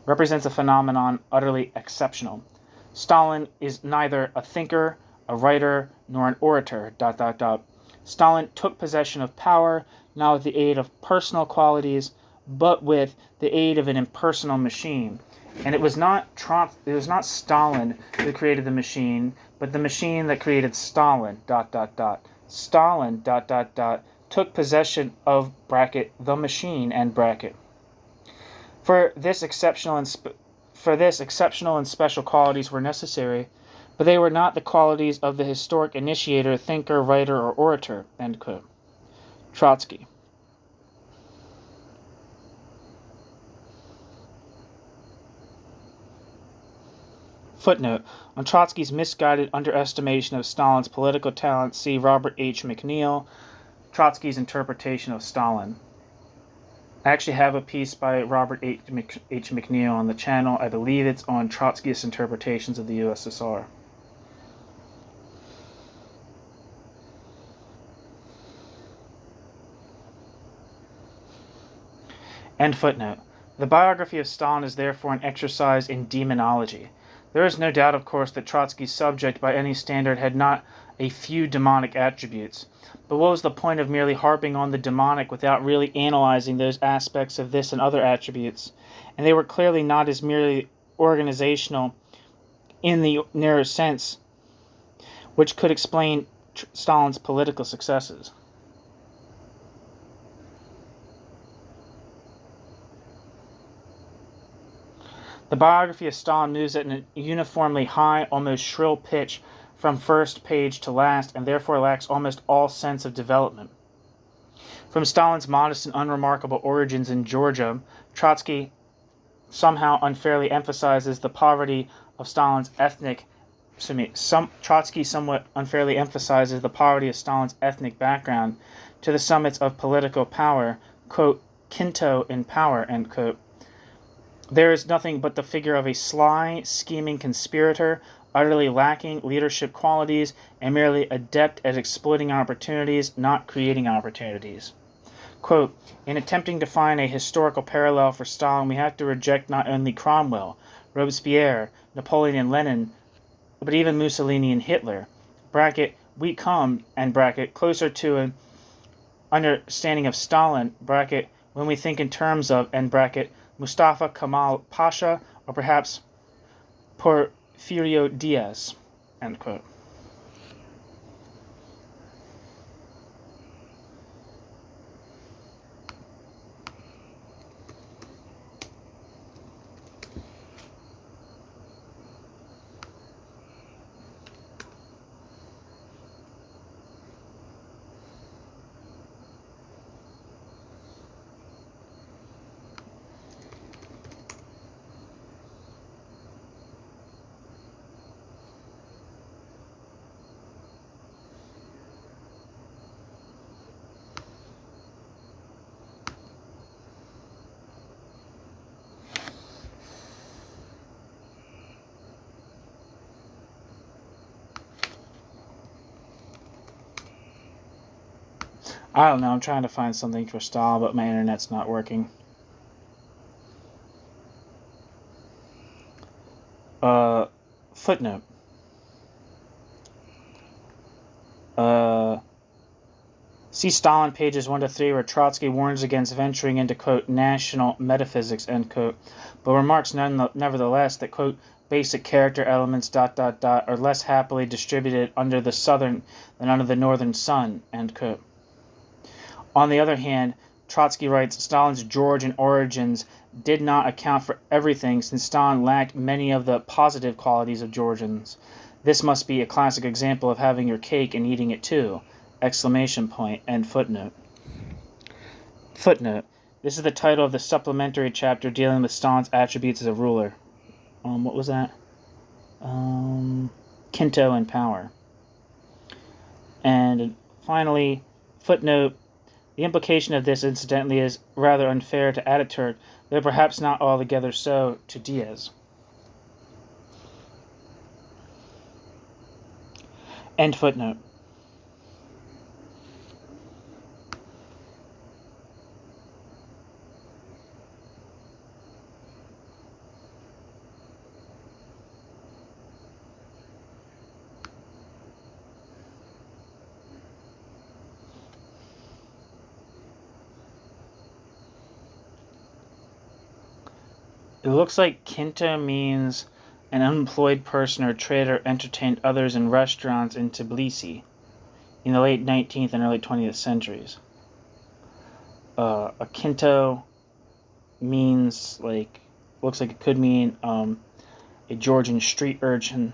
Represents a phenomenon utterly exceptional. Stalin is neither a thinker, a writer, nor an orator, ... Stalin took possession of power, not with the aid of personal qualities, but with the aid of an impersonal machine. And it was not Stalin who created the machine, but the machine that created Stalin, ... Stalin, ... took possession of, bracket, the machine, end bracket. For this exceptional and special qualities were necessary, but they were not the qualities of the historic initiator, thinker, writer, or orator, end quote. Trotsky. Footnote. On Trotsky's misguided underestimation of Stalin's political talent, see Robert H. McNeill, Trotsky's Interpretation of Stalin. I actually have a piece by Robert H. McNeill on the channel. I believe it's on Trotsky's Interpretations of the USSR. End footnote. The biography of Stalin is therefore an exercise in demonology. There is no doubt, of course, that Trotsky's subject by any standard had not a few demonic attributes. But what was the point of merely harping on the demonic without really analyzing those aspects of this and other attributes? And they were clearly not as merely organizational in the narrow sense, which could explain Stalin's political successes. The biography of Stalin moves at a uniformly high, almost shrill pitch from first page to last, and therefore lacks almost all sense of development. From Stalin's modest and unremarkable origins in Georgia, Trotsky somehow unfairly emphasizes the poverty of Stalin's Trotsky somewhat unfairly emphasizes the poverty of Stalin's ethnic background to the summits of political power, quote, "Quinto in power," end quote. There is nothing but the figure of a sly, scheming conspirator, utterly lacking leadership qualities, and merely adept at exploiting opportunities, not creating opportunities. Quote, "In attempting to find a historical parallel for Stalin, we have to reject not only Cromwell, Robespierre, Napoleon and Lenin, but even Mussolini and Hitler. Bracket, we come, end bracket, closer to an understanding of Stalin, bracket, when we think in terms of, end bracket, Mustafa Kemal Pasha, or perhaps Porfirio Diaz," end quote. I don't know, I'm trying to find something for Stalin, but my internet's not working. Footnote. See Stalin pages 1 to 3, where Trotsky warns against venturing into, quote, national metaphysics, end quote, but remarks nevertheless that, quote, basic character elements, ... are less happily distributed under the southern than under the northern sun, end quote. On the other hand, Trotsky writes, Stalin's Georgian origins did not account for everything, since Stalin lacked many of the positive qualities of Georgians. This must be a classic example of having your cake and eating it too! Exclamation point, end footnote. Footnote. This is the title of the supplementary chapter dealing with Stalin's attributes as a ruler. What was that? Quinto in power. And finally, footnote. The implication of this, incidentally, is rather unfair to Ataturk, though perhaps not altogether so to Diaz. End footnote. It looks like Quinto means an unemployed person or trader entertained others in restaurants in Tbilisi in the late 19th and early 20th centuries. A Quinto means, looks like it could mean a Georgian street urchin.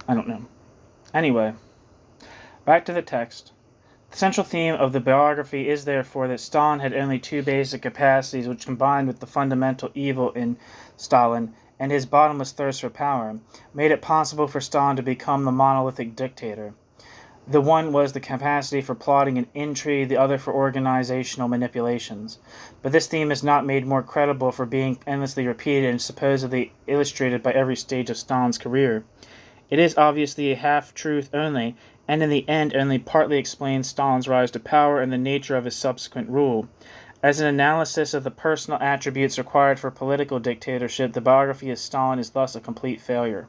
I don't know. Anyway, back to the text. The central theme of the biography is therefore that Stalin had only two basic capacities, which combined with the fundamental evil in Stalin and his bottomless thirst for power, made it possible for Stalin to become the monolithic dictator. The one was the capacity for plotting and intrigue, the other for organizational manipulations. But this theme is not made more credible for being endlessly repeated and supposedly illustrated by every stage of Stalin's career. It is obviously a half-truth only, and in the end only partly explains Stalin's rise to power and the nature of his subsequent rule. As an analysis of the personal attributes required for political dictatorship, the biography of Stalin is thus a complete failure.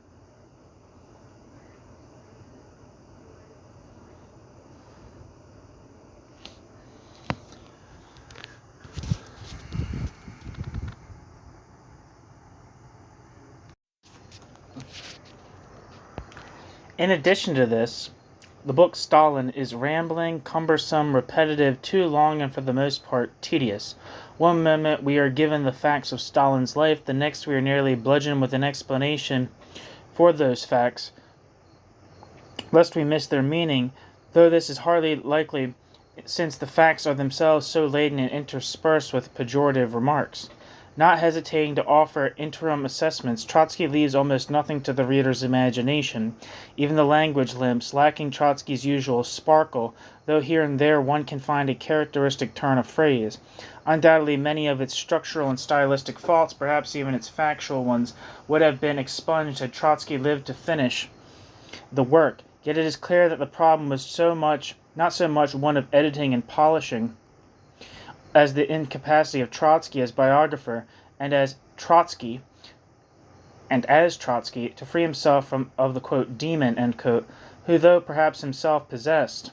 In addition to this, the book Stalin is rambling, cumbersome, repetitive, too long, and for the most part tedious. One moment we are given the facts of Stalin's life, the next we are nearly bludgeoned with an explanation for those facts, lest we miss their meaning, though this is hardly likely since the facts are themselves so laden and interspersed with pejorative remarks. Not hesitating to offer interim assessments, Trotsky leaves almost nothing to the reader's imagination. Even the language limps, lacking Trotsky's usual sparkle, though here and there one can find a characteristic turn of phrase. Undoubtedly many of its structural and stylistic faults, perhaps even its factual ones, would have been expunged had Trotsky lived to finish the work. Yet it is clear that the problem was not so much one of editing and polishing, as the incapacity of Trotsky as biographer and as Trotsky to free himself of the quote demon end quote, who though perhaps himself possessed,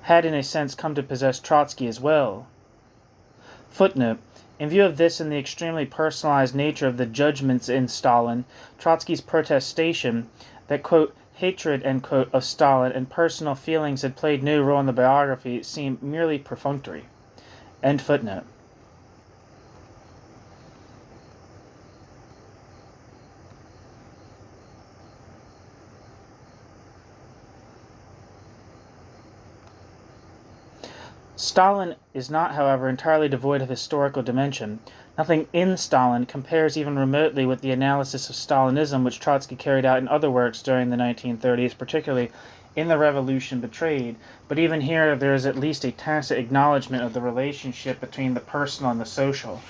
had in a sense come to possess Trotsky as well. Footnote: in view of this and the extremely personalized nature of the judgments in Stalin, Trotsky's protestation that quote hatred end quote of Stalin and personal feelings had played no role in the biography seemed merely perfunctory. End footnote. Stalin is not, however, entirely devoid of historical dimension. Nothing in Stalin compares even remotely with the analysis of Stalinism which Trotsky carried out in other works during the 1930s, particularly in The Revolution Betrayed, but even here there is at least a tacit acknowledgement of the relationship between the personal and the social.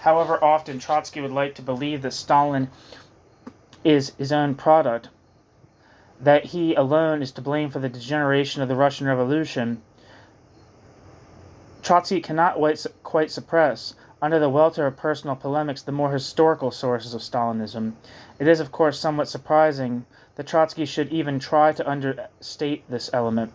However often Trotsky would like to believe that Stalin is his own product, that he alone is to blame for the degeneration of the Russian Revolution, Trotsky cannot quite suppress, under the welter of personal polemics, the more historical sources of Stalinism. It is, of course, somewhat surprising that Trotsky should even try to understate this element,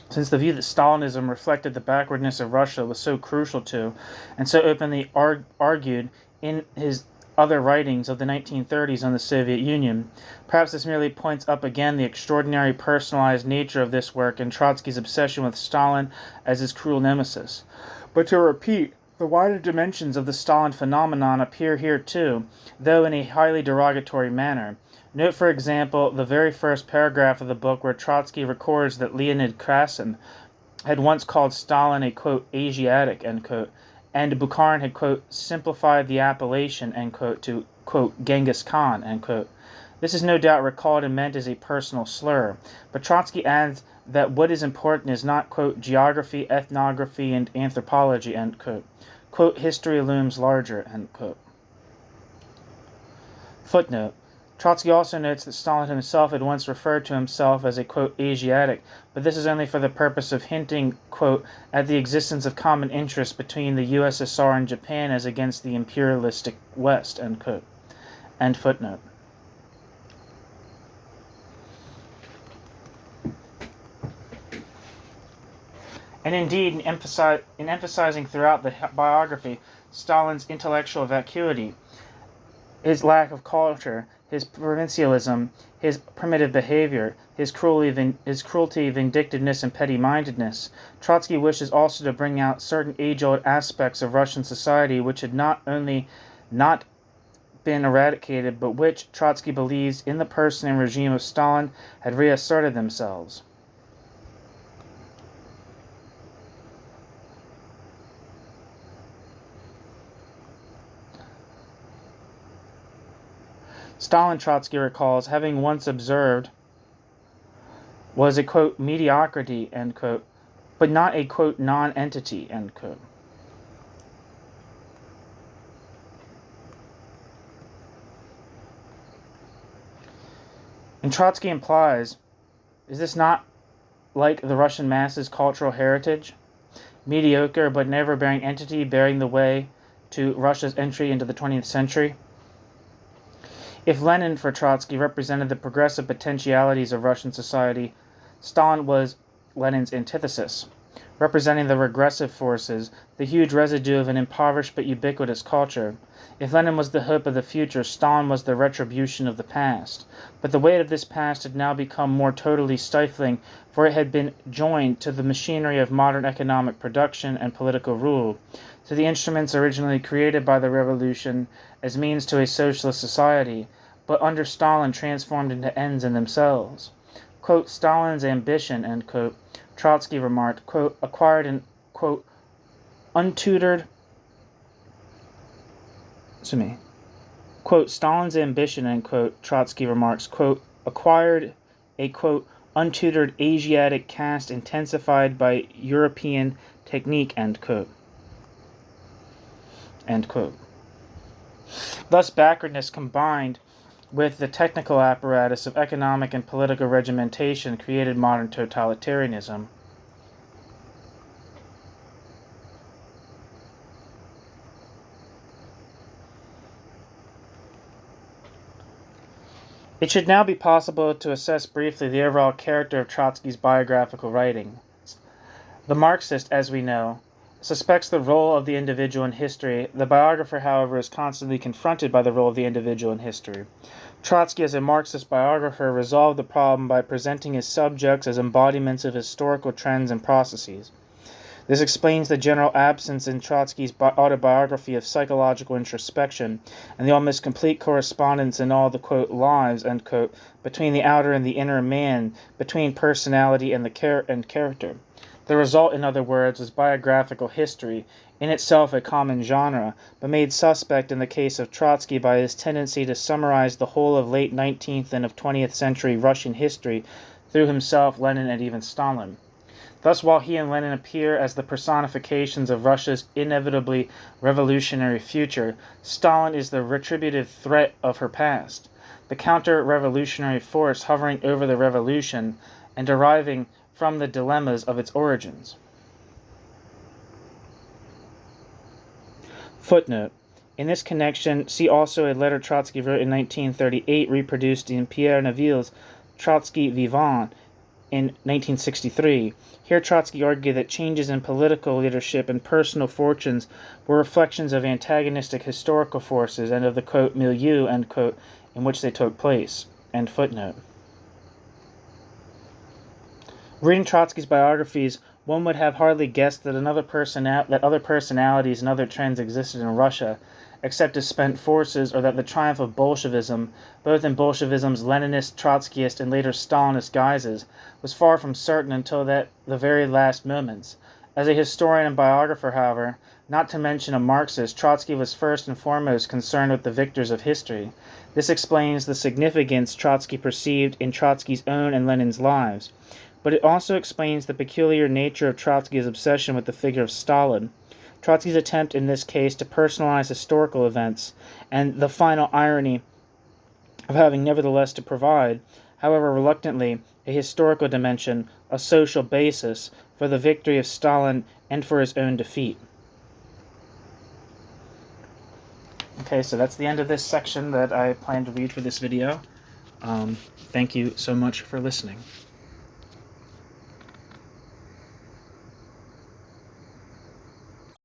since the view that Stalinism reflected the backwardness of Russia was so crucial to, and so openly argued in his other writings of the 1930s on the Soviet Union. Perhaps this merely points up again the extraordinary personalized nature of this work and Trotsky's obsession with Stalin as his cruel nemesis. But to repeat, the wider dimensions of the Stalin phenomenon appear here too, though in a highly derogatory manner. Note, for example, the very first paragraph of the book where Trotsky records that Leonid Krasin had once called Stalin a, quote, Asiatic, end quote, and Bukharin had, quote, simplified the appellation, end quote, to, quote, Genghis Khan, end quote. This is no doubt recalled and meant as a personal slur, but Trotsky adds that what is important is not, quote, geography, ethnography, and anthropology, end quote. Quote, history looms larger, end quote. Footnote: Trotsky also notes that Stalin himself had once referred to himself as a, quote, Asiatic, but this is only for the purpose of hinting, quote, at the existence of common interests between the USSR and Japan as against the imperialistic West, end quote. End footnote. And indeed, in emphasizing throughout the biography Stalin's intellectual vacuity, his lack of culture, his provincialism, his primitive behavior, his cruelty, vindictiveness, and petty-mindedness, Trotsky wishes also to bring out certain age-old aspects of Russian society which had not only not been eradicated, but which, Trotsky believes, in the person and regime of Stalin, had reasserted themselves. Stalin, Trotsky recalls, having once observed was a, quote, mediocrity, end quote, but not a, quote, non-entity, end quote. And Trotsky implies, is this not like the Russian masses' cultural heritage? Mediocre but never-bearing entity bearing the way to Russia's entry into the 20th century? If Lenin, for Trotsky, represented the progressive potentialities of Russian society, Stalin was Lenin's antithesis, representing the regressive forces, the huge residue of an impoverished but ubiquitous culture. If Lenin was the hope of the future, Stalin was the retribution of the past. But the weight of this past had now become more totally stifling, for it had been joined to the machinery of modern economic production and political rule, to the instruments originally created by the revolution as means to a socialist society, but under Stalin transformed into ends in themselves. Quote, Stalin's ambition, end quote, Trotsky remarked, quote, acquired an, quote, untutored, quote, Stalin's ambition, end quote, Trotsky remarks, quote, acquired a, quote, untutored Asiatic caste intensified by European technique, end quote. End quote. Thus, backwardness combined with the technical apparatus of economic and political regimentation created modern totalitarianism. It should now be possible to assess briefly the overall character of Trotsky's biographical writings. The Marxist, as we know, suspects the role of the individual in history. The biographer, however, is constantly confronted by the role of the individual in history. Trotsky, as a Marxist biographer, resolved the problem by presenting his subjects as embodiments of historical trends and processes. This explains the general absence in Trotsky's autobiography of psychological introspection and the almost complete correspondence in all the, quote, lives, end quote, between the outer and the inner man, between personality and character. The result, in other words, was biographical history, in itself a common genre, but made suspect in the case of Trotsky by his tendency to summarize the whole of late 19th and of 20th century Russian history through himself, Lenin, and even Stalin. Thus, while he and Lenin appear as the personifications of Russia's inevitably revolutionary future, Stalin is the retributive threat of her past, the counter-revolutionary force hovering over the revolution and deriving from the dilemmas of its origins. Footnote. In this connection, see also a letter Trotsky wrote in 1938, reproduced in Pierre Neville's Trotsky Vivant in 1963. Here Trotsky argued that changes in political leadership and personal fortunes were reflections of antagonistic historical forces and of the, quote, milieu, end quote, in which they took place. End footnote. Reading Trotsky's biographies, one would have hardly guessed that other personalities and other trends existed in Russia, except as spent forces, or that the triumph of Bolshevism, both in Bolshevism's Leninist, Trotskyist, and later Stalinist guises, was far from certain until the very last moments. As a historian and biographer, however, not to mention a Marxist, Trotsky was first and foremost concerned with the victors of history. This explains the significance Trotsky perceived in Trotsky's own and Lenin's lives. But it also explains the peculiar nature of Trotsky's obsession with the figure of Stalin, Trotsky's attempt in this case to personalize historical events, and the final irony of having nevertheless to provide, however reluctantly, a historical dimension, a social basis, for the victory of Stalin and for his own defeat. Okay, so that's the end of this section that I plan to read for this video. Thank you so much for listening.